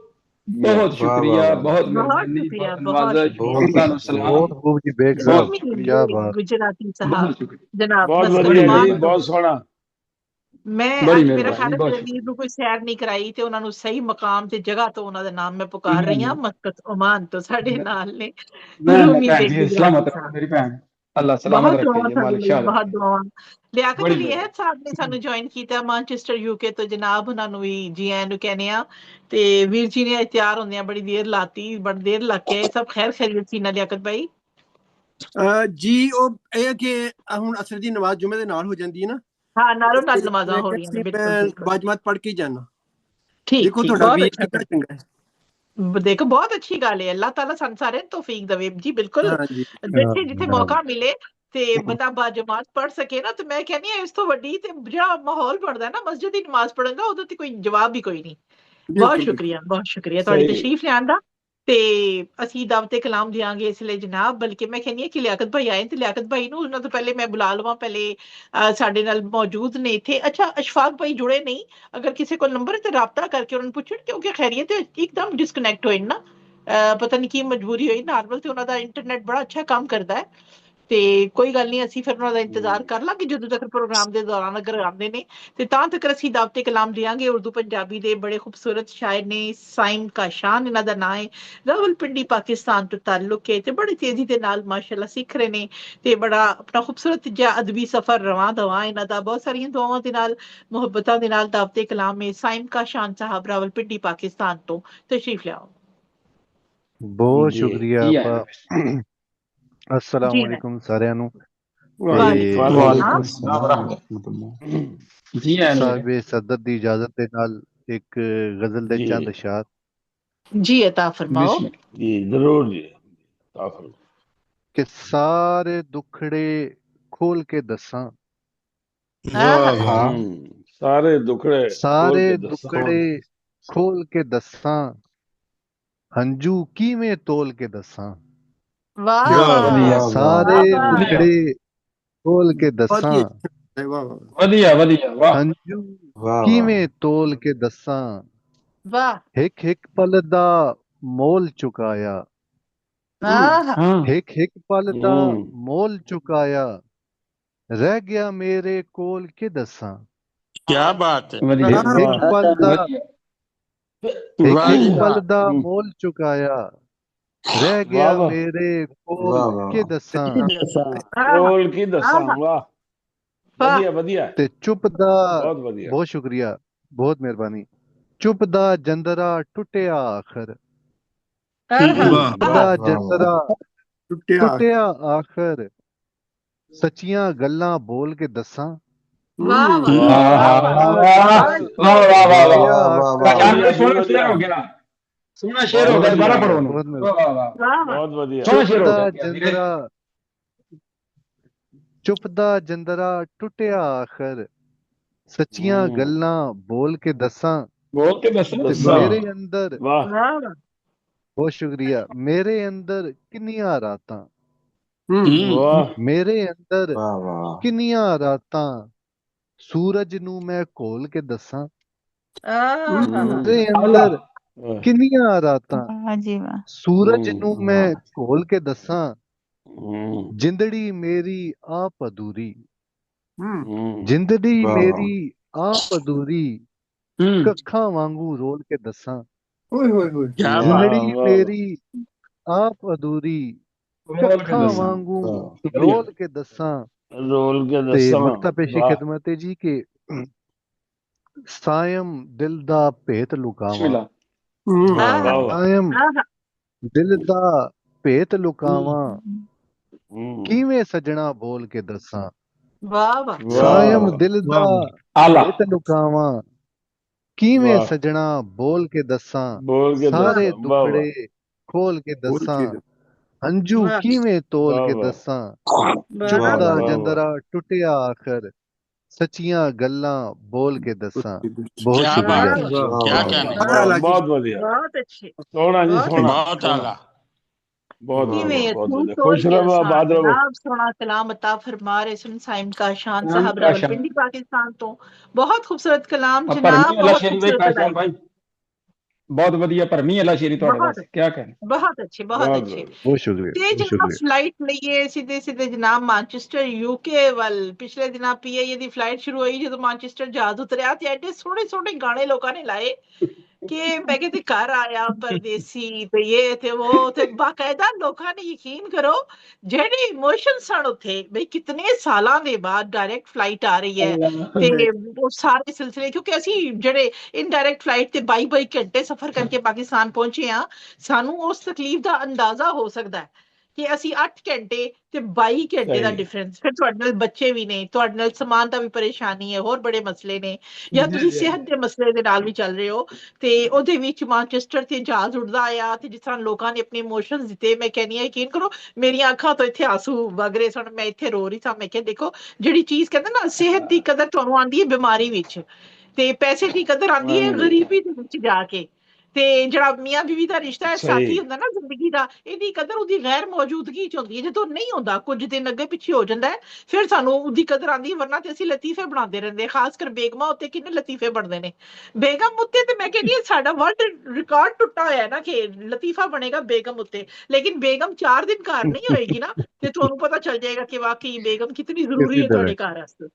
E: ਬਹੁਤ
I: वाह
E: ਸ਼ੁਕਰੀਆ,
I: वाह
E: ਬਹੁਤ
A: बहुत
E: ਮਿਹਰਬਾਨੀ,
A: शुक्रिया
E: ਬਹੁਤ
A: बहुत
E: ਨਵਾਜ਼ਸ਼,
A: शुक्रिया
I: बहुत
E: ਤੁਹਾਨੂੰ ਸਲਾਮ,
I: बहुत खूब जी बेग
E: ਬਹੁਤ
I: साहब
A: मीर
I: क्या बात
A: गुजराती साहब
E: ਬਹੁਤ ਸ਼ੁਕਰੀਆ,
A: जनाब
D: बहुत
A: बस
D: बढ़िया
A: कमाल
D: जी
A: तो
D: बहुत सोहना
A: मैं
E: ਬੜੀ
A: ਅੱਜ ਮੇਰਾ
E: ਮਿਹਰਬਾਨੀ,
A: ਖਿਆਲ ਹੈ
E: ਬਹੁਤ
A: ਤਨਵੀਰ ਨੂੰ ਕੋਈ ਸੈਰ ਨਹੀਂ ਕਰਾਈ ਤੇ ਉਹਨਾਂ ਨੂੰ ਸਹੀ ਮਕਾਮ ਤੇ ਜਗ੍ਹਾ ਤੋਂ ਉਹਨਾਂ ਦਾ ਨਾਮ ਮੈਂ ਪੁਕਾਰ ਰਹੀ ਹਾਂ।
E: ਸ਼ੁਕਰੀਆ।
A: ਮਸਕਤ ਓਮਾਨ ਤੋਂ ਸਾਡੇ ਨਾਲ ਨੇ
E: ਮੈਂ
A: ਰੂਮੀ
E: ਭੈਣ
A: ਬੇਗ
E: ਜੀ
A: गुजराती
E: ਸਲਾਮਤ ਰੱਖੋ
A: साहब।
E: ਮੇਰੀ ਭੈਣ, ਅੱਲਾ ਸਲਾਮਤ
A: ਬਹੁਤ
E: ਰੱਖੇ
A: ਦੁਆ
E: ਜੀ,
A: ਸਾਡੇ
E: ਮਾਲਿਕ
A: ਲਈ
E: ਸ਼ਾਦ
A: ਬਹੁਤ
E: ਰੱਖੇ,
A: ਦੁਆ। ਲਿਆਕਤ
E: ਬੜੀ
A: ਅਲੀ
E: ਮਿਹਰਬਾਨੀ।
A: ਅਹਿਦ ਸਾਹਿਬ ਨੇ ਸਾਨੂੰ ਜੁਆਇਨ ਕੀਤਾ ਮਾਨਚੈਸਟਰ ਯੂਕੇ ਤੋਂ, ਜਨਾਬ ਉਹਨਾਂ ਨੂੰ ਵੀ ਜੀ ਆਇਆਂ ਨੂੰ ਕਹਿੰਦੇ ਆ। ਤੇ ਵੀਰ ਜੀ ਨੇ ਤਿਆਰ ਹੁੰਦਿਆਂ ਬੜੀ ਦੇਰ ਲਾਤੀ, ਬੜੀ ਦੇਰ ਲੱਗ ਕੇ ਆਏ। ਸਭ ਖੈਰ ਖੈਰੀਅਤ ਸੀ ਨਾ ਲਿਆਕਤ ਭਾਈ?
L: ਜੀ ਉਹ ਇਹ ਹੈ ਕਿ ਹੁਣ ਅਸਰ ਦੀ ਨਮਾਜ਼ ਜੁਮੇ ਦੇ ਨਾਲ ਹੋ ਜਾਂਦੀ ਹੈ ਨਾ,
A: ਹਾਂ ਨਾਲੋਂ ਨਾਲ
L: ਤੇ
A: ਨਮਾਜ਼ਾਂ
L: ਮੈਂ
A: ਹੋ
L: ਕਿਹਾ
A: ਰਹੀਆਂ ਨੇ,
L: ਸੀ
A: ਬਿਲਕੁਲ
L: ਮੈਂ
A: ਬਿਲਕੁਲ
L: ਬਾਜਮਾਤ ਪੜ੍ਹ ਕੇ ਹੀ ਜਾਣਾ।
A: ਠੀਕ
L: ਦੇਖੋ
A: ਠੀਕ,
L: ਤੁਹਾਡਾ
A: ਬਹੁਤ
L: ਵੀ
A: ਅੱਛਾ
L: ਕਿੰਨਾ ਚੰਗਾ ਹੈ।
A: ਦੇਖੋ ਬਹੁਤ ਅੱਛੀ ਗੱਲ ਹੈ। ਅੱਲਾਹ ਤਾਲਾ ਸਾਨੂੰ ਸਾਰਿਆਂ ਨੂੰ ਤੌਫੀਕ ਦੇਵੇ ਜੀ। ਬਿਲਕੁਲ
L: ਹਾਂਜੀ
A: ਜਿੱਥੇ ਜਿੱਥੇ ਮੌਕਾ ਮਿਲੇ ਤੇ ਬੰਦਾ ਬਾਜਮਾਤ ਪੜ੍ਹ ਸਕੇ ਨਾ, ਤੇ ਮੈਂ ਕਹਿੰਦੀ ਹਾਂ ਇਸ ਤੋਂ ਵੱਡੀ ਤੇ ਜਿਹੜਾ ਮਾਹੌਲ ਬਣਦਾ ਨਾ ਮਸਜਿਦ ਦੀ ਨਮਾਜ਼ ਪੜ੍ਹਨ ਦਾ, ਉਹਦੇ ਤੇ ਕੋਈ ਜਵਾਬ ਹੀ ਕੋਈ ਨਹੀਂ। ਬਹੁਤ
L: ਬਿਲਕੁਲ
A: ਸ਼ੁਕਰੀਆ ਤੁਹਾਡੀ
D: सही
A: ਤਸ਼ਰੀਫ ਲਿਆਉਣ ਦਾ। ਤੇ ਅਸੀਂ ਦਾਵਤੇ ਕਲਾਮ ਦਿਆਂਗੇ ਇਸ ਲਈ ਜਨਾਬ, ਬਲਕਿ ਮੈਂ ਕਹਿੰਦੀ ਹਾਂ ਕਿ ਲਿਆਕਤ ਭਾਈ ਆਏ ਤੇ ਲਿਆਕਤ ਭਾਈ ਨੂੰ ਉਹਨਾਂ ਤੋਂ ਪਹਿਲੇ ਮੈਂ ਬੁਲਾ ਲਵਾਂ। ਪਹਿਲੇ ਸਾਡੇ ਨਾਲ ਮੌਜੂਦ ਨੇ ਇੱਥੇ। ਅੱਛਾ ਅਸ਼ਫਾਕ ਭਾਈ ਜੁੜੇ ਨਹੀਂ, ਅਗਰ ਕਿਸੇ ਕੋਲ ਨੰਬਰ ਹੈ ਤੇ ਰਾਬਤਾ ਕਰਕੇ ਉਹਨਾਂ ਨੂੰ ਪੁੱਛਣ, ਕਿਉਂਕਿ ਖੈਰੀਅਤ ਹੈ ਇੱਕਦਮ ਡਿਸਕਨੈਕਟ ਹੋਏ ਨਾ, ਪਤਾ ਨਹੀਂ ਕੀ ਮਜਬੂਰੀ ਹੋਈ। ਨਾਰਮਲ ਤੇ ਉਹਨਾਂ ਦਾ ਇੰਟਰਨੈਟ ਬੜਾ ਅੱਛਾ ਕੰਮ ਕਰਦਾ ਹੈ। ਤੇ ਕੋਈ ਗੱਲ ਨਹੀਂ, ਅਸੀਂ ਫਿਰ ਉਹਨਾਂ ਦਾ ਇੰਤਜ਼ਾਰ ਕਰ ਲਾਂਗੇ ਜਦੋਂ ਤੱਕ ਪ੍ਰੋਗਰਾਮ ਦੇ ਦੌਰਾਨ ਅਗਰ ਆਉਂਦੇ ਨੇ, ਤੇ ਤਾਂ ਤੱਕ ਅਸੀਂ ਦਾਵਤੇ ਕਲਾਮ ਦਿਆਂਗੇ। ਉਰਦੂ ਪੰਜਾਬੀ ਦੇ ਬੜੇ ਖੂਬਸੂਰਤ ਸ਼ਾਇਰ ਨੇ, ਸਾਈਮ ਕਾਸ਼ਾਨ ਇਹਨਾਂ ਦਾ ਨਾਂ ਹੈ, ਰਾਵਲਪਿੰਡੀ ਪਾਕਿਸਤਾਨ ਤੋਂ ਤਾਲੁਕ ਹੈ, ਤੇ ਬੜੀ ਤੇਜ਼ੀ ਦੇ ਨਾਲ ਮਾਸ਼ਾਅੱਲਾ ਸਿੱਖ ਰਹੇ ਨੇ, ਤੇ ਬੜਾ ਆਪਣਾ ਖੂਬਸੂਰਤ ਜਿਹਾ ਅਦਬੀ ਸਫ਼ਰ ਰਵਾਂ ਦਵਾ ਇਹਨਾਂ ਦਾ। ਬਹੁਤ ਸਾਰੀਆਂ ਦੁਆਵਾਂ ਦੇ ਨਾਲ, ਮੁਹੱਬਤਾਂ ਦੇ ਨਾਲ ਦਾਵਤੇ ਕਲਾਮ ਹੈ। ਸਾਈਮ ਕਾਸ਼ਾਨ ਸਾਹਿਬ ਰਾਵਲਪਿੰਡੀ ਪਾਕਿਸਤਾਨ ਤੋਂ ਤਸ਼ਰੀਫ ਲਿਆਓ।
I: बहुत
D: जी
I: शुक्रिया
E: ਜੀ
I: आपा
E: ਆਇਆਂ
I: अस्सलाम
A: ਜੀ
I: वालेकुम साਰਿਆਂ ਨੂੰ
A: ਵਾਲੇकुम
I: ਤੇ
A: अस्सलाम।
L: ਸਲਾਮ ਰਹਿਮਤੁल्लाह।
E: ਜੀ ਆਇਆਂ ਮੇਰੇ
I: ਸਾਹਿਬ ਸਦਤ ਦੀ ਇਜਾਜ਼ਤ ਦੇ ਨਾਲ ਇੱਕ ਗਜ਼ਲ ਦੇ
D: जी
I: ਚੰਦ ਅਸ਼ਆਰ
A: ਜੀ ਅਤਾ ਫਰਮਾਓ।
E: ਬਿਸਮਿल्लाह।
D: जी जरूर जी ताफर
I: ਕਿ ਸਾਰੇ ਦੁਖੜੇ ਖੋਲ ਕੇ ਦੱਸਾਂ
A: ਆਹ
L: ਵਾਹ
D: सारे दुखड़े खोल
I: ਸਾਰੇ
D: के दसा
I: ਦੁਖੜੇ ਖੋਲ ਕੇ ਦੱਸਾਂ ਹੰਝੂ ਕਿਵੇਂ ਤੋਲ ਕੇ ਦੱਸਾਂ
A: ਵਾਹ
E: ਵਧੀਆ
I: ਸਾਰੇ
A: ਵਾਹ
I: ਦੁਖੜੇ ਖੋਲ ਕੇ
L: ਬਹੁਤ
I: ਦੱਸਾਂ
L: ਹੀ ਅੱਛਾ ਹੈ, ਵਾਹ ਵਾਹ
E: ਵਧੀਆ ਵਧੀਆ ਵਾਹ
I: ਹੰਝੂ
L: ਵਾਹ
I: ਕਿਵੇਂ ਤੋਲ ਕੇ ਦੱਸਾਂ
A: ਵਾਹ
I: ਇੱਕ ਇੱਕ ਪਲ ਦਾ ਮੋਲ ਚੁਕਾਇਆ
A: ਆਹ
E: ਹਾਂ
I: ਇੱਕ ਇੱਕ ਪਲ ਦਾ ਮੋਲ ਚੁਕਾਇਆ ਰਹਿ ਗਿਆ ਮੇਰੇ ਕੋਲ ਕਿ ਦੱਸਾਂ
H: क्या बात है।
E: ਵਧੀਆ
I: ਇੱਕ ਇੱਕ ਪਲ ਦਾ
E: ਵਧੀਆ
I: एक पल दा मोल चुकाया रह गया
D: वाह
I: मेरे कोल के दसां
D: ਕੋਲ ਕੀ ਦੱਸਾਂ ਵਾਹ ਵਧੀਆ ਵਧੀਆ
I: ते चुप दा
D: ਬਹੁਤ ਵਧੀਆ
I: बहुत शुक्रिया बहुत मेहरबानी चुप दा जंदरा टुटिया आखर दा जंदरा टुटिया आखर सच्चियां गल्लां बोल के दसां
E: वाह वाह वाह वाह सोना शेर हो गया सोना शेर हो गया दोबारा पढ़ो वाह वाह
D: बहुत ਵਧੀਆ
E: सोना शेर हो गया
I: जंदरा चुप दा जंदरा टुटिया आखर सच्चियां गल्लां बोल के दसां मेरे अंदर
D: वाह
I: बहुत शुक्रिया मेरे अंदर किन्नियां रातां
D: वाह
I: मेरे अंदर किन्नियां रातां सूरज नू मैं खोल के दसां मेरे अंदर किन्नियां रातां सूरज नू मैं खोल के दसां जिंदड़ी मेरी आप अधूरी जिंदड़ी मेरी आप अधूरी कखा वांगू रोल के दसां जिंदड़ी मेरी आप अधूरी कखा वांगू रोल के दसां ते मक्ता पेशी खिदमत है जी के सायम दिल दा भेत लुकावा सायम दिल दा भेत लुकावा किवें सजना बोल के दसां सायम दिल दा भेत लुकावा किवें सजना बोल के दसां सारे दुखड़े खोल के दसां हंजू किवें तोल के दसां चुप दा जंदरा टुटिया आखर सच्चियां गल्लां बोल के दसां बहुत शुक्रिया
D: बहुत बढ़िया
A: बहुत अच्छे
D: सोना जी सोना
H: बहुत आला
D: बहुत बढ़िया बहुत बढ़िया खुश रहो आबाद रहो
A: सोना कलाम अता फरमा रहे सुन साइम का शान साहब रावलपिंडी पाकिस्तान तो बहुत खूबसूरत कलाम जनाब बहुत खूबसूरत
E: भाई बहुत बढ़िया भरमी अल्लाह शेरी ਤੁਹਾਡੇ ਵਾਸਤੇ ਕੀ ਕਹਿਣਾ
A: बहुत अच्छे बहुत अच्छे
I: बहुत शुक्रिया
A: ਤੇ ਜਨਾਬ ਫਲਾਈਟ ਲਈਏ ਸਿੱਧੇ ਸਿੱਧੇ ਜਨਾਬ ਮਾਂਚੈਸਟਰ ਯੂਕੇ ਵੱਲ ਪਿਛਲੇ ਦਿਨਾਂ ਪੀਆਈਏ ਦੀ ਫਲਾਈਟ ਸ਼ੁਰੂ ਹੋਈ ਜਦੋਂ ਮਾਂਚੈਸਟਰ ਜਹਾਜ਼ ਉਤਰਿਆ ਤੇ ਐਡੇ ਸੋਹਣੇ ਸੋਹਣੇ ਗਾਣੇ ਲੋਕਾਂ ਨੇ ਲਾਏ ਕਿ ਮੈਂ ਕਿਤੇ ਘਰ ਆਇਆ ਪਰਦੇਸੀ ਤੇ ਇਹ ਤੇ ਉਹ ਤੇ ਬਾਕਾਇਦਾ ਲੋਕਾਂ ਨੇ ਯਕੀਨ ਕਰੋ ਜਿਹੜੇ ਇਮੋਸ਼ਨ ਸਨ ਉੱਥੇ ਬਈ ਕਿਤਨੇ ਸਾਲਾਂ ਦੇ ਬਾਅਦ ਡਾਇਰੈਕਟ ਫਲਾਈਟ ਆ ਰਹੀ ਹੈ ਤੇ ਉਹ ਸਾਰੇ ਸਿਲਸਿਲੇ ਕਿਉਂਕਿ ਅਸੀਂ ਜਿਹੜੇ ਇਨਡਾਇਰੈਕਟ ਫਲਾਈਟ ਤੇ 22 ਘੰਟੇ ਸਫ਼ਰ ਕਰਕੇ ਪਾਕਿਸਤਾਨ ਪਹੁੰਚੇ ਆ ਸਾਨੂੰ ਉਸ ਤਕਲੀਫ ਦਾ ਅੰਦਾਜ਼ਾ ਹੋ ਸਕਦਾ ਹੈ ਕਿ ਅਸੀਂ 8 ਘੰਟੇ ਤੇ 22 ਘੰਟੇ ਦਾ ਡਿਫਰੈਂਸ ਫਿਰ ਤੁਹਾਡੇ ਨਾਲ ਬੱਚੇ ਵੀ ਨੇ ਤੁਹਾਡੇ ਨਾਲ ਸਮਾਨ ਦਾ ਵੀ ਪਰੇਸ਼ਾਨੀ ਹੈ ਹੋਰ ਬੜੇ ਮਸਲੇ ਨੇ ਜਾਂ ਤੁਸੀਂ ਸਿਹਤ ਦੇ ਮਸਲੇ ਦੇ ਨਾਲ ਵੀ ਚੱਲ ਰਹੇ ਹੋ ਤੇ ਉਹਦੇ ਵਿੱਚ ਮਾਂਚੈਸਟਰ ਤੇ ਜਹਾਜ਼ ਉੱਡਦਾ ਆਇਆ ਤੇ ਜਿਸ ਤਰ੍ਹਾਂ ਲੋਕਾਂ ਨੇ ਆਪਣੇ ਇਮੋਸ਼ਨਸ ਦਿੱਤੇ ਮੈਂ ਕਹਿੰਦੀ ਹਾਂ ਯਕੀਨ ਕਰੋ ਮੇਰੀਆਂ ਅੱਖਾਂ ਤੋਂ ਇੱਥੇ ਆਂਸੂ ਵਗ ਰਹੇ ਸਨ ਮੈਂ ਇੱਥੇ ਰੋ ਰਹੀ ਸਾਂ ਮੈਂ ਕਿਹਾ ਦੇਖੋ ਜਿਹੜੀ ਚੀਜ਼ ਕਹਿੰਦੇ ਨਾ ਸਿਹਤ ਦੀ ਕਦਰ ਤੁਹਾਨੂੰ ਆਉਂਦੀ ਹੈ ਬਿਮਾਰੀ ਵਿੱਚ ਤੇ ਪੈਸੇ ਦੀ ਕਦਰ ਆਉਂਦੀ ਹੈ ਗਰੀਬੀ ਦੇ ਵਿੱਚ ਜਾ ਕੇ ਤੇ ਜਿਹੜਾ ਮੀਆਂ ਬੀਵੀ ਦਾ ਰਿਸ਼ਤਾ ਹੈ ਸਾਥੀ ਹੁੰਦਾ ਨਾ ਜ਼ਿੰਦਗੀ ਦਾ ਇਹਦੀ ਕਦਰ ਉਹਦੀ ਗੈਰ ਮੌਜੂਦਗੀ ਚ ਹੁੰਦੀ ਹੈ ਜਦੋਂ ਨਹੀਂ ਹੁੰਦਾ ਕੁਝ ਦਿਨ ਅੱਗੇ ਪਿੱਛੇ ਹੋ ਜਾਂਦਾ ਹੈ ਫਿਰ ਸਾਨੂੰ ਉਹਦੀ ਕਦਰ ਆਉਂਦੀ ਵਰਨਾ ਤੇ ਅਸੀਂ ਲਤੀਫੇ ਬਣਾਉਂਦੇ ਰਹਿੰਦੇ ਖਾਸ ਕਰ ਬੇਗਮਾਂ ਉੱਤੇ ਕਿੰਨੇ ਲਤੀਫੇ ਬਣਦੇ ਨੇ ਬੇਗਮ ਉੱਤੇ ਤੇ ਮੈਂ ਕਹਿੰਦੀ ਹਾਂ ਸਾਡਾ ਵਰਲਡ ਰਿਕਾਰਡ ਟੁੱਟਾ ਹੋਇਆ ਨਾ ਕਿ ਲਤੀਫਾ ਬਣੇਗਾ ਬੇਗਮ ਉੱਤੇ ਲੇਕਿਨ ਬੇਗਮ 4 ਦਿਨ ਘਰ ਨਹੀਂ ਹੋਏਗੀ ਨਾ ਤੇ ਤੁਹਾਨੂੰ ਪਤਾ ਚੱਲ ਜਾਏਗਾ ਕਿ ਵਾਕਈ ਬੇਗਮ ਕਿਤਨੀ ਜ਼ਰੂਰੀ ਹੈ ਤੁਹਾਡੇ ਘਰ ਵਾਸਤੇ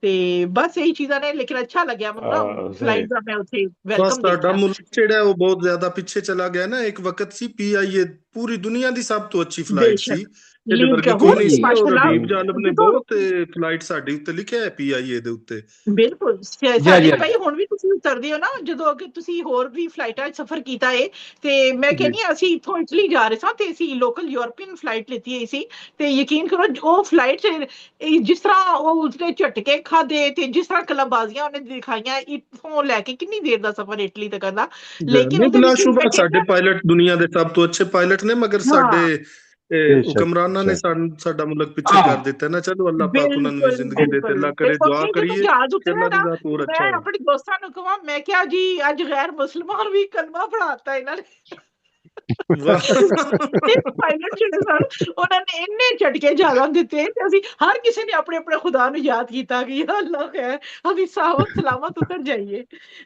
A: ਤੇ ਬਸ ਇਹੀ ਚੀਜ਼ਾਂ ਨੇ ਲੇਕਿਨ ਅੱਛਾ ਲੱਗਿਆ ਮੈਨੂੰ ਫਲਾਈਟ ਦਾ ਮੈਂ ਉੱਥੇ ਵੈਲਕਮ
M: ਬਸ ਸਾਡਾ ਮੁਲਕ ਜਿਹੜਾ ਉਹ ਬਹੁਤ ਜ਼ਿਆਦਾ ਪਿੱਛੇ ਚਲਾ ਗਿਆ ਨਾ ਇੱਕ ਵਕਤ ਸੀ ਪੀਆਈਏ ਪੂਰੀ ਦੁਨੀਆ ਦੀ ਸਭ ਤੋਂ ਅੱਛੀ ਫਲਾਈਟ ਸੀ ਇਹਦੇ ਵਰਗੀ ਕੋਈ ਨਹੀਂ ਸੀ ਔਰ ਹਬੀਬ ਜਾਨਬ ਨੇ ਬਹੁਤ ਫਲਾਈਟ ਸਾਡੀ ਉੱਤੇ ਲਿਖਿਆ ਹੈ ਪੀਆਈਏ ਦੇ ਉੱਤੇ
A: ਬਿਲਕੁਲ ਸਾਡੇ ਭਾਈ ਹੁਣ ਵੀ ਤੁਸੀਂ ਉਤਰਦੇ ਹੋ ਨਾ ਜਦੋਂ ਅੱਗੇ ਤੁਸੀਂ ਹੋਰ ਵੀ ਫਲਾਈਟਾਂ 'ਚ ਸਫ਼ਰ ਕੀਤਾ ਹੈ ਤੇ ਮੈਂ ਕਹਿੰਦੀ ਅਸੀਂ ਇੱਥੋਂ ਇਟਲੀ ਜਾ ਰਹੇ ਸਾਂ ਤੇ ਅਸੀਂ ਲੋਕਲ ਯੂਰਪੀਅਨ ਫਲਾਈਟ ਲਿੱਤੀ ਹੋਈ ਸੀ ਤੇ ਯਕੀਨ ਕਰੋ ਉਹ ਫਲਾਈਟ 'ਚ ਜਿਸ ਤਰ੍ਹਾਂ ਉਹ ਉਸਦੇ ਝਟਕੇ ਖਾਦੇ ਤੇ ਜਿਸ ਤਰ੍ਹਾਂ ਕਲਬਾਜ਼ੀਆਂ ਉਹਨੇ ਦਿਖਾਈਆਂ ਇੱਥੋਂ ਲੈ ਕੇ ਕਿੰਨੀ ਦੇਰ ਦਾ ਸਫ਼ਰ ਇਟਲੀ ਤੱਕ ਦਾ ਲੇਕਿਨ
M: ਬਿਲਾ ਸ਼ੁਬਾ ਸਾਡੇ ਪਾਇਲਟ ਦੁਨੀਆ ਦੇ ਸਭ ਤੋਂ ਅੱਛੇ ਪਾਇਲਟ ਨੇ ਮਗਰ ਸਾਡੇ ਹੁਕਮਰਾਨਾਂ ਨੇ ਸਾਡਾ ਮੁਲਕ ਪਿੱਛੇ ਕਰ ਦਿੱਤਾ ਨਾ ਚਲੋ ਅੱਲਾਹ ਪਾਕ ਉਹਨਾਂ ਨੂੰ ਜ਼ਿੰਦਗੀ ਦੇ ਤੇ ਅੱਲਾਹ ਕਰੇ ਦੁਆ ਕਰੀਏ ਕਿ ਅੱਲਾਹ ਦੀ ਜ਼ਾਤ ਹੋਰ ਅੱਛਾ
A: ਮੈਂ ਆਪਣੇ ਦੋਸਤਾਂ ਨੂੰ ਕਹਾਂ ਮੈਂ ਕਿਹਾ ਜੀ ਅੱਜ ਗੈਰ ਮੁਸਲਮਾਨ ਵੀ ਕਲਮਾ ਪੜਾਤਾ ਇਹਨਾਂ ਨੇ ਪਾਇਲਟ ਜਿਹੜੇ ਸਨ ਉਹਨਾਂ ਨੇ ਇੰਨੇ ਝਟਕੇ ਜ਼ਿਆਦਾ ਦਿੱਤੇ ਤੇ ਅਸੀਂ ਹਰ ਕਿਸੇ ਨੇ ਆਪਣੇ ਆਪਣੇ ਖੁਦਾ ਨੂੰ ਯਾਦ ਕੀਤਾ ਕਿ ਅੱਲਾਹ ਖੈਰ ਅਸੀਂ ਸਾਵਤ ਸਲਾਮਤ ਉਤਰ ਜਾਈਏ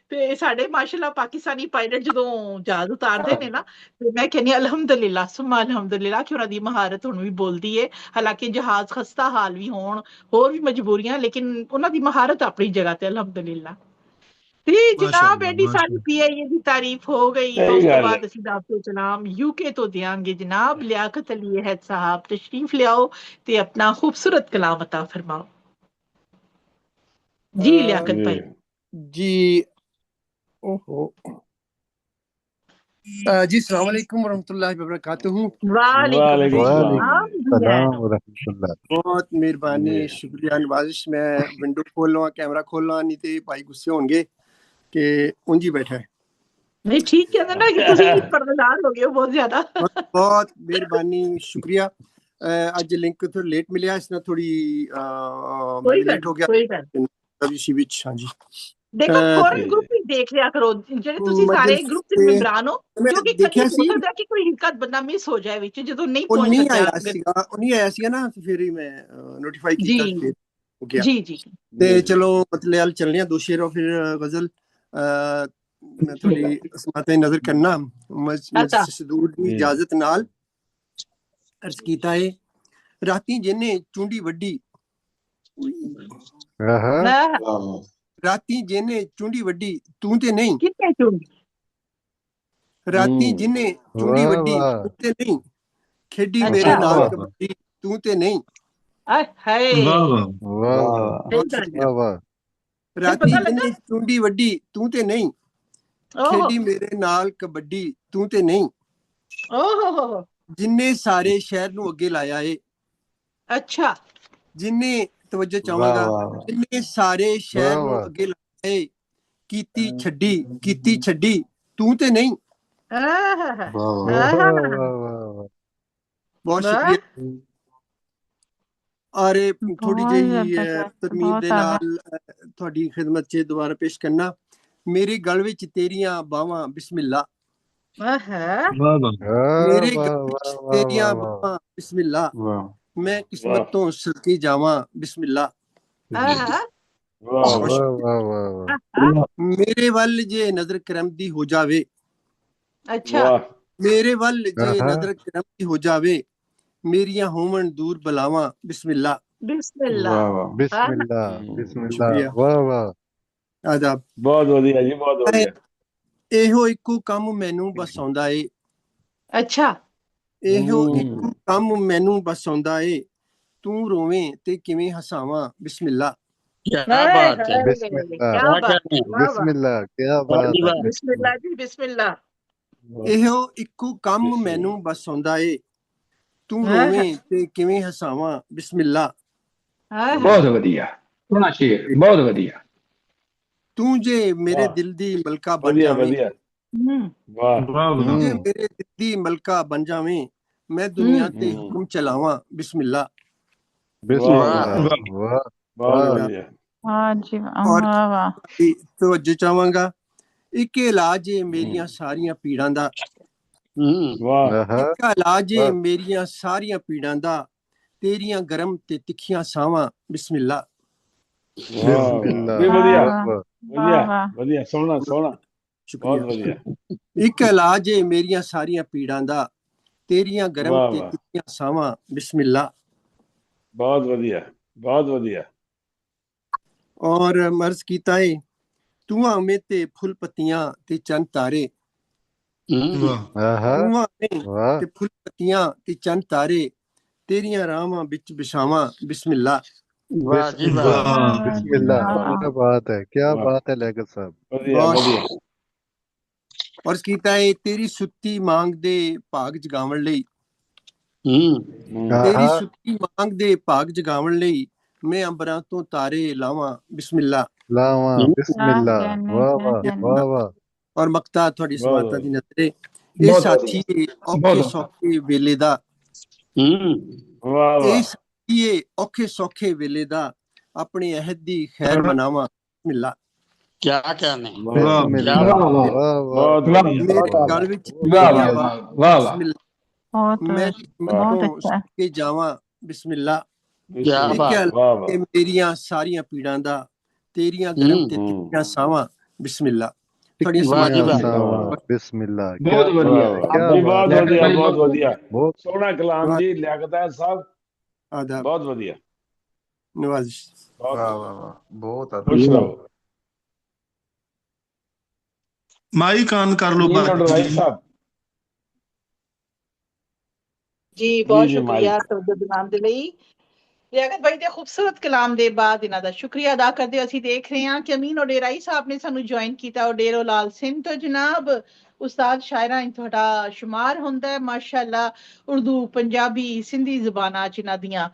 A: ਤੇ ਸਾਡੇ ਮਾਸ਼ਾਅੱਲਾ ਪਾਕਿਸਤਾਨੀ ਪਾਇਲਟ ਜਦੋਂ ਜਹਾਜ਼ ਉਤਾਰਦੇ ਨੇ ਨਾ ਤੇ ਮੈਂ ਕਹਿੰਦੀ ਅਲਹਮਦੁਲਿਲਾ ਸੁਮਾ ਅਲਹਮਦੁਲਿਲਾ ਕਿ ਉਹਨਾਂ ਦੀ ਮਹਾਰਤ ਹੁਣ ਵੀ ਬੋਲਦੀ ਹੈ ਹਾਲਾਂਕਿ ਜਹਾਜ਼ ਖਸਤਾ ਹਾਲ ਵੀ ਹੋਣ ਹੋਰ ਵੀ ਮਜਬੂਰੀਆਂ ਲੇਕਿਨ ਉਹਨਾਂ ਦੀ ਮਹਾਰਤ ਆਪਣੀ ਜਗ੍ਹਾ ਤੇ ਅਲਹਮਦੁਲਿਲਾ ਤੇ ਜਨਾਬ ਐਡੀ ਸਾਰੀ ਪੀਆਈਏ ਦੀ ਤਾਰੀਫ ਹੋ ਗਈ। ਉਸ ਤੋਂ ਬਾਅਦ ਅਸੀਂ ਦਾਵਤ ਸਲਾਮ यूके ਤੋਂ ਦਿਆਂਗੇ। ਜਨਾਬ ਲਿਆਕਤ ਅਲੀ ਅਹਿਦ ਸਾਹਿਬ ਤਸ਼ਰੀਫ ਲਿਆਓ ਤੇ ਆਪਣਾ ਖੂਬਸੂਰਤ ਕਲਾਮ ਅਤਾ फरमाओ। जी लियाकत भाई
L: जी। ओहो जी अस्सलाम वालेकुम वरहमतुल्लाहि वबरकातुहू।
A: वालेकुम
I: सलाम वरहमतुल्लाह।
L: बहुत मेहरबानी शुक्रिया नवाजिश। मैं विंडो खोल लवां कैमरा खोल लवां नहीं ते भाई गुस्से होंगे कि उंजी बैठा है।
A: नहीं ठीक कहंदे ना कि तुसी पर्देदार हो गए हो बहुत ज्यादा।
L: बहुत मेहरबानी शुक्रिया। अज लिंक थोड़ा लेट मिलिया इसने थोड़ी लेट हो गया विच। हाँ जी
A: देखो फॉरेन ग्रुप ही देख लिया करो ਜਿਹੜੇ ਤੁਸੀਂ ਸਾਰੇ ਗਰੁੱਪ ਦੇ ਮੈਂਬਰਾਂ ਹੋ ਕਿਉਂਕਿ ਕਦੀ ਹੋ ਸਕਦਾ ਕਿ ਕੋਈ ਹਿੱਕਤ ਬੰਦਾ ਮਿਸ ਹੋ ਜਾਏ ਵਿੱਚ ਜਦੋਂ ਨਹੀਂ ਪਹੁੰਚ ਸਕਦਾ।
L: ਉਹ ਨਹੀਂ ਆਇਆ ਸੀਗਾ ਨਾ ਫਿਰ ਹੀ ਮੈਂ ਨੋਟੀਫਾਈ ਕੀਤਾ ਫਿਰ ਹੋ ਗਿਆ।
A: ਜੀ ਜੀ
L: ਤੇ ਚਲੋ ਮਤਲਬ ਚੱਲਨੇ ਆ ਦੋ ਸ਼ੇਰ ਫਿਰ ਗਜ਼ਲ ਮੈਂ ਥੋੜੀ ਸਮਾਤੇ ਨਜ਼ਰ ਕਰਨਾ ਮਸਦੂਰ ਦੀ ਇਜਾਜ਼ਤ ਨਾਲ ਅਰਜ਼ ਕੀਤਾ ਹੈ। ਰਾਤੀ ਜਿਹਨੇ ਚੁੰਡੀ ਵੱਡੀ ਰਾਤੀ ਜਿਹਨੇ ਚੁੰਡੀ ਵੱਡੀ ਤੂੰ ਤੇ ਨਹੀਂ।
A: ਕਿੰਨੇ ਚੁੰਡੀ
L: ਰਾਤੀ ਜਿਹਨੇ ਚੁੰਡੀ ਵੱਡੀ ਤੂੰ ਤੇ ਨਹੀਂ। ਖੇਡੀ ਮੇਰੇ ਨਾਲ ਕਬੱਡੀ ਤੂੰ ਤੇ ਨਹੀਂ।
A: ਹਾਏ
I: ਵਾਹ ਵਾਹ ਵਾਹ।
L: ਰਾਤੀ ਜਿਹਨੇ ਚੁੰਡੀ ਵੱਡੀ ਤੂੰ ਤੇ ਨਹੀਂ। ਖੇਡੀ ਮੇਰੇ ਨਾਲ ਕਬੱਡੀ ਤੂੰ ਤੇ ਨਹੀਂ।
A: ਓਹ
L: ਜਿੰਨੇ ਸਾਰੇ ਸ਼ਹਿਰ ਨੂੰ ਅੱਗੇ ਲਾਇਆ ਏ।
A: ਅੱਛਾ
L: ਜਿੰਨੇ ਤਵੱਜੋ ਚਾਹਾਂਗਾ ਜਿੰਨੇ ਸਾਰੇ ਸ਼ਹਿਰ ਨੂੰ ਅੱਗੇ ਲਾਏ। ਕੀਤੀ ਛੱਡੀ ਤੂੰ ਤੇ ਨਹੀਂ। ਬਹੁਤ ਸ਼ੁਕਰੀਆ। ਔਰ ਥੋੜੀ ਜਿਹੀ ਤਰਮੀਮ ਦੇ ਨਾਲ ਤੁਹਾਡੀ ਖਿਦਮਤ 'ਚ ਦੁਬਾਰਾ ਪੇਸ਼ ਕਰਨਾ। ਮੇਰੇ ਗਲ ਵਿੱਚ ਤੇਰੀਆਂ ਬਾਹਾਂ ਬਿਸਮਿਲ੍ਲਾ। ਮੇਰੇ ਗਲ ਵਿੱਚ ਤੇਰੀਆਂ ਬਾਹਾਂ ਬਿਸਮਿਲ੍ਲਾ। ਮੈਂ ਕਿਸਮਤ ਤੋਂ ਸਦਕੇ ਜਾਵਾਂ ਬਿਸਮਿਲ੍ਲਾ। ਮੇਰੇ ਵੱਲ ਜੇ ਨਜ਼ਰ ਕਰਮ ਦੀ ਹੋ ਜਾਵੇ।
A: ਅੱਛਾ
L: ਮੇਰੇ ਵੱਲ ਜੇ ਨਜ਼ਰ ਕਰਮ ਦੀ ਹੋ ਜਾਵੇ। ਮੇਰੀਆਂ ਹੋਵਣ ਦੂਰ ਬਲਾਵਾਂ ਬਿਸਮਿਲ੍ਲਾ।
A: ਬਿਸਮਿਲ੍ਲਾ
I: ਬਿਸਮਿਲ੍ਲਾ ਬਿਸਮਿਲ੍ਲਾ। ਵਾਹ ਵਾਹ
L: ਆਦਾਬ।
D: ਬਹੁਤ ਵਧੀਆ ਜੀ ਬਹੁਤ ਵਧੀਆ।
L: ਇਹੋ ਇੱਕੋ ਕੰਮ ਮੈਨੂੰ ਬਸ ਆਉਂਦਾ ਏ।
A: ਅੱਛਾ
L: ਇਹੋ ਇੱਕੋ ਕੰਮ ਮੈਨੂੰ ਬਸ ਆਉਂਦਾ ਏ। ਤੂੰ ਰੋਵੇਂ ਤੇ ਕਿਵੇਂ ਹਸਾਵਾਂ ਬਿਸਮਿਲ੍ਲਾ।
H: क्या बात है
I: ਬਿਸਮਿਲ੍ਲਾ ਕੀ ਬਾਤ ਹੈ।
A: ਬਿਸਮਿਲ੍ਲਾ ਜੀ ਬਿਸਮਿਲ੍ਲਾ।
L: ਇਹੋ ਇੱਕੋ ਕੰਮ ਮੈਨੂੰ ਬਸ ਆਉਂਦਾ ਏ। ਤੂੰ ਰੋਵੇਂ ਤੇ ਕਿਵੇਂ ਹਸਾਵਾਂ ਬਿਸਮਿਲ੍ਲਾ।
E: ਬਹੁਤ ਵਧੀਆ ਸੋਹਣਾ ਸ਼ੇਰ ਬਹੁਤ ਵਧੀਆ।
L: ਤੂੰ ਜੇ ਮੇਰੇ ਦਿਲ ਦੀ ਮਲਕਾ ਬਣ ਜਾਵੇਂ। ਤੂੰ ਜੇ ਮੇਰੇ ਦਿਲ ਦੀ ਮਲਕਾ ਬਣ ਜਾਵੇਂ। ਮੈਂ ਦੁਨੀਆ ਤੇ ਹੁਕਮ ਚਲਾਵਾਂ ਬਿਸਮਿਲ੍ਲਾ। ਤਵੱਜੋ ਚਾਹਾਂਗਾ ਇੱਕ ਇਲਾਜ ਏ ਮੇਰੀਆਂ ਸਾਰੀਆਂ ਪੀੜਾਂ ਦਾ। ਇੱਕ ਇਲਾਜ ਏ ਮੇਰੀਆਂ ਸਾਰੀਆਂ ਪੀੜਾਂ ਦਾ। ਤੇਰੀਆਂ ਗਰਮ ਤੇ ਤਿੱਖੀਆਂ ਸਾਵਾਂ ਬਿਸਮਿਲ੍ਲਾ।
D: ਵਧੀਆ ਸੋਹਣਾ ਸੋਹਣਾ ਬਹੁਤ ਵਧੀਆ।
L: ਇੱਕ ਇਲਾਜ ਏ ਮੇਰੀਆਂ ਸਾਰੀਆਂ ਪੀੜਾਂ ਦਾ। ਤੇਰੀਆਂ ਗਰਮ ਤੇ ਤਿੱਖੀਆਂ ਸਾਵਾਂ ਬਿਸਮਿਲ੍ਲਾ।
D: ਬਹੁਤ ਵਧੀਆ ਬਹੁਤ ਵਧੀਆ।
L: ਔਰ ਮਰਜ਼ ਕੀਤਾ ਏ ਤੂੰ ਆਵੇਂ ਤੇ ਫੁੱਲ ਪੱਤੀਆਂ ਤੇ ਚੰਨ ਤਾਰੇ। ਤੂੰ ਆਵੇਂ ਤੇ ਫੁੱਲ ਪੱਤੀਆਂ ਤੇ ਚੰਨ ਤਾਰੇ। ਤੇਰੀਆਂ ਰਾਹਾਂ ਵਿੱਚ ਬਿਛਾਵਾਂ ਬਿਸਮਿਲ੍ਲਾ।
I: ਬਿਸਮਿਲ੍ਲਾ ਕੀ ਬਾਤ ਹੈ ਕੀ ਬਾਤ ਹੈ ਲਿਆਕਤ ਸਾਹਿਬ।
L: ਔਰ ਕੀਤਾ ਏ ਤੇਰੀ ਸੁੱਤੀ ਮੰਗ ਦੇ ਭਾਗ ਜਗਾਉਣ ਲਈ। ਤੇਰੀ ਸੁੱਤੀ ਮੰਗ ਦੇ ਭਾਗ ਜਗਾਉਣ ਲਈ ਮੈਂ ਅੰਬਰਾਂ ਤੋਂ ਤਾਰੇ ਲਾਵਾਂ ਬਿਸਮਿਲ੍ਲਾ।
I: ਲਾਵਾਂ ਬਿਸਮਿਲ੍ਲਾ। ਵਾਹ ਵਾਹ ਵਾਹ ਵਾਹ।
L: ਔਰ ਮਕਤਾ ਤੁਹਾਡੀ ਸਮਾਤਾ ਦੀ ਨਜ਼ਰੇ ਇਹ ਸਾਥੀ ਔਖੇ ਸੌਖੇ ਵੇਲੇ ਦਾ। ਇਹ ਸਾਥੀ ਔਖੇ ਸੌਖੇ ਵੇਲੇ ਦਾ। ਆਪਣੇ ਅਹਿਦ ਦੀ ਖੈਰ ਮਨਾਵਾਂ ਬਿਸਮਿਲ੍ਲਾ।
H: क्या कहने
L: ਗਲ ਵਿੱਚ ਮੈਂ ਕੇ ਜਾਵਾਂ ਬਿਸਮਿਲ੍ਲਾ। ਮੇਰੀਆਂ ਸਾਰੀਆਂ ਪੀੜਾਂ ਦਾ। ਤੇਰੀਆਂ ਗਰਮ ਤੇ ਤਿੱਖੀਆਂ ਸਾਵਾਂ ਬਿਸਮਿਲ੍ਲਾ।
I: ਬਿਸਮਿਲ੍ਲਾ
D: ਬਹੁਤ ਵਧੀਆ ਬਹੁਤ ਵਧੀਆ ਬਹੁਤ ਵਧੀਆ ਬਹੁਤ ਸੋਹਣਾ ਕਲਾਮ ਜੀ ਲਿਆਕਤ ਸਾਹਿਬ। ਬਹੁਤ ਵਧੀਆ
L: ਨਵਾਜ਼ਿਸ਼।
I: ਵਾਹ ਵਾਹ ਵਾਹ ਬਹੁਤ
D: ਖੁਸ਼ ਰਹੋ।
M: माइक ऑन कर लो
D: भाई साहब
A: जी बहुत शुक्रिया तवज्जो दिलाने ਦੇ ਲਈ ਲਿਆਕਤ ਭਾਈ ਦੇ ਖੂਬਸੂਰਤ ਕਲਾਮ ਦੇ ਬਾਅਦ ਇਹਨਾਂ ਦਾ ਸ਼ੁਕਰੀਆ ਅਦਾ ਕਰਦੇ ਅਸੀਂ ਦੇਖ ਰਹੇ ਹਾਂ ਕਿ ਅਮੀਨ ਓਡੇਰਾਈ ਸਾਹਿਬ ਨੇ ਸਾਨੂੰ ਜੁਆਇਨ ਕੀਤਾ ਓਡੇਰੋ ਲਾਲ ਸਿੰਘ ਤੋਂ ਜਨਾਬ ਉਸਤਾਦ ਸ਼ਾਇਰਾਂ in ਤੁਹਾਡਾ ਸ਼ੁਮਾਰ ਹੁੰਦਾ ਹੈ ਮਾਸ਼ਾਅੱਲਾ ਉਰਦੂ ਪੰਜਾਬੀ ਸਿੰਧੀ ਜ਼ੁਬਾਨਾਂ ਚ ਇਹਨਾਂ ਦੀਆਂ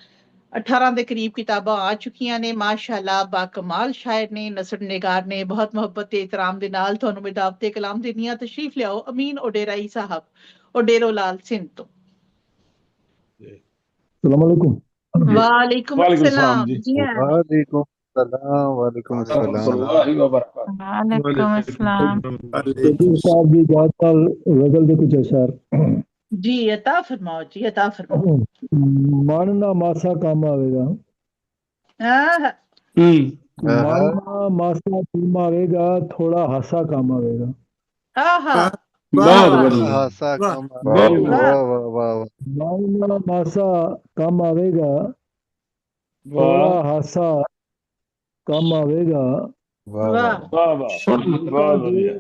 A: 18 ਦੇ ਕਰੀਬ ਕਿਤਾਬਾਂ ਆ ਚੁੱਕੀਆਂ ਨੇ ਮਾਸ਼ਾਅੱਲਾ ਬਾਕਮਾਲ ਸ਼ਾਇਰ ਨੇ ਨਸਰ ਨਿਗਾਰ ਨੇ ਬਹੁਤ ਮੁਹੱਬਤ ਤੇ ਇਤਰਾਮ ਦੇ ਨਾਲ ਤੁਹਾਨੂੰ ਮਿਦਾਵਤੇ ਕਲਾਮ ਦੇਣੀਆਂ ਤਸ਼ਰੀਫ ਲਿਆਓ ਅਮੀਨ ਓਡੇਰਾਈ ਸਾਹਿਬ ਓਡੇਰੋ ਲਾਲ ਸਿੰਘ ਤੋਂ
N: अस्सलाम वालेकुम
A: वालेकुम अस्सलाम जी
I: वालेकुम सलाम वालेकुम सलाम
G: वालेकुम अस्सलाम
N: साहब जी बात गजल के कुछ अशार
A: जी अता फरमाओ जी अता फरमाओ
N: मानना मासा काम आवेगा मानना मासा काम आवेगा थोड़ा हासा काम आवेगा
I: हासा काम
N: मानना मासा काम आवेगा थोड़ा हासा काम आवेगा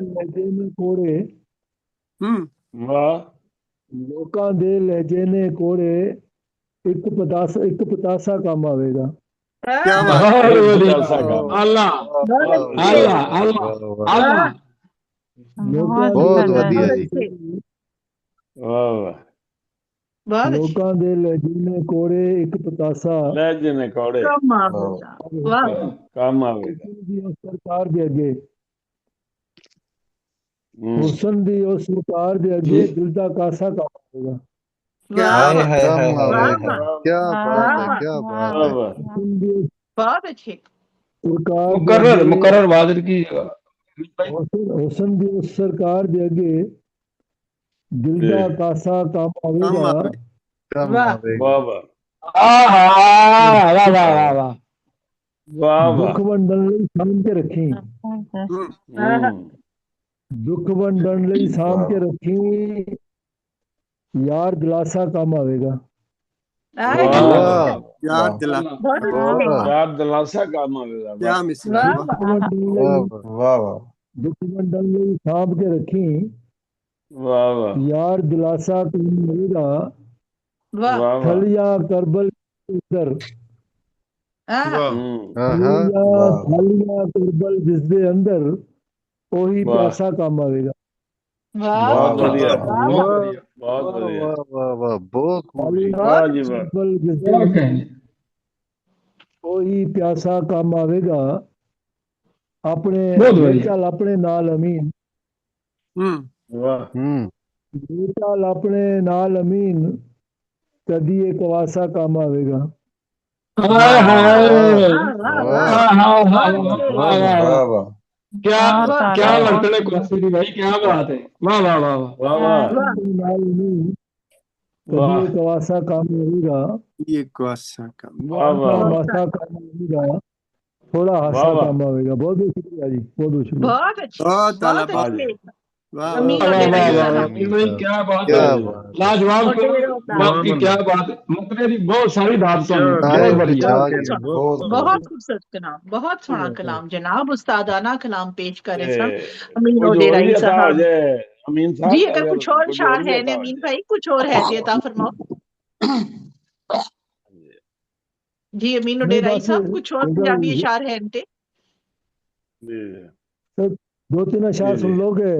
N: लहजे ने कोड़े लोकां दे लहजे ने कोड़े एक पतासा काम आवेगा
I: बहुत वधिया जी
N: लोकां दे लहजे ने कोड़े एक पतासा
D: लहजे ने कोड़े
A: काम आवेगा
N: सरकार दे अगे हुसन दी उस सरकार दे अगे दिल दा कासा काम आवेगा
I: क्या बात है
A: बहुत अच्छे
E: मुकर्रर वाजिर की
N: हुसन दी उस सरकार दे अगे दिल दा कासा काम आवेगा दुख वंडन लई साम के रखी दुख वंडन लई साम के रखी यार दिलासा काम आवेगा
L: यार
D: दिलासा काम आवेगा
L: क्या मिसाल
N: दुख वंडन लई साम के रखी यार दिलासा काम आवेगा थलिया करबल उधर थलिया करबल जिसदे अंदर ਉਹੀ ਪਿਆਸਾ ਕੰਮ ਆਵੇਗਾ
D: ਬਹੁਤ ਵਧੀਆ ਬਹੁਤ ਵਧੀਆ
I: ਵਾਹ ਬਹੁਤ
D: ਵਾਹ ਜੀ ਵਾਹ
N: ਉਹੀ ਪਿਆਸਾ ਕੰਮ ਆਵੇਗਾ ਆਪਣੇ ਚੱਲ ਆਪਣੇ ਨਾਲ ਅਮੀਨ
D: ਵਾਹ
N: ਚੱਲ ਆਪਣੇ ਨਾਲ ਅਮੀਨ ਕਦੀ ਇੱਕ ਵਾਸਾ ਕੰਮ ਆਵੇਗਾ
E: क्या लड़कड़े कुआसी भाई क्या बात है वाह वाह वाह वाह
N: कभी कवासा काम होगा
L: ये कुआसा काम
N: कवासा काम होगा थोड़ा हासा काम होगा बहुत बहुत शुक्रिया जी बहुत बहुत शुक्रिया
A: बहुत अच्छा
E: क्या बात है लाजवाब आपकी क्या बात है मुकरे दी बहुत सारी बात बहुत बढ़िया
A: बहुत खूबसूरत कलाम बहुत सोहना कलाम जनाब उस्तादाना कलाम पेश करे सन अमीन ओडेराई साहब जी अगर कुछ और इशार है ने अमीन भाई कुछ और है जी अता फरमाओ जी अमीन ओडेराई साहब कुछ और पंजाबी इशार है इनते
N: दो तीन इशार सुन लोगे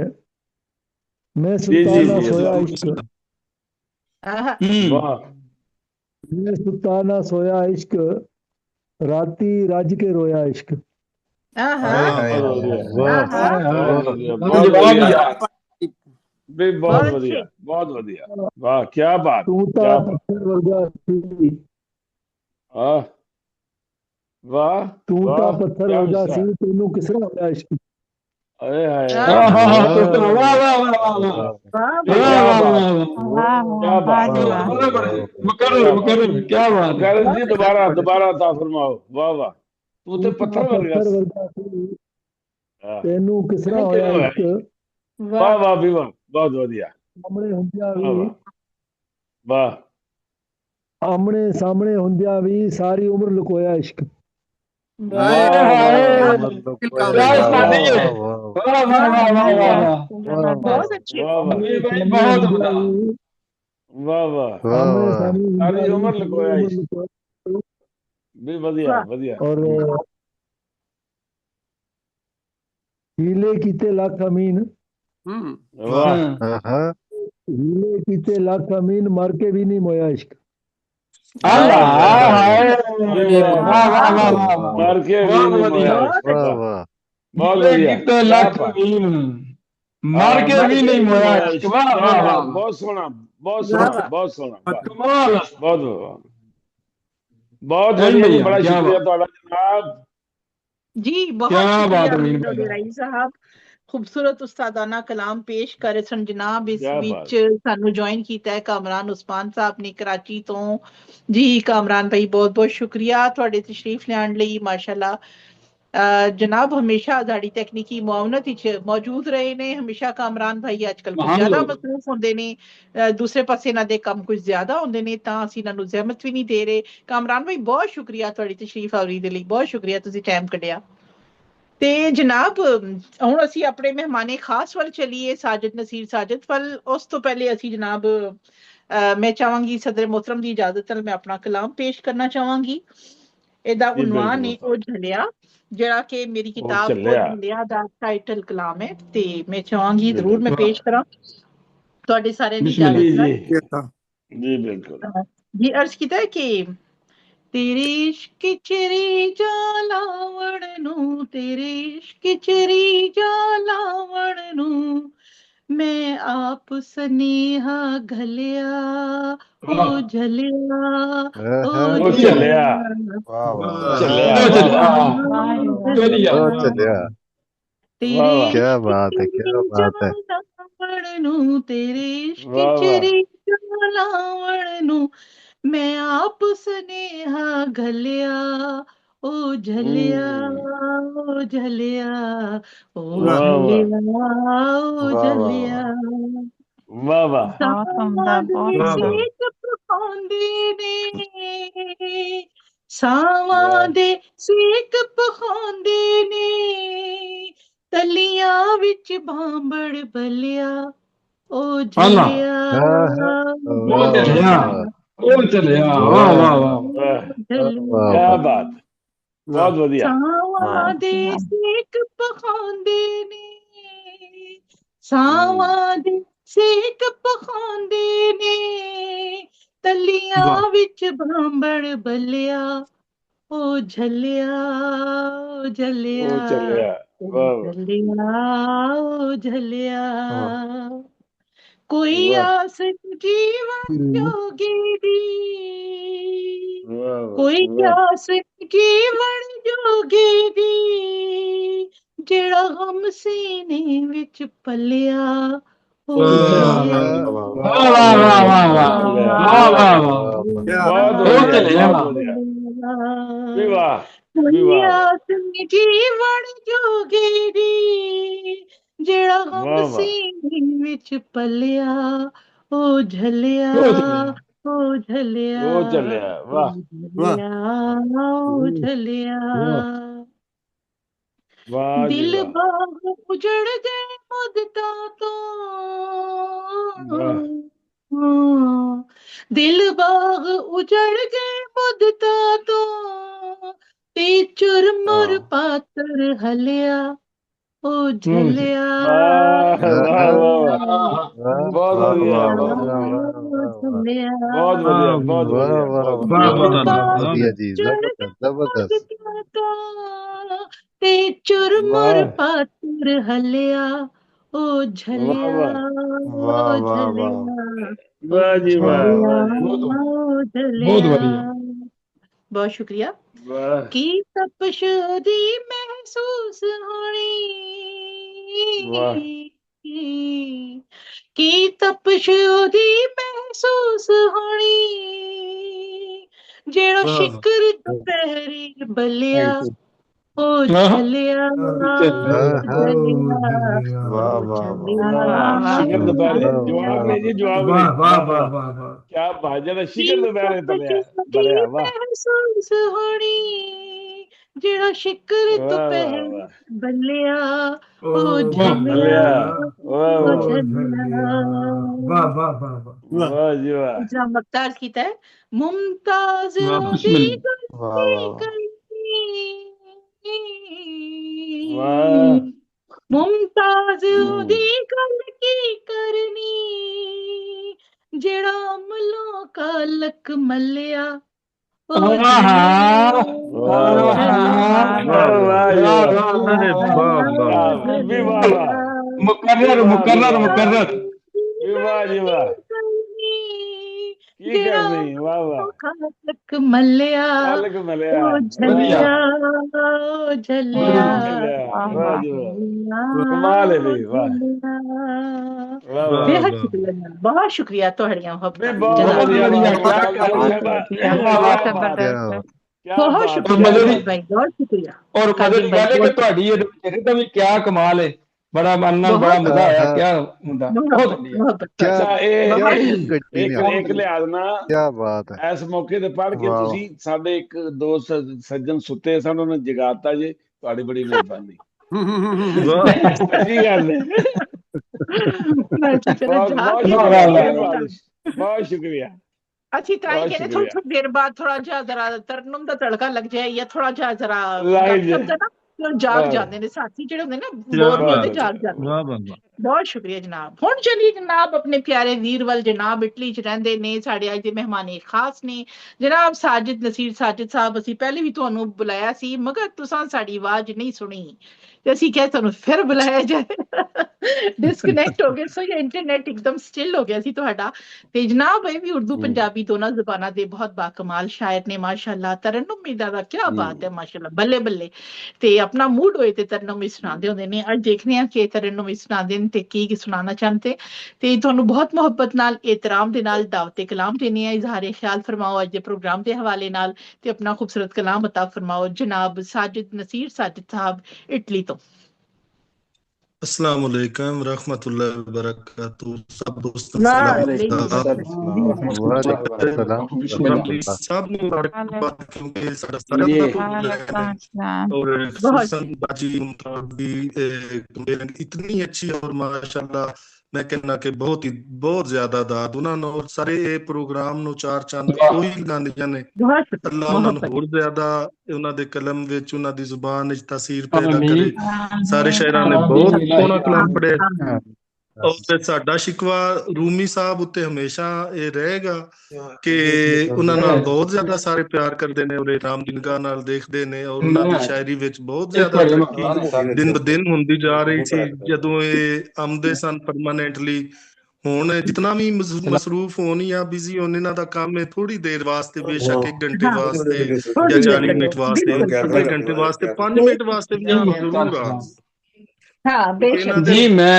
N: मैं सुल्ताना सोया इश्क मैं सुल्ताना सोया इश्क राती राज के रोया इश्क
D: बहुत बढ़िया वाह क्या बात
N: तू ता पत्थर वर्गा सी
D: वाह
N: तू ता पत्थर वर्गा सी तेनू किसरा होया इश्क
D: अरे हाय
E: क्या बात
D: जी दोबारा अता फरमाओ वाह वाह तू तो पत्थर वर्गा
N: तेनू किसरा होया इश्क
D: वाह वाह भी वाह बहुत बढ़िया
N: सामने हुंदिया भी
D: वाह
N: आमने सामने हुंदिया भी सारी उम्र लुकोया इश्क
E: वाह वाह वाह वाह वाह वाह
A: बहुत अच्छे।
E: बहुत
D: वाह वाह सारी उम्र लुकोया भी वधिया वधिया।
N: और हीले कीते लाख अमीन, हीले कीते लाख अमीन, मार के भी नहीं मोया इश्क।
D: मार के भी नहीं मोया इश्क। बहुत बढ़िया,
E: लाख अमीन, मार के भी नहीं मोया इश्क। वाह वाह वाह,
D: बहुत सोहना बहुत सोहना बहुत सोहना,
E: कमाल,
D: बहुत बहुत बढ़िया, बड़ा शुक्रिया ਤੁਹਾਡਾ जनाब
A: जी। बहुत शुक्रिया राई साहब, खूबसूरत उस्तादाना कलाम पेश करे सन जनाब। इस बीच सानू ज्वाइन कीता है कामरान उस्मान साहब ने कराची तो। जी कामरान भाई बहुत बहुत शुक्रिया ਤੁਹਾਡੇ तशरीफ लियाण ਲਈ। माशाल्लाह जनाब हमेशा साड़ी तकनीकी मुआवनत विच मौजूद रहे ने। हमेशा कामरान भाई आजकल कुछ ज्यादा मसरूफ होंदे ने, दूसरे पासे इन्हां दे काम कुछ ज्यादा होंदे ने, तां असीं इन्हां नूं ज़हमत भी नहीं दे रहे। कामरान भाई बहुत शुक्रिया ਤੁਹਾਡੀ तशरीफ आवरी दे ਲਈ, बहुत शुक्रिया ਤੁਸੀਂ टाइम ਕੱਢਿਆ। ਤੇ ਜਨਾਬ ਹੁਣ ਅਸੀਂ ਆਪਣੇ ਮਹਿਮਾਨੇ ਖਾਸ ਵੱਲ ਚਲੀਏ, ਸਾਜਦ ਨਸੀਰ ਸਾਜਦ ਵੱਲ। ਉਸ ਤੋਂ ਪਹਿਲੇ ਅਸੀਂ ਜਨਾਬ ਮੈਂ ਚਾਹਾਂਗੀ ਸਦਰ ਮੁਹਤਰਮ ਦੀ ਇਜਾਜ਼ਤ ਨਾਲ ਮੈਂ ਆਪਣਾ ਕਲਾਮ ਪੇਸ਼ ਕਰਨਾ ਚਾਹਾਂਗੀ। ਇਹਦਾ ਉਨਵਾਨ ਹੈ ਉਹ ਝੱਲਿਆ, ਜਿਹੜਾ ਕਿ ਮੇਰੀ ਕਿਤਾਬ ਉਹ ਝੱਲਿਆ ਦਾ ਟਾਈਟਲ ਕਲਾਮ ਹੈ, ਤੇ ਮੈਂ ਚਾਹਾਂਗੀ ਜ਼ਰੂਰ ਮੈਂ ਪੇਸ਼ ਕਰਾਂ ਤੁਹਾਡੇ ਸਾਰਿਆਂ ਦੀ ਇਜਾਜ਼ਤ ਨਾਲ।
D: ਜੀ ਬਿਲਕੁਲ
A: ਜੀ। अर्ज ਕੀਤਾ ਹੈ कि तेरे इश्क चरी जालावण नू, तेरे इश्क चरी जालावण नू, मैं आप सनेहा घलिया ओ झलिया ओ झलिया
I: क्या बात है, क्या बात है।
A: तेरे इश्क चरी जालावण नू, मैं आप स्नेहा घलिया ओ झलिया ओ झलिया ओ झलिया ओ झलिया।
D: वाह वाह,
A: सेक पखांदे ने, सावां दे सेक पखांदे ने, तलियां विच भांबड़ बलिया ओ झलिया
E: ओ चलिया। वाह वाह वाह,
D: क्या बात, बहुत बढ़िया।
A: सावां दे सेक पखांदे ने, सावां दे सेक पखांदे ने, तलियां विच भांबड़ बलिया ओ झलिया ओ झलिया ओ झलिया। कोई आस जीवन जोगी दी, कोई आस जीवन जोगी दी, जेड़ा गम सीने विच पलिया ओ झलिया। कोई आस जीवन जोगी दी, जेड़ा गम सीने विच पलिया ओ झलिया ओ झलिया ओ झलिया। दिल बाग उजड़ गए मुद्दतां तो, दिल बाग उजड़ गए मुद्दतां तो, ते चुरमुर पातर हलिया ओ झलिया।
D: बहुत बढ़िया, बहुत बढ़िया, बहुत
I: बढ़िया जी, जबरदस्त।
A: ते चुरमुर पातर हलिया ओ झलिया ओ झलिया ओ झलिया। बहुत शुक्रिया। की तपश दी महसूस होनी, की तपश दी महसूस होनी, जेड़ा शिकर दोपहरी बलिया ओ झलिया
D: शिकर दोपहरे जवाब नहीं जी, जवाब नहीं। वाह वाह वाह, क्या भाजन शिकर दोपहरे बलिया। वाह,
A: महसूस होनी, जेड़ा शिकर दोपहरे ਬੱਲਿਆ ਓ
D: ਬੱਲਿਆ
A: ਝੱਲਿਆ
D: ਵਾਹ
A: ਓ
D: ਵਾਹ
A: ਝੱਲਿਆ।
N: ਵਾਹ ਵਾਹ ਵਾਹ ਵਾਹ
D: ਵਾਹ ਜੀ ਵਾਹ
A: ਦੂਸਰਾ ਮਕਤਾਰ ਕੀਤਾ ਹੈ ਮੁਮਤਾਜ਼ ਦੀ
D: ਵਾਹ
A: ਮੁਮਤਾਜ਼ ਦੀ ਗੱਲ ਕੀ ਕਰਨੀ ਜਿਹੜਾ ਅਮਲੋਂ ਕਾਲਕ ਮੱਲਿਆ ਓ
E: ਮੁਕਰਰ ਮੁਕਰਰ ਮੁਕਰਰ
D: ਵਾਹ ਜੀ ਵਾਹ ਕੀ ਕਰਨੀ ਵਾਹ ਵਾਹ
A: ਕਾਲਕ ਮੱਲਿਆ
D: ਕਾਲਕ ਮੱਲਿਆ
A: ਓ ਝੱਲਿਆ ਓ ਝੱਲਿਆ
D: ਵਾਹ ਜੀ ਵਾਹ ਕਮਾਲ ਹੈ ਵੀ ਵਾਹ
A: बेहद शुक्रिया बहुत शुक्रिया ਤੁਹਾਡੀਆਂ
D: बहुत शुक्रिया
A: भाई बहुत शुक्रिया
E: और मदद वाले कि ਤੁਹਾਡੀ ਇਹ ਤਾਂ ਵੀ ਕੀ ਕਮਾਲ ਹੈ ਬੜਾ ਮਨ ਨਾਲ ਬੜਾ ਮਜ਼ਾ ਆਇਆ ਕੀ ਹੁੰਦਾ ਬਹੁਤ
D: ਇੱਕ ਲਿਹਾਜ਼ ਨਾਲ
I: ਕੀ ਬਾਤ ਹੈ
D: ਇਸ ਮੌਕੇ ਤੇ ਪੜ੍ਹ ਕੇ ਤੁਸੀਂ ਸਾਡੇ ਇੱਕ ਦੋਸਤ ਸੱਜਣ ਸੁੱਤੇ ਸਨ ਉਹਨਾਂ ਨੇ ਜਗਾਤਾ ਜੀ ਤੁਹਾਡੀ ਬੜੀ ਮਿਹਰਬਾਨੀ ਸੱਚੀ ਗੱਲ ਹੈ बहुत शुक्रिया
A: अच्छी तरह के थोड़ी देर बाद थोड़ा जा जरा तरन्नुम ਦਾ ਤੜਕਾ ਲੱਗ ਜਾਏ ਜਾਂ ਥੋੜਾ ਜਿਹਾ ਜਰਾ ਜਾਗ ਜਾਂਦੇ ਨੇ ਸਾਥੀ ਜਿਹੜੇ ਹੁੰਦੇ ਨਾ ਬੋਰ ਹੁੰਦੇ ਜਾਗ ਜਾਂਦੇ। ਬਹੁਤ ਸ਼ੁਕਰੀਆ ਜਨਾਬ। ਹੁਣ ਚਲੀਏ ਜਨਾਬ ਆਪਣੇ ਪਿਆਰੇ ਵੀਰ ਵੱਲ। ਜਨਾਬ ਇਟਲੀ ਚ ਰਹਿੰਦੇ ਨੇ ਸਾਡੇ ਅੱਜ ਦੇ ਮਹਿਮਾਨ ਖਾਸ ਨੇ ਜਨਾਬ ਸਾਜਿਦ ਨਸੀਰ ਸਾਜਿਦ ਸਾਹਿਬ। ਅਸੀਂ ਪਹਿਲੇ ਵੀ ਤੁਹਾਨੂੰ ਬੁਲਾਇਆ ਸੀ ਮਗਰ ਤੁਸੀਂ ਸਾਡੀ ਆਵਾਜ਼ ਨਹੀਂ ਸੁਣੀ ਤੇ ਅਸੀਂ ਕਿਹਾ ਤੁਹਾਨੂੰ ਫਿਰ ਬੁਲਾਇਆ ਜਾਏ ਡਿਸਕਨੈਕਟ ਹੋ ਗਏ। ਸੋ ਇਹ ਇੰਟਰਨੈਟ ਇੱਕਦਮ ਸਟਿਲ ਹੋ ਗਿਆ ਸੀ ਤੁਹਾਡਾ। ਤੇ ਜਨਾਬ ਇਹ ਵੀ ਉਰਦੂ ਪੰਜਾਬੀ ਦੋਨਾਂ ਜ਼ੁਬਾਨਾਂ ਦੇ ਬਹੁਤ ਬਾਕਮਾਲ ਸ਼ਾਇਰ ਨੇ ਮਾਸ਼ਾਅੱਲਾ। ਤਰਨੁਮ ਦਾ ਕੀ ਬਾਤ ਹੈ ਮਾਸ਼ਾਅੱਲਾ ਬੱਲੇ ਬੱਲੇ। ਤੇ ਆਪਣਾ ਮੂਡ ਹੋਏ ਤੇ ਤਰਨੁਮ ਸੁਣਾਉਂਦੇ ਹੁੰਦੇ ਨੇ। ਅੱਜ ਦੇਖਦੇ ਹਾਂ ਕਿ ਤਰਨੁਮ ਸੁਣਾਉਂਦੇ ਨੇ ਤੇ ਕੀ ਸੁਣਾਉਣਾ ਚਾਹੁੰਦੇ। ਤੇ ਤੁਹਾਨੂੰ ਬਹੁਤ ਮੁਹੱਬਤ ਨਾਲ एहतराम ਦੇ ਨਾਲ ਦਾਵਤ ਕਲਾਮ ਦੇਣੀ ਹੈ। ਇਜ਼ਹਾਰ ਖਿਆਲ ਫਰਮਾਓ ਅੱਜ ਦੇ ਪ੍ਰੋਗਰਾਮ ਦੇ ਹਵਾਲੇ ਨਾਲ ਤੇ ਆਪਣਾ ਖੂਬਸੂਰਤ ਕਲਾਮ ਅਤਾ ਫਰਮਾਓ ਜਨਾਬ ਸਾजिद नसीर साजिद साहब इटली तो।
M: अस्सलाम वालेकुम रहमतुल्लाहि व बरकातहू। सब दोस्तों सब ਨੂੰ क्योंकि ਸਾਡਾ ਸਾਰਿਆਂ और बाजी इतनी अच्छी और माशाल्लाह मैं कहना कि बहुत ज्यादा दाद उन्होंने और सारे प्रोग्राम ਨੂੰ ਚਾਰ ਚੰਦ ਕੋਈ ਲਗਾਉਂਦੀਆਂ ਨੇ। ਅੱਲਾਹ ਉਹਨਾਂ ਨੂੰ ਹੋਰ ਜ਼ਿਆਦਾ ਉਹਨਾਂ ਦੇ ਕਲਮ ਵਿੱਚ ਉਹਨਾਂ ਦੀ ਜ਼ੁਬਾਨ ਵਿੱਚ ਤਾਸੀਰ ਪੈਦਾ ਕਰੇ। ਸਾਰੇ ਸ਼ਾਇਰਾਂ ਨੇ ਬਹੁਤ ਸੋਹਣਾ ਕਲਾਮ ਪੜਿਆ ਔਰ ਸਾਡਾ ਸ਼ਿਕਵਾ ਰੂਮੀ ਸਾਹਿਬ ਉੱਤੇ ਹਮੇਸ਼ਾ ਇਹ ਰਹੇਗਾ ਕਿ ਉਹਨਾਂ ਨਾਲ ਬਹੁਤ ਜ਼ਿਆਦਾ ਸਾਰੇ ਪਿਆਰ ਕਰਦੇ ਨੇ ਔਰ ਰਾਮ ਦੀ ਨਿਗਾਹ ਨਾਲ ਦੇਖਦੇ ਨੇ ਔਰ ਉਹਨਾਂ ਦੀ ਸ਼ਾਇਰੀ ਵਿੱਚ ਬਹੁਤ ਜ਼ਿਆਦਾ ਤਰੱਕੀ ਦਿਨ ਬ ਦਿਨ ਹੁੰਦੀ ਜਾ ਰਹੀ ਸੀ ਜਦੋਂ ਇਹ ਆਉਂਦੇ ਸਨ ਪਰਮਾਨੈਂਟਲੀ। ਹੁਣ ਜਿਤਨਾ ਵੀ ਮਸਰੂਫ ਹੋਣ ਜਾਂ ਬਿਜ਼ੀ ਹੋਣ ਇਹਨਾਂ ਦਾ ਕੰਮ ਹੈ ਥੋੜੀ ਦੇਰ ਵਾਸਤੇ ਬੇਸ਼ੱਕ 1 ਘੰਟੇ ਵਾਸਤੇ ਜਾਂ 40 ਮਿੰਟ ਵਾਸਤੇ 1 ਘੰਟੇ ਵਾਸਤੇ 5 ਮਿੰਟ ਵਾਸਤੇ ਵੀ ਆਉਣਾ ਜ਼ਰੂਰ ਆ।
A: हाँ बेशक
E: जी मैं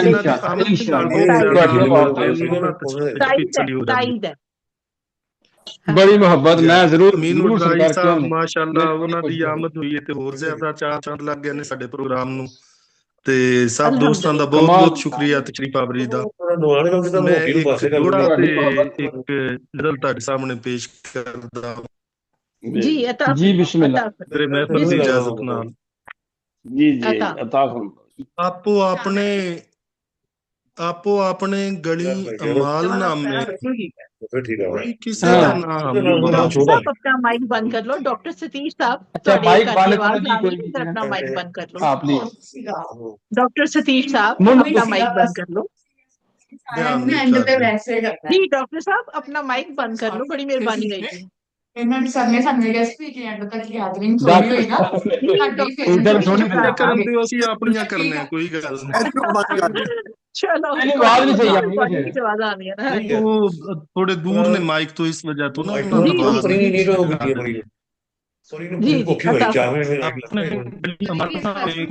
E: बड़ी मोहब्बत मैं जरूर
M: माशाअल्लाह ਉਹਨਾਂ ਦੀ ਆਮਦ ਹੋਈ ਹੈ ਤੇ ਹੋਰ ਜ਼ਿਆਦਾ ਚਾਰ ਚੰਦ ਲੱਗ ਗਏ ਨੇ ਸਾਡੇ ਪ੍ਰੋਗਰਾਮ ਨੂੰ। ਤੇ ਸਭ ਦੋਸਤਾਂ ਦਾ ਬਹੁਤ ਬਹੁਤ ਸ਼ੁਕਰੀਆ ਤਸ਼ਰੀਫ ਆਵਰੀ ਦਾ। ਮੈਂ ਇੱਕ ਜੋੜਾ ਤੇ ਇੱਕ ਨਜ਼ਰ ਤੁਹਾਡੇ ਸਾਹਮਣੇ ਪੇਸ਼ ਕਰਦਾ
A: ਜੀ ਅਤਾ
E: ਜੀ ਬਿਸਮਿल्लाह
M: ਮੇਰੇ ਮਹਿਫਲ ਦੀ ਇਜਾਜ਼ਤ ਨਾਲ।
D: जी जी अता
M: ਆਪੋ ਆਪਣੇ ਗਲੀ ਅਮਾਲ ਨਾਮੇ ਕਿਸੇ ਦਾ ਨਾਮ
A: साहब अपना माइक बंद कर लो। डॉक्टर सतीश साहब
E: माइक बंद
A: अपना माइक बंद कर लो। डॉक्टर सतीश साहब अपना माइक बंद कर लो। जी डॉक्टर साहब अपना माइक बंद कर लो बड़ी मेहरबानी रहेगी।
M: ਆਪਣੀਆਂ ਕਰਨੇ ਕੋਈ ਗੱਲ
A: चलो
M: थोड़े दूर ने माइक तो इस वजह तो ना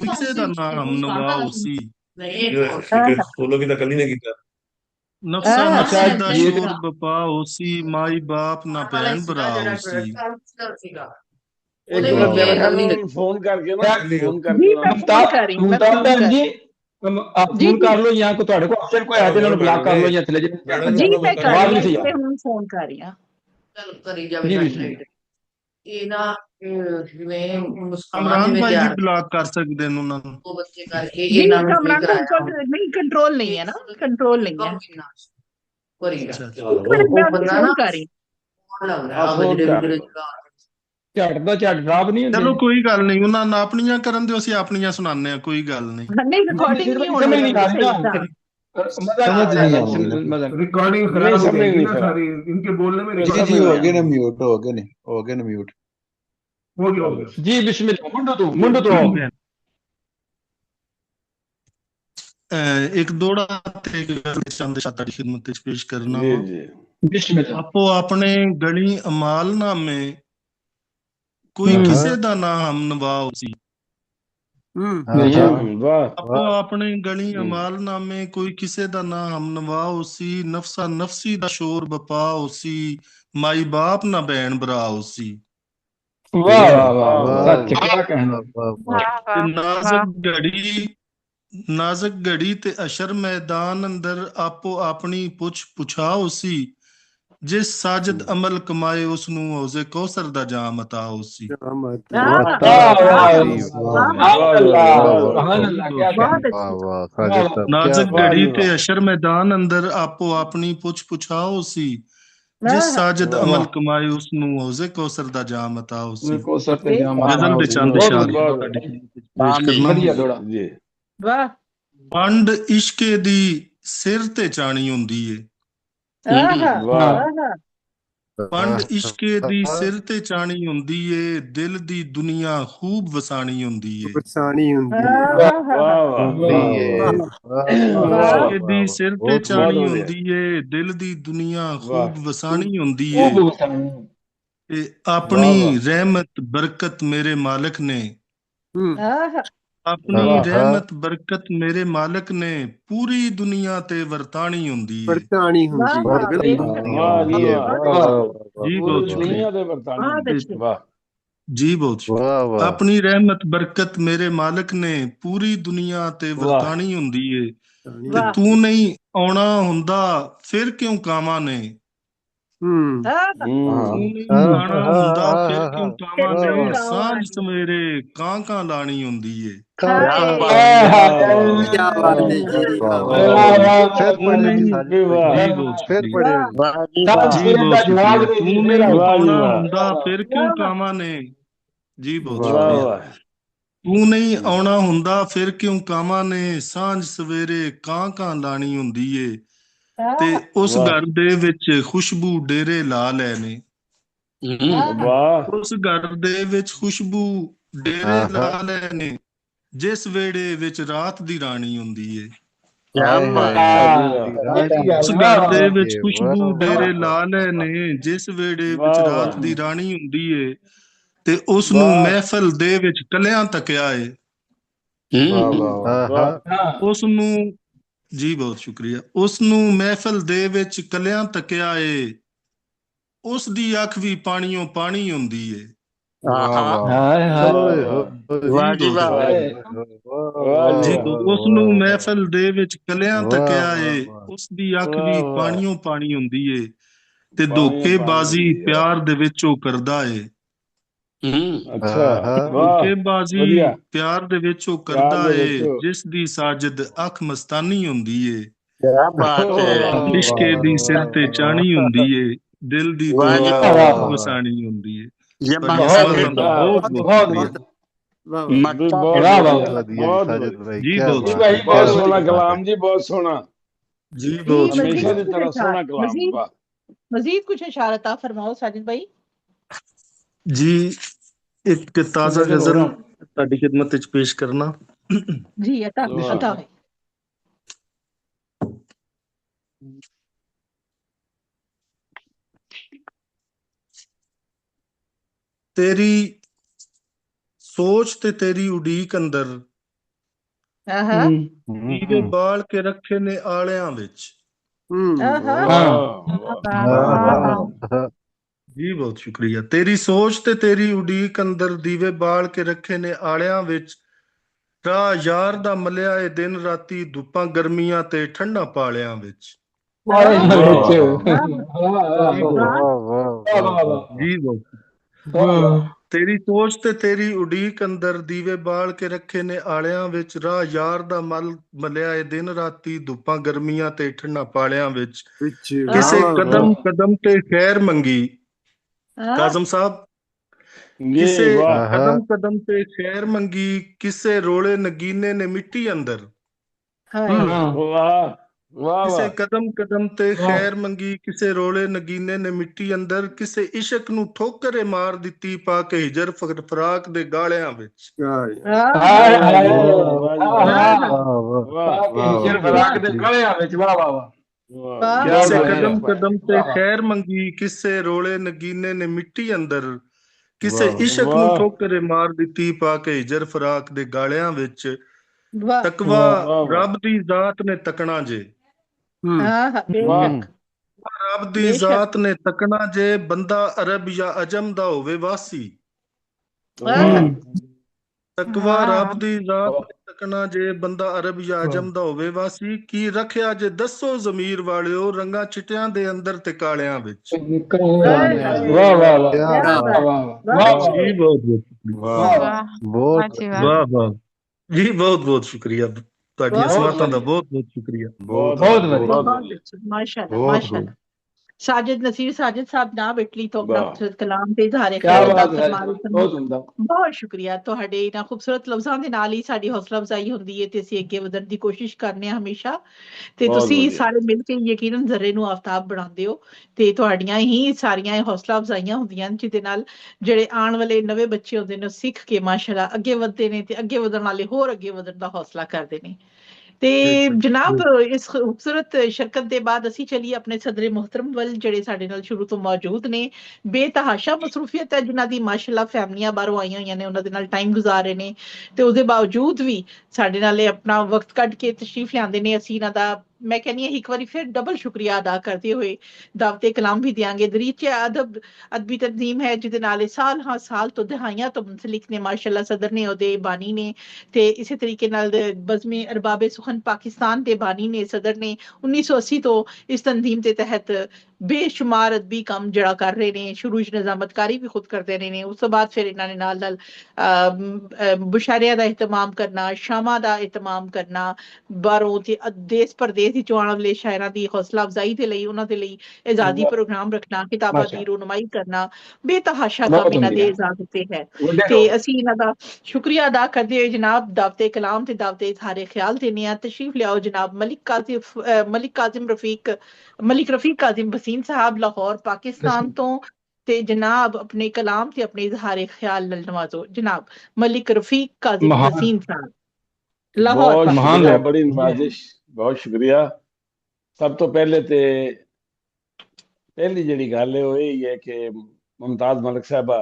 M: ਕਿਸੇ ਦਾ ਨਾਮ ਨਵਾਉਸੀ ਨਫਸਾ ਨਫਸੀ ਦਾ ਸ਼ੋਰ ਬਪਾ ਹੋਸੀ ਮਾਈ ਬਾਪ ਨਾ ਭੈਣ ਭਰਾ ਹੋਸੀ।
D: एक मिनट मेरे ख्याल में फोन करके ना फोन करके
E: आप फोन कर लो या को ਤੁਹਾਡੇ ਕੋਲ ਆਪਸ਼ਨ ਕੋਈ ਹੈ ਤੇ ਉਹਨਾਂ ਨੂੰ ਬਲੌਕ ਕਰ ਲਓ ਜਾਂ ਥੱਲੇ
A: जी मैं कर रही हूं फोन कर रही हूं। चलो करी जावे।
O: ਇਹ ਨਾ ਜਿਵੇਂ ਮੁਸਕਾਨ
M: ਇਮਰਾਨ
O: ਦੇ
M: ਭਾਈ ਵੀ
O: ਵਿੱਚ
M: ਬਲਾਕ ਕਰ ਸਕਦੇ ਨੇ ਉਹਨਾਂ ਨੂੰ।
O: ਦੋ ਬੱਚੇ ਕਰਕੇ
A: ਨਹੀਂ
O: ਇਹਨਾਂ ਨੂੰ
A: ਕਮਰਾਨ
O: ਕਰਾਇਆ
A: नहीं कंट्रोल नहीं है ना, कंट्रोल नहीं है।
O: करेगा
A: एक मिनट मैं
O: वो बंदा ना
A: फोन कर रही
O: कौन लग रहा है अब ਜਿਹੜੇ ਬੇਰੁਜ਼ਗਾਰ
E: ਝੱਟ ਦਾ ਝੱਟ ਜਵਾਬ ਨਹੀਂ ਹੁੰਦੇ।
M: ਚਲੋ ਕੋਈ ਗੱਲ ਨਹੀਂ, ਉਹਨਾਂ ਨਾਲ ਆਪਣੀਆਂ ਕਰਨ ਦਿਓ, ਅਸੀਂ ਆਪਣੀਆਂ ਸੁਣਾਉਂਦੇ ਆ, ਕੋਈ ਗੱਲ ਨਹੀਂ।
A: नहीं रिकॉर्डिंग नहीं
E: समझ नहीं आ रही
A: होनी
E: ना,
N: रिकॉर्डिंग खराब हो जाएगी ना सारी, इनके बोलने में
J: जी जी हो गए ना म्यूट, हो गए ने, हो गए ना म्यूट,
N: हो गया
E: जी बिस्मिल्लाह। मुंडो तो
M: ਇੱਕ ਦੋੜਾ ਤੇ ਚੰਦ ਸ਼ਾਤਾ ਦੀ ਖਿਦਮਤ ਵਿੱਚ ਪੇਸ਼ ਕਰਨਾ
D: ਜੀ
M: ਵਾ।
D: ਜੀ
E: ਬਿਸਮਿल्लाह।
M: ਆਪੋ ਆਪਣੇ ਗਣੀ ਅਮਾਲ ਨਾਮੇ ਕੋਈ ਕਿਸੇ ਦਾ ਨਾ ਹਮਨਵਾ ਸੀ।
D: ਵਾਹ
M: ਆਪੋ ਆਪਣੇ ਗਣੀ ਅਮਾਲ ਨਾਮੇ ਕੋਈ ਕਿਸੇ ਦਾ ਨਾ ਹਮਨਵਾ ਹੋਸੀ। ਨਫਸਾ ਨਫਸੀ ਦਾ ਸ਼ੋਰ ਬਪਾ ਹੋਸੀ। ਮਾਈ ਬਾਪ ਨਾ ਭੈਣ ਭਰਾ ਹੋਸੀ।
E: वाह वाह वाह, सच क्या कहना।
M: ਨਾਜ਼ਕ ਘੜੀ ਤੇ ਅਸ਼ਰ ਮੈਦਾਨ ਅੰਦਰ ਆਪੋ ਆਪਣੀ ਪੁੱਛ ਪੁਛਾ ਹੋਸੀ। ਜਿਸ ਸਾਜਦ ਅਮਲ ਕਮਾਏ ਉਸ ਨੂੰ ਹੌਜ਼ੇ ਕੌਸਰ ਦਾ ਜਾਮ ਅਤਾ ਹੋਸੀ। ਨਾਜ਼ਕ ਘੜੀ ਤੇ ਅਸ਼ਰ ਮੈਦਾਨ ਅੰਦਰ ਆਪੋ ਆਪਣੀ ਪੁੱਛ ਪੁਛਾ ਹੋਸੀ। ਜਿਸ ਸਾਜਦ ਅਮਲ ਕਮਾਏ ਉਸ ਨੂੰ ਹੌਜ਼ੇ ਕੌਸਰ ਦਾ ਜਾਮ ਅਤਾ ਹੋਸੀ। ਗਜ਼ਲ ਦੇ ਚੰਦ ਇਸ਼ਾਰੇ
E: ਵਧੀਆ ਥੋੜਾ
D: ਜੀ।
A: वाह
M: ਪੰਡ ਇਸ਼ਕੇ ਦੀ ਸਿਰ ਤੇ ਚਾਣੀ ਹੁੰਦੀ ਏ। ਪੰਡ ਇਸ਼ਕੇ ਦੀ ਸਿਰ ਤੇ ਚਾਣੀ ਹੁੰਦੀ ਏ। ਦਿਲ ਦੀ ਦੁਨੀਆ ਖੂਬ ਵਸਾਣੀ ਹੁੰਦੀ ਏ।
L: ਵਸਾਣੀ ਹੁੰਦੀ
M: ਇਸ਼ਕੇ ਦੀ ਸਿਰ ਤੇ ਚਾਣੀ ਹੁੰਦੀ ਏ। ਦਿਲ ਦੀ ਦੁਨੀਆ ਖੂਬ ਵਸਾਣੀ ਹੁੰਦੀ ਏ। ਤੇ ਆਪਣੀ ਰਹਿਮਤ ਬਰਕਤ ਮੇਰੇ ਮਾਲਕ ਨੇ, ਆਪਣੀ ਰਹਿਮਤ ਬਰਕਤ ਮੇਰੇ ਮਾਲਕ ਨੇ ਪੂਰੀ ਦੁਨੀਆ ਤੇ ਵਰਤਾਣੀ ਹੁੰਦੀ ਏ।
L: ਵਰਤਾਣੀ ਹੁੰਦੀ
M: ਜੀ ਬਹੁਤ
D: ਦੁਨੀਆ ਦੇ ਵਰਤਾਨੀ। ਵਾਹ
M: ਜੀ ਬਹੁਤ ਆਪਣੀ ਰਹਿਮਤ ਬਰਕਤ ਮੇਰੇ ਮਾਲਕ ਨੇ ਪੂਰੀ ਦੁਨੀਆ ਤੇ ਵਰਤਾਣੀ ਹੁੰਦੀ ਏ। ਤੇ ਤੂੰ ਨਹੀਂ ਆਉਣਾ ਹੁੰਦਾ ਫਿਰ ਕਿਉਂ ਕਾਵਾਂ ਨੇ। ਆਉਣਾ ਹੁੰਦਾ ਫਿਰ ਕਿਉਂ ਕਾਵਾਂ ਨੇ। ਸਾਂਝ ਸਵੇਰੇ ਕਾਂ ਲਾਣੀ ਹੁੰਦੀ ਏ। ਤੂੰ ਨਹੀਂ ਆਉਣਾ ਹੁੰਦਾ ਫਿਰ ਕਿਉਂ ਕਾਵਾਂ ਨੇ। ਜੀ ਬਹੁਤ ਸ਼ੁਕਰੀਆ। ਤੂੰ ਨਹੀਂ ਆਉਣਾ ਹੁੰਦਾ ਫਿਰ ਕਿਉਂ ਕਾਵਾਂ ਨੇ। ਸਾਂਝ ਸਵੇਰੇ ਕਾਂ ਲਾਣੀ ਹੁੰਦੀ ਏ। ਤੇ ਉਸ ਘਰ ਦੇ ਵਿੱਚ ਖੁਸ਼ਬੂ ਡੇਰੇ ਲਾ ਲੈ ਨੇ। ਉਸ ਘਰ ਦੇ ਵਿੱਚ ਖੁਸ਼ਬੂ ਡੇਰੇ ਲਾ ਲੈ ਨੇ। ਜਿਸ ਵੇੜੇ ਵਿੱਚ ਰਾਤ ਦੀ ਰਾਣੀ ਹੁੰਦੀ ਏ। ਉਸ ਘਰ ਦੇ ਵਿੱਚ ਖੁਸ਼ਬੂ ਡੇਰੇ ਲਾ ਲੈ ਨੇ। ਜਿਸ ਵੇੜੇ ਵਿੱਚ ਰਾਤ ਦੀ ਰਾਣੀ ਹੁੰਦੀ ਏ। ਤੇ ਉਸ ਨੂੰ ਮਹਿਫਲ ਦੇ ਵਿੱਚ ਕਲਿਆਂ ਤੱਕਿਆ ਏ। ਉਸ ਨੂੰ ਜੀ ਬਹੁਤ ਸ਼ੁਕਰੀਆ। ਉਸ ਨੂੰ ਮਹਿਫਲ ਦੇ ਵਿੱਚ ਕਲਿਆਂ ਤੱਕਿਆ ਏ। ਉਸ ਦੀ ਅੱਖ ਵੀ ਪਾਣੀਓਂ ਪਾਣੀ ਹੁੰਦੀ ਏ। ਉਸ ਨੂੰ ਮਹਿਫਲ ਦੇ ਵਿੱਚ ਕਲਿਆਂ ਤੱਕਿਆ ਏ। ਉਸ ਦੀ ਅੱਖ ਵੀ ਪਾਣੀਓਂ ਪਾਣੀ ਹੁੰਦੀ ਏ। ਤੇ ਧੋਖੇਬਾਜ਼ੀ ਪਿਆਰ ਦੇ ਵਿੱਚ ਉਹ ਕਰਦਾ ਏ। ਧੋਖੇਬਾਜ਼ੀ ਪਿਆਰ ਦੇ ਵਿੱਚ ਉਹ ਕਰਦਾ ਏ। ਜਿਸ ਦੀ ਸਾਜਦ ਅੱਖ ਮਸਤਾਨੀ ਹੁੰਦੀ ਏ। ਇਸ਼ਕੇ ਦੀ ਸਿਰ ਤੇ ਚਾਣੀ ਹੁੰਦੀ ਏ। ਦਿਲ ਦੀ ਦੁਨੀਆ ਵਸਾਣੀ ਹੁੰਦੀ ਏ।
D: ਬਹੁਤ ਸੋਹਣਾ ਕਲਾਮ ਜੀ, ਬਹੁਤ ਸੋਹਣਾ
M: ਜੀ। ਬਹੁਤ
D: ਹਮੇਸ਼ਾ ਦੀ ਤਰ੍ਹਾਂ ਸੋਹਣਾ ਕਲਾਮ।
A: मजीद कुछ इशारत फरमाओ साजिद भाई
M: जी। एक ताजा गजल ਤੁਹਾਡੀ ਖਿਦਮਤ ਵਿੱਚ ਪੇਸ਼ ਕਰਨਾ।
A: जी अता है।
M: ਤੇਰੀ ਸੋਚ ਤੇ ਤੇਰੀ ਉਡੀਕ ਅੰਦਰ ਦੀਵੇ ਬਾਲ ਕੇ ਰੱਖੇ ਨੇ ਆਲਿਆਂ ਵਿੱਚ। ਜੀ ਬਹੁਤ ਸ਼ੁਕਰੀਆ। ਤੇਰੀ ਸੋਚ ਤੇ ਤੇਰੀ ਉਡੀਕ ਅੰਦਰ ਦੀਵੇ ਬਾਲ ਕੇ ਰੱਖੇ ਨੇ ਆਲਿਆਂ ਵਿੱਚ। ਰਾਹ ਯਾਰ ਦਾ ਮਲਿਆ ਏ ਦਿਨ ਰਾਤੀ ਧੁੱਪਾਂ ਗਰਮੀਆਂ ਤੇ ਠੰਡਾ ਪਾਲਿਆਂ ਵਿੱਚ। ਜੀ ਬਹੁਤ ਤੇਰੀ ਸੋਚ ਤੇ ਤੇਰੀ ਉਡੀਕ ਅੰਦਰ ਦੀਵੇ ਬਾਲ ਕੇ ਰੱਖੇ ਨੇ ਆਲਿਆਂ ਵਿੱਚ, ਰਾਹ ਯਾਰ ਦਾ ਮਲ ਮਲਿਆ ਏ ਦਿਨ ਰਾਤੀ, ਧੁੱਪਾਂ ਗਰਮੀਆਂ ਤੇ ਠੰਡਾ ਪਾਲਿਆਂ ਵਿੱਚ। ਕਿਸੇ ਕਦਮ ਕਦਮ ਤੇ ਖੈਰ ਮੰਗੀ, ਕਾਜ਼ਮ ਸਾਹਿਬ, ਕਿਸੇ ਕਦਮ ਕਦਮ ਤੇ ਖੈਰ ਮੰਗੀ, ਕਿਸੇ ਰੋਲੇ ਨਗੀਨੇ ਨੇ ਮਿੱਟੀ ਅੰਦਰ। ਕਿਸੇ ਕਦਮ ਕਦਮ ਤੇ ਖੈਰ ਮੰਗੀ, ਕਿਸੇ ਰੋਲੇ ਨਗੀਨੇ ਨੇ ਮਿੱਟੀ ਅੰਦਰ, ਕਿਸੇ ਇਸ਼ਕ ਨੂੰ ਠੋਕਰੇ ਮਾਰ ਦਿੱਤੀ ਪਾ ਕੇ ਹਿਜਰ ਫਰਾਕ ਦੇ ਗਾਲਿਆਂ ਵਿੱਚ। ਕਿਸੇ ਕਦਮ ਕਦਮ ਤੇ ਖੈਰ ਮੰਗੀ, ਕਿਸੇ ਰੋਲੇ ਨਗੀਨੇ ਨੇ ਮਿੱਟੀ ਅੰਦਰ, ਕਿਸੇ ਇਸ਼ਕ ਨੂੰ ਠੋਕਰੇ ਮਾਰ ਦਿੱਤੀ ਪਾ ਕੇ ਹਿਜਰ ਫਰਾਕ ਦੇ ਗਾਲਿਆਂ ਵਿੱਚ। ਤਕਵਾ ਰੱਬ ਦੀ ਜ਼ਾਤ ਨੇ ਤਕਣਾ ਜੇ, ਰੱਬ ਦੀ ਜ਼ਾਤ ਨੇ ਤਕਣਾ ਜੇ, ਬੰਦਾ ਅਰਬ ਜਾਂ ਅਜਮ ਦਾ ਹੋਵੇ ਵਾਸੀ। ਤਕਵਾ ਰੱਬ ਦੀ ਜ਼ਾਤ ਨੇ ਤਕਣਾ ਜੇ, ਬੰਦਾ ਅਰਬ ਜਾਂ ਅਜਮ ਦਾ ਹੋਵੇ ਵਾਸੀ। ਕੀ ਰੱਖਿਆ ਜੇ ਦੱਸੋ ਜ਼ਮੀਰ ਵਾਲਿਓ, ਰੰਗਾਂ ਚਿੱਟਿਆਂ ਦੇ ਅੰਦਰ ਤੇ ਕਾਲਿਆਂ ਵਿੱਚ। ਵਾਹ ਵਾਹ ਵਾਹ ਜੀ, ਬਹੁਤ ਬਹੁਤ ਸ਼ੁਕਰੀਆ, ਤੁਹਾਡੀਆਂ ਸਮਾਤਾਂ ਦਾ ਬਹੁਤ ਬਹੁਤ ਸ਼ੁਕਰੀਆ।
A: ਮਾਸ਼ਾਅੱਲਾ ਮਾਸ਼ਾਅੱਲਾ। साजिद नसीर साजिद साहब ना बिटली तो अपना खूबसूरत कलाम ते इज़हारे बहुत शुक्रिया ਤੁਹਾਡੇ ਇਹਨਾਂ ਖੂਬਸੂਰਤ ਲਫ਼ਜ਼ਾਂ ਦੇ ਨਾਲ ਹੀ ਸਾਡੀ ਹੌਸਲਾ ਅਫਜ਼ਾਈ ਹੁੰਦੀ ਹੈ ਤੇ ਅਸੀਂ ਅੱਗੇ ਵਧਣ ਦੀ ਕੋਸ਼ਿਸ਼ ਕਰਨੇ ਆ ਹਮੇਸ਼ਾ ਤੇ ਤੁਸੀਂ ਸਾਰੇ ਮਿਲ ਕੇ ਯਕੀਨਨ ਜ਼ਰਰੇ ਨੂੰ ਆਫਤਾਬ ਬਣਾਉਂਦੇ ਹੋ ਤੇ ਤੁਹਾਡੀਆਂ ਹੀ ਸਾਰੀਆਂ ਹੌਸਲਾ ਅਫਜ਼ਾਈਆਂ ਹੁੰਦੀਆਂ ਜਿਹਦੇ ਨਾਲ ਜਿਹੜੇ ਆਉਣ ਵਾਲੇ ਨਵੇਂ ਬੱਚੇ ਹੁੰਦੇ ਨੇ ਸਿੱਖ ਕੇ ਮਾਸ਼ਾਅੱਲਾ ਅੱਗੇ ਵਧਦੇ ਨੇ ਤੇ ਅੱਗੇ ਵਧਣ ਵਾਲੇ ਹੋਰ ਅੱਗੇ ਵਧਣ ਦਾ ਹੌਸਲਾ ਕਰਦੇ ਨੇ। ਤੇ ਜਨਾਬ ਇਸ ਖੂਬਸੂਰਤ ਸ਼ਰਕਤ ਦੇ ਬਾਅਦ ਅਸੀਂ ਚਲੀਏ ਆਪਣੇ ਸਦਰੇ ਮੁਹਤਰਮ ਵੱਲ ਜਿਹੜੇ ਸਾਡੇ ਨਾਲ ਸ਼ੁਰੂ ਤੋਂ ਮੌਜੂਦ ਨੇ। ਬੇਤਹਾਸ਼ਾ ਮਸਰੂਫੀਅਤ ਹੈ ਜਿਨ੍ਹਾਂ ਦੀ ਮਾਸ਼ਾਅੱਲਾ ਫੈਮਲੀਆਂ ਬਾਹਰੋਂ ਆਈਆਂ ਹੋਈਆਂ ਨੇ, ਉਹਨਾਂ ਦੇ ਨਾਲ ਟਾਈਮ ਗੁਜ਼ਾਰ ਰਹੇ ਨੇ ਤੇ ਉਹਦੇ ਬਾਵਜੂਦ ਵੀ ਸਾਡੇ ਨਾਲ ਇਹ ਆਪਣਾ ਵਕਤ ਕੱਢ ਕੇ ਤਸ਼ਰੀਫ ਲਿਆਂਦੇ ਨੇ। ਅਸੀਂ ਇਹਨਾਂ ਦਾ मैं कहनी है एक बार फिर डबल शुक्रिया अदा करते हुए दावते कलाम भी देंगे। दरीचे अदब अदबी तंजीम है जिहदे नाल साल हाँ साल तो दहाइयां तो मुंसलिक ने माशाअल्लाह सदर ने ओदे बानी ने ते इसी तरीके नाल बज़्मे अरबाबे सुखन पाकिस्तान दे बानी ने सदर ने 1980 तो इस तंजीम के तहत बेशुमार अदबी काम जड़ा कर रहे ने। शुरू निजामतकारी भी खुद करते रहे ने, उस तो बाद फिर इन्होंने नाल बुशारिया का एहतमाम करना, शामा का एहतमाम करना, बाहरों ते देश परदेश आने वाले शायरां दी हौसला अफजाई दे लई उन्हां दे लई आजादी प्रोग्राम रखना, किताबां दी रोनुमाई करना, बेतहाशा काम इन्हां दे इजाजत ते है ते असीं इन्हां दा शुक्रिया अदा करदे होए जनाब दावते कलाम ते दावते इज़हारे ख्याल देने आ। तशरीफ लियाओ जनाब मलिक रफीक काजिम बसीन साहब लाहौर पाकिस्तान तो ते जनाब अपने कलाम ते अपने इज़हारे ख्याल नाल नवाजो। जनाब मलिक रफीक काजिम बसीन साहब लाहौर।
D: बड़ी नवाजिश, बहुत शुक्रिया। सब तो पहले ते पहली जिहड़ी गल है वो यही है कि मुमताज मलिक साहबा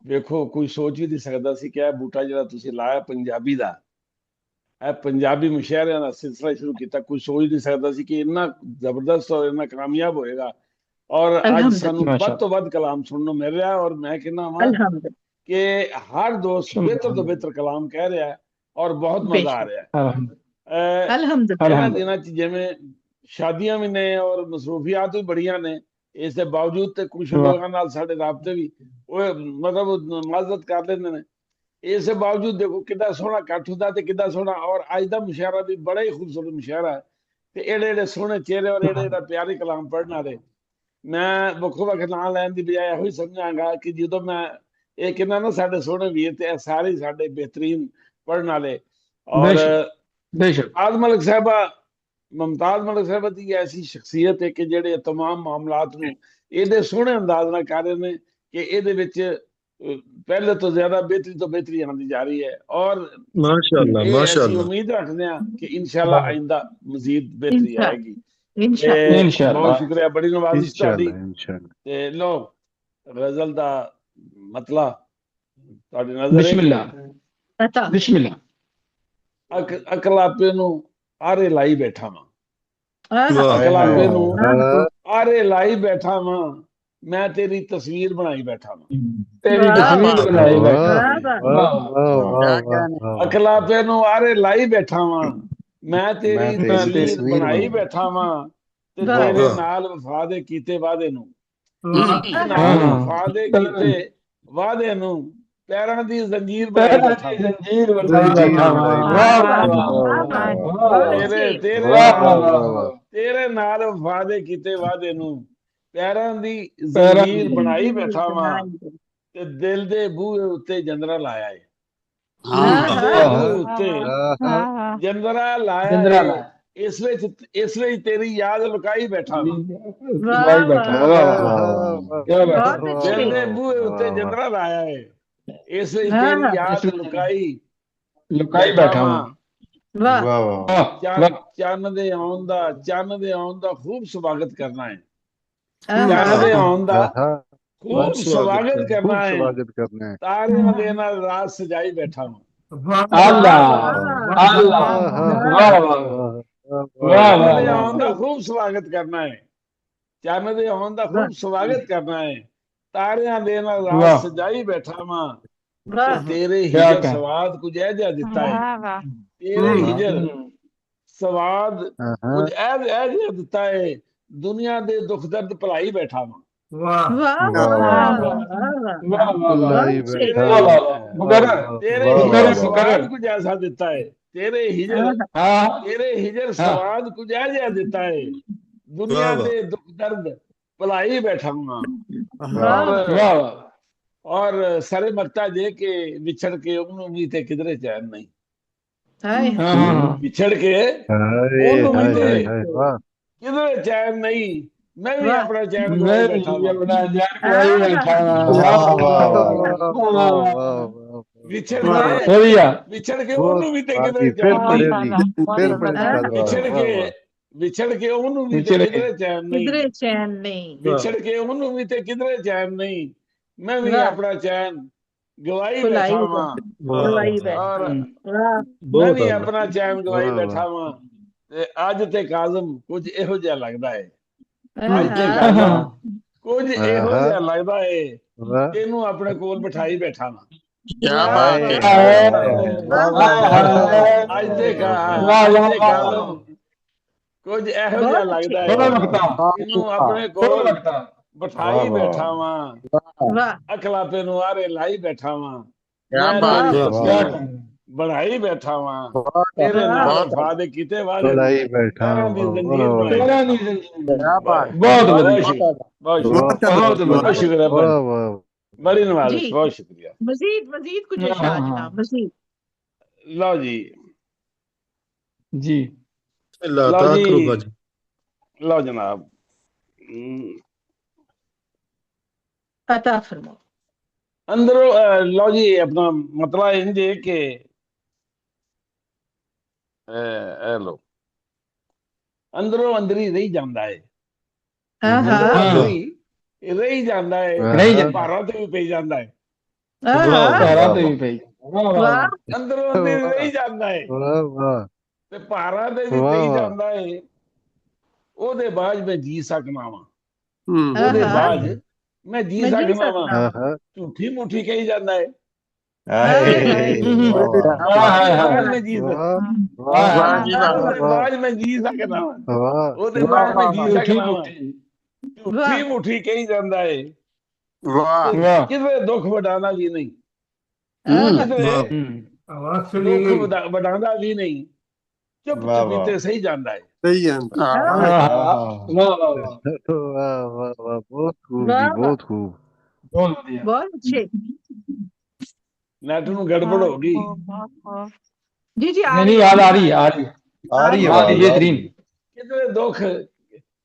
D: वेखो कोई सोच ही नहीं सकता सी कि बूटा जिहड़ा तुसीं लाया पंजाबी दा पंजाबी मुशायरियां दा सिलसिला शुरू किया, कोई सोच नहीं सकता सी कि इन्ना जबरदस्त और इन्ना कामयाब होएगा। और अज सानू वध तो वध कलाम सुनने मिल रहा है और मैं कहना वा कि हर दोस्त बेहतर तो बेहतर कलाम कह रहा है और बहुत मजा आ रहा है। दिनां च जिवें शादियां भी ने और मसरूफियात भी बड़ियां ने, इसके बावजूद ते कुछ लोगों नाल साडे राबते भी मतलब माजरत कर लेंदे ने। इसके बावजूद देखो कितना सोहना कट्ठ हुंदा ते कितना सोहना, और अज दा मुशायरा भी बड़ा ही खूबसूरत मुशायरा है ते एड़े सोहने चेहरे और एड़े प्यारे कलाम पढ़ने वाले। मैं बखो बख नाम लैन की बजाय यही समझांगा कि जो मैं ये कहना ना साडे सोहने वीर ते सारे साडे बेहतरीन पढ़ने वाले। और मुमताज मलिक साहबा की ऐसी शख्सियत है कि जेडे तमाम मामलात नूं इहदे सोहने अंदाज नाल कर रहे ने कि इहदे विच पहले तो ज्यादा बेहतरी आती जा रही है और माशाअल्लाह उम्मीद रखते हैं कि इंशाअल्लाह आइंदा मजीद बेहतरी आएगी। बहुत शुक्रिया, बड़ी नवाजिश तुहाडी। ते लो गजल दा मतला तुहाडी नजर बिस्मिल्लाह। अकलापे नूं आरे लाई बैठा वां, अकलापे नूं आरे लाई बैठा वां, मैं तेरी तस्वीर बनाई बैठा वां, तेरी तस्वीर बनाई बैठा। अकलापे नूं आरे लाई बैठा वां, मैं तेरी तस्वीर बनाई बैठा वां ते तेरे नाल वफा दे कीते वादे नूं ਵਾਅਦੇ ਕੀਤੇ ਵਾਅਦੇ ਨੂੰ ਪੈਰਾਂ ਦੀ ਜ਼ੰਜੀਰ ਬਣਾਈ ਬੈਠਾ ਤੇਰੇ ਨਾਲ ਵਾਅਦੇ ਕੀਤੇ ਵਾਅਦੇ ਨੂੰ ਪੈਰਾਂ ਦੀ ਜ਼ੰਜੀਰ ਬਣਾਈ ਬੈਠਾ ਵਾਂ ਤੇ ਦਿਲ ਦੇ ਬੂਹੇ ਉੱਤੇ ਜੰਦਰਾ ਲਾਇਆ ਏ ਜੰਦਰਾ ਲਾਇਆ ਇਸ ਲਈ ਤੇਰੀ ਯਾਦ ਲੁਕਾਈ ਬੈਠਾ ਦਿਲ ਦੇ ਬੂਹੇ ਉੱਤੇ ਜੰਦਰਾ ਲਾਇਆ ਏ ਇਸ ਲਈ ਤੇਰੀ ਯਾਦ ਲੁਕਾਈ ਬੈਠਾ ਚੰਨ ਦੇ ਆਉਣ ਦਾ ਖੂਬ ਸਵਾਗਤ ਕਰਨਾ ਹੈ ਚੰਨ ਦੇ ਆਉਣ ਦਾ ਖੂਬ ਸਵਾਗਤ ਕਰਨਾ ਹੈ ਤਾਰਿਆਂ ਦੇ ਨਾਲ ਰਾਤ ਸਜਾਈ ਬੈਠਾ ਹਾਂ ਚੰਨ ਦੇ ਆਉਣ ਦਾ ਖੂਬ ਸਵਾਗਤ ਕਰਨਾ ਹੈ ਚੰਨ ਦੇ ਆਉਣ ਦਾ ਖੂਬ ਸਵਾਗਤ ਕਰਨਾ ਹੈ ਤਾਰਿਆਂ ਦੇ ਨਾਲ ਰਾਤ ਸਜਾਈ ਬੈਠਾ ਵਾਂ ਤੇਰੇ ਹਿਜਰ ਸਵਾਦ ਕੁਝ ਇਹ ਜਿਹਾ ਦਿੱਤਾ ਹੈ ਤੇਰੇ ਹਿਜਰ ਸਵਾਦ ਕੁਝ ਇਹ ਜਿਹਾ ਦਿੱਤਾ ਹੈ ਦੁਨੀਆ ਦੇ ਦੁੱਖ ਦਰਦ ਭੁਲਾਈ ਬੈਠਾ ਵਾਂ ਤੇਰੇ ਸਵਾਦ ਕੁਝ ਐਸਾ ਦਿੱਤਾ ਹੈ ਤੇਰੇ ਹਿਜਰ ਸਵਾਦ ਕੁਝ ਇਹ ਜਿਹਾ ਦਿੱਤਾ ਹੈ ਦੁਨੀਆ ਦੇ ਦੁੱਖ ਦਰਦ ਭੁਲਾਈ बैठा हूँ और सारे मरता जे के विछड़ के उन्होंने भी थे किधरे चैन नहीं विछड़ के किधरे चैन नहीं मैं भी अपना चैन विछड़ के उन्होंने भी थे किधरे चैन ਵਿਛੜ ਕੇ ਉਹਨੂੰ ਵੀ ਤੇ ਕਿਧਰੇ ਚੈਨ ਨਹੀਂ ਵਿਛੜ ਕੇ ਉਹਨੂੰ ਵੀ ਤੇ ਕਿਧਰੇ ਚੈਨ ਨਹੀਂ ਮੈਂ ਵੀ ਆਪਣਾ ਚੈਨ ਗਵਾਈ ਬੈਠਾ ਵਾਂ ਮੈਂ ਵੀ ਆਪਣਾ ਚੈਨ ਗਵਾਈ ਬੈਠਾ ਵਾਂ ਤੇ ਅੱਜ ਤੇ ਕਾਜ਼ਮ ਕੁਝ ਇਹੋ ਜਿਹਾ ਲੱਗਦਾ ਹੈ ਅੱਜ ਤੇ ਕਾਜ਼ਮ ਕੁਝ ਇਹੋ ਜਿਹਾ ਲੱਗਦਾ ਹੈ ਇਹਨੂੰ ਆਪਣੇ ਕੋਲ ਬਿਠਾਈ ਬੈਠਾ ਵਾਂ ਅੱਜ ਤੇ ਕਾਜ਼ਮ ਕੁਝ ਇਹੋ ਜਿਹਾ ਲੱਗਦਾ ਹੈ ਇਹਨੂੰ ਆਪਣੇ ਕੋਲ ਬਿਠਾਈ ਬੈਠਾ ਵਾਂ ਅਖਲਾਪੇ ਨੂੰ ਆਰੇ ਲਾਈ ਬੈਠਾ ਵਾਂ ਬਣਾਈ ਬੈਠਾ ਵਾਂ ਤੇਰੇ ਨਾਲ ਵਾਅਦੇ ਕੀਤੇ ਵਾਅਦੇ ਬਣਾਈ ਬੈਠਾ ਬਹੁਤ ਸ਼ੁਕਰੀਆ ਬੜੀ ਨਵਾਜ਼ ਬਹੁਤ ਸ਼ੁਕਰੀਆ
A: ਮਜ਼ੀਦ ਕੁਝ ਜਨਾਬ ਮਜ਼ੀਦ
D: ਲਓ ਜੀ लो जनाब
A: अता फरमाओ
D: अंदरों लो जी अपना मतलब इंज है कि लो अंदरों अंदर ही रही जाता है रही जाता है भारा तो भी पे जाता है अंदरों अंदर रही जाता है ਤੇ ਭਾਰਾ ਦੇ ਵੀ ਪਈ ਜਾਂਦਾ ਏ ਉਹਦੇ ਬਾਅਦ ਮੈਂ ਜੀ ਸਕਣਾ ਵਾਂ ਉਹਦੇ ਬਾਅਦ ਮੈਂ ਜੀ ਸਕਣਾ ਵਾਂ ਝੂਠੀ ਮੁੱਠੀ ਕਹੀ ਜਾਂਦਾ ਏ ਬਾਅਦ ਮੈਂ ਜੀ ਸਕਣਾ ਵਾਂ ਉਹਦੇ ਬਾਅਦ ਮੈਂ ਜੀ ਸਕਣਾ ਵਾਂ ਝੂਠੀ ਮੁੱਠੀ ਕਹੀ ਜਾਂਦਾ ਏ ਕਿਤੇ ਦੁੱਖ ਵਡਾਉਣਾ ਵੀ ਨਹੀਂ ਦੁੱਖ ਵਡਾਉਂਦਾ ਵੀ ਨਹੀਂ ਚੁੱਪ ਚੁਪੀਤੇ ਸਹੀ ਜਾਂਦਾ ਹੈ
L: ਸਹੀ ਜਾਂਦਾ
I: ਬਹੁਤ ਖੂਬ
A: ਬਹੁਤ ਅੱਛੇ
D: ਨੈਟ ਨੂੰ ਗੜਬੜ ਹੋ ਗਈ
A: ਜੀ
E: ਨਹੀਂ ਯਾਦ ਆ ਰਹੀ ਹੈ ਬੇਹਤਰੀਨ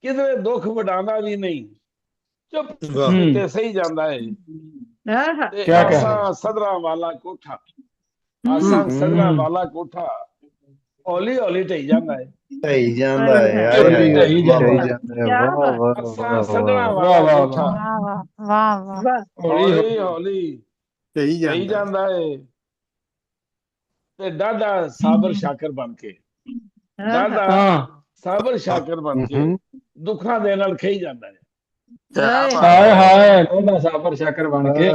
D: ਕਿਧਰੇ ਦੁੱਖ ਵਡਾਉਂਦਾ ਵੀ ਨਹੀਂ ਚੁੱਪ ਚੁਪੀਤੇ ਸਹੀ ਜਾਂਦਾ ਹੈ ਆਸਾਂ ਸਦਰਾਂ ਵਾਲਾ ਕੋਠਾ ਹੌਲੀ ਹੌਲੀ ਢਈ ਜਾਂਦਾ ਹੈ ਹੌਲੀ ਹੌਲੀ ਢਈ ਜਾਂਦਾ ਹੈ ਤੇ ਡਾਢਾ ਸਾਬਰ ਸ਼ਾਕਰ ਬਣ ਕੇ ਦੁੱਖਾਂ ਦੇ ਨਾਲ ਖਈ ਜਾਂਦਾ ਹੈ
E: ਹਾਏ ਡਾਢਾ ਸਾਬਰ ਸ਼ਾਕਰ ਬਣ ਕੇ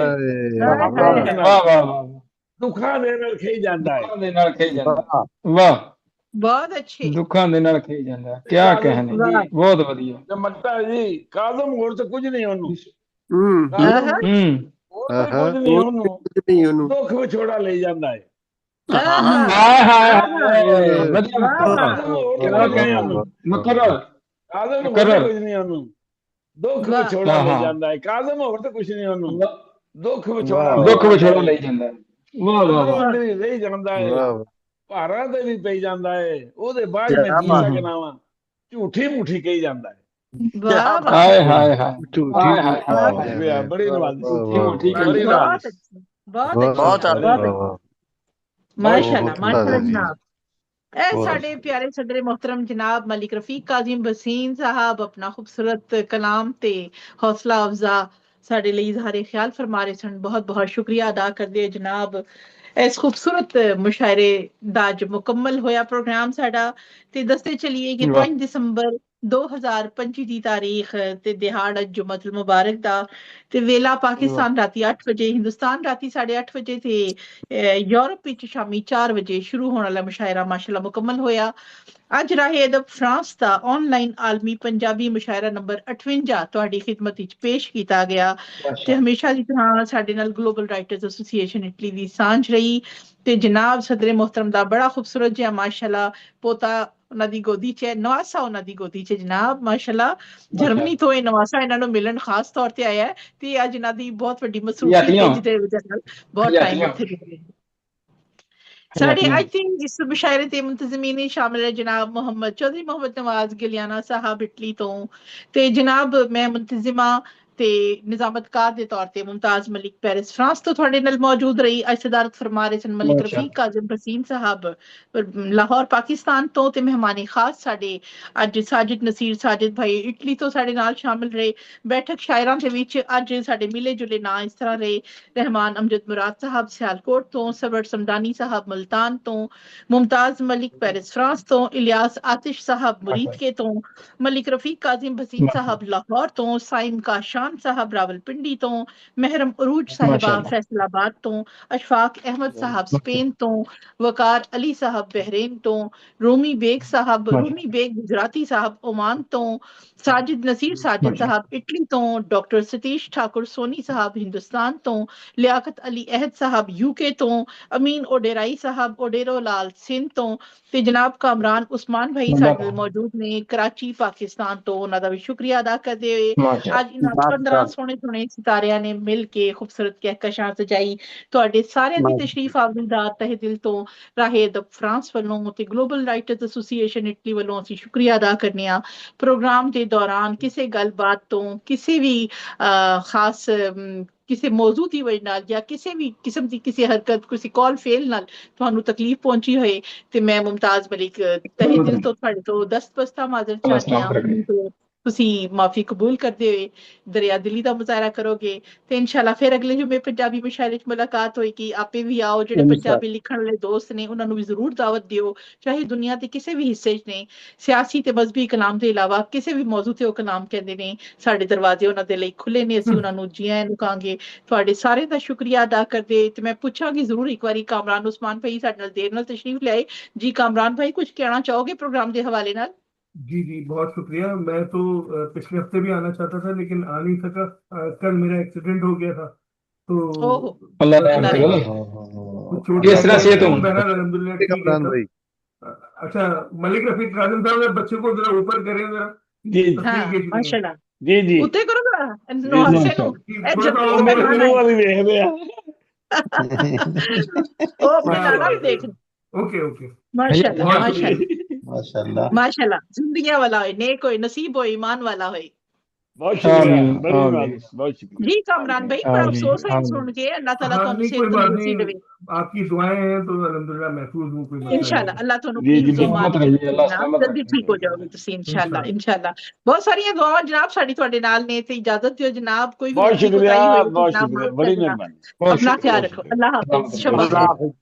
D: ਦੁੱਖਾਂ ਦੇ ਨਾਲ ਖਈ ਜਾਂਦਾ ਹੈ
E: ਵਾਹ
A: ਬਹੁਤ ਅੱਛੇ
E: ਦੁੱਖਾਂ ਦੇ ਨਾਲ ਖੇ ਜਾਂਦਾ ਕਿਆ ਕਹਿਣੇ ਜੀ ਬਹੁਤ ਵਧੀਆ
D: ਚਮਕਤਾ ਜੀ ਕਾਜ਼ਮ ਹੋਰ ਤਾਂ ਕੁਝ ਨਹੀਂ ਉਹਨੂੰ ਕੁਝ ਨਹੀਂ ਉਹਨੂੰ ਦੁੱਖ ਵਿਛੋੜਾ ਲੈ ਜਾਂਦਾ ਹੈ ਕਾਜ਼ਮ ਹੋਰ ਤਾਂ ਕੁਝ ਨਹੀਂ ਉਹਨੂੰ ਦੁੱਖ ਵਿਛੋੜਾ ਲੈ ਜਾਂਦਾ ਹੈ ਕਾਜ਼ਮ ਹੋਰ ਤਾਂ ਕੁਝ ਨਹੀਂ ਉਹਨੂੰ ਦੁੱਖ ਵਿਛੋੜਾ
E: ਲੈ ਜਾਂਦਾ
D: ਰਹੀ ਜਾਂਦਾ ਹੈ ਭਾਰਾਂ ਤੇ ਵੀ ਪਈ ਜਾਂਦਾ ਹੈ ਉਹਦੇ ਬਾਅਦ ਮੈਂ ਕੀ ਸਕਣਾ ਵਾ ਝੂਠੀ ਮੂਠੀ ਕਹੀ ਜਾਂਦਾ ਹੈ
E: ਹਾਏ ਹਾਏ ਹਾਏ
D: ਬੜੀ ਨਵਾਜ਼ੀ
A: ਬਹੁਤ ਮਾਸ਼ਾਅੱਲਾ ਮਾਸ਼ਾਅੱਲਾ ਜਨਾਬ। ਇਹ ਸਾਡੇ ਪਿਆਰੇ ਸਦਰੇ मोहतरम जनाब मलिक रफीक काजिम बसीन साहब अपना खूबसूरत कलाम ते हौसला अफजा साडे लई इजहारे ख्याल फरमा रहे सन। बहुत बहुत शुक्रिया अदा करदे जनाब। इस खूबसूरत मुशायरे दा अज मुकम्मल होया प्रोग्राम साडा ते दसते चलिए कि 5 दिसंबर 2025 दी तारीख ते दिहाड़ जुम्मतुल मुबारक दा ते वेला पाकिस्तान राती 8 बजे हिंदुस्तान राती 8:30 बजे ते यूरोप विच शामी 4 बजे शुरू होने वाला मुशायरा माशाल्लाह मुकम्मल होया। अज राहे अदब फ्रांस दा ऑनलाइन आलमी पंजाबी मुशायरा नंबर 58 तुहाडी खिदमत विच पेश कीता गया ते हमेशा दी तरह साडे नाल ग्लोबल राइटर्स एसोसिएशन इटली दी सांझ रही ते जनाब सदरे मोहतरम दा बड़ा खूबसूरत जिहा माशाल्लाह पोता ਉਹਨਾਂ ਦੀ ਗੋਦੀ 'ਚ ਨਵਾਸਾ ਉਹਨਾਂ ਦੀ ਗੋਦੀ 'ਚ ਜਨਾਬ ਮਾਸ਼ਾਅੱਲਾ ਜਰਮਨੀ ਤੋਂ ਇਹ ਨਵਾਸਾ ਇਹਨਾਂ ਨੂੰ ਮਿਲਣ ਖਾਸ ਤੌਰ ਤੇ ਆਇਆ ਤੇ ਅੱਜ ਇਹਨਾਂ ਦੀ ਬਹੁਤ ਵੱਡੀ ਮਸਰੂਫੀਅਤ ਦੇ ਵਜ੍ਹਾ ਨਾਲ ਬਹੁਤ ਟਾਈਮ ਉੱਥੇ ਲੱਗੇ। साढ़े आई थिंक इस मुशायरे ते मुंतज़मीन शामिल है जनाब मोहम्मद चौधरी मोहम्मद नवाज गिलियाना साहब इटली तो ते जनाब मैं मुंतजिमा ते निजामतकार दे तौर ते मुमताज मलिक पेरिस फ्रांस तो थोड़े नाल मौजूद रही। अज सदारत फरमा रहे सन मलिक रफीक काजिम बसीन साहब लाहौर पाकिस्तान तो ते मेहमानी खास साडे अज साजिद नसीर साजिद भाई इटली तो साडे नाल शामिल रहे। बैठक शायरां दे विच अज साडे मिले जुले ना इस तरह रहे रहमान अमजद मुराद साहब सियालकोट तो सबड़ समदानी साहब मुल्तान तो मुमताज मलिक पेरिस फ्रांस तो इलियास आतिश साहब मुरीद के तो मलिक रफीक काजिम बसीन साहब लाहौर तो साइम काशान साहब रावलपिंडी तो महरम उरूज साहिबा फैसलाबाद तो अशफाक अहमद साहब स्पेन तो वकार अली साहब बहरीन तो रूमी बेग गुजराती साहब ओमान तो साजिद नसीर साजिद साहब इटली तो डॉक्टर सतीश ठाकुर सोनी साहब हिंदुस्तान तो लियाकत अली अहद साहब यूके तो अमीन ओडेराई साहब ओडेरो लाल सिंध तो ते जनाब कामरान उस्मान भाई साडे मौजूद ने कराची पाकिस्तान तो उन्हां दा भी शुक्रिया अदा करदे होए आज इन 15 सोहने सोहने सितारियां ने मिल के खूबसूरत कहकशां सजाई तुहाडे सारियां दी तशरीफ आवरी दा तहे दिल तो राहे अदब फ्रांस वालों ते ग्लोबल राइटर्स एसोसिएशन इटली वालों ਅਸੀਂ शुक्रिया अदा करने आ। प्रोग्राम ਦੇ ਦੌਰਾਨ ਕਿਸੇ ਗੱਲਬਾਤ ਤੋਂ ਕਿਸੇ ਵੀ ਖਾਸ ਕਿਸੇ ਮੌਜੂ ਦੀ ਵਜ੍ਹਾ ਨਾਲ ਜਾਂ ਕਿਸੇ ਵੀ ਕਿਸਮ ਦੀ ਕਿਸੇ ਹਰਕਤ ਕਿਸੇ ਕਾਲ ਫੇਲ ਨਾਲ ਤੁਹਾਨੂੰ ਤਕਲੀਫ ਪਹੁੰਚੀ ਹੋਏ ਤੇ ਮੈਂ ਮੁਮਤਾਜ਼ ਮਲਿਕ ਤਹਿ ਦਿਲ ਤੋਂ ਤੁਹਾਡੇ ਤੋਂ ਦਸਤਬਸਤਾ ਮਾਜ਼ਰਤ ਚਾਹੁੰਦੀ ਹਾਂ। ਤੁਸੀਂ ਮਾਫੀ ਕਬੂਲ ਕਰਦੇ ਹੋਏ ਦਰਿਆ ਦਿਲੀ ਦਾ ਮੁਜ਼ਾਹਰਾ ਕਰੋਗੇ ਤੇ ਇਨਸ਼ਾਅੱਲਾ ਫਿਰ ਅਗਲੇ ਜੁਮੇ ਪੰਜਾਬੀ ਮੁਸ਼ਾਇਰੇ 'ਚ ਮੁਲਾਕਾਤ ਹੋਏਗੀ। ਆਪੇ ਵੀ ਆਓ ਜਿਹੜੇ ਪੰਜਾਬੀ ਲਿਖਣ ਵਾਲੇ ਦੋਸਤ ਨੇ ਉਹਨਾਂ ਨੂੰ ਵੀ ਜ਼ਰੂਰ ਦਾਵਤ ਦਿਓ ਚਾਹੇ ਦੁਨੀਆ ਦੇ ਕਿਸੇ ਵੀ ਹਿੱਸੇ 'ਚ ਨੇ ਸਿਆਸੀ ਤੇ ਮਜ਼ਹਬੀ ਕਲਾਮ ਦੇ ਇਲਾਵਾ ਕਿਸੇ ਵੀ ਮੌਜੂ ਤੇ ਉਹ ਕਲਾਮ ਕਹਿੰਦੇ ਨੇ ਸਾਡੇ ਦਰਵਾਜ਼ੇ ਉਹਨਾਂ ਦੇ ਲਈ ਖੁੱਲੇ ਨੇ ਅਸੀਂ ਉਹਨਾਂ ਨੂੰ ਜੀ ਆਇਆਂ ਨੂੰ ਕਹਾਂਗੇ। ਤੁਹਾਡੇ ਸਾਰੇ ਦਾ ਸ਼ੁਕਰੀਆ ਅਦਾ ਕਰਦੇ ਤੇ ਮੈਂ ਪੁੱਛਾਂਗੀ ਜ਼ਰੂਰ ਇੱਕ ਵਾਰੀ ਕਾਮਰਾਨ ਉਸਮਾਨ ਭਾਈ ਸਾਡੇ ਨਾਲ ਦੇਰ ਨਾਲ ਤਸ਼ਰੀਫ ਲਿਆਏ। ਜੀ ਕਾਮਰਾਨ ਭਾਈ ਕੁਝ ਕਹਿਣਾ ਚਾਹੋਗੇ प्रोग्राम के हवाले नाल?
P: जी जी बहुत शुक्रिया। मैं तो पिछले हफ्ते भी आना चाहता था लेकिन आ नहीं सका। कल मेरा एक्सीडेंट हो गया था तो अल्हम्दुलिल्लाह। अच्छा मलिक रफीक काजिम साहब बच्चे को जरा ऊपर करें जरा
D: जी
A: माशाल्लाह
D: जी जी
A: ਉੱਤੇ ਕਰੋ ਨਵਾਸੇ ਨੂੰ ਉਹ ਬਣਾਣਾ ਵੀ ਦੇਖ
P: ओके ओके
A: माशाल्लाह माशाल्लाह माशाल्लाह जिंदगियां वाला होए नेक होए नसीब होए ईमान वाला होए।
D: बहुत शुक्रिया बहुत शुक्रिया
A: जी कामरान भाई बड़ा अफसोस है सुन के अल्लाह ताला ਤੁਹਾਨੂੰ सेहत तंदुरुस्ती देवे।
P: आपकी दुआएं हैं तो अल्हम्दुलिल्लाह महफूज हूं कोई मसला
A: इंशाल्लाह अल्लाह ਤੁਹਾਨੂੰ जल्दी ठीक हो जाओगे ਤੁਸੀਂ इंशाल्लाह इंशाल्लाह। बहुत सारियां दुआवां जनाब साडी ਤੁਹਾਡੇ ਨਾਲ ਨੇ ਤੇ ਇਜਾਜ਼ਤ ਦਿਓ ਜਨਾਬ ਕੋਈ ਵੀ
D: बहुत शुक्रिया बड़ी मेहरबानी
A: अपना ख्याल रखो अल्लाह हाफिज।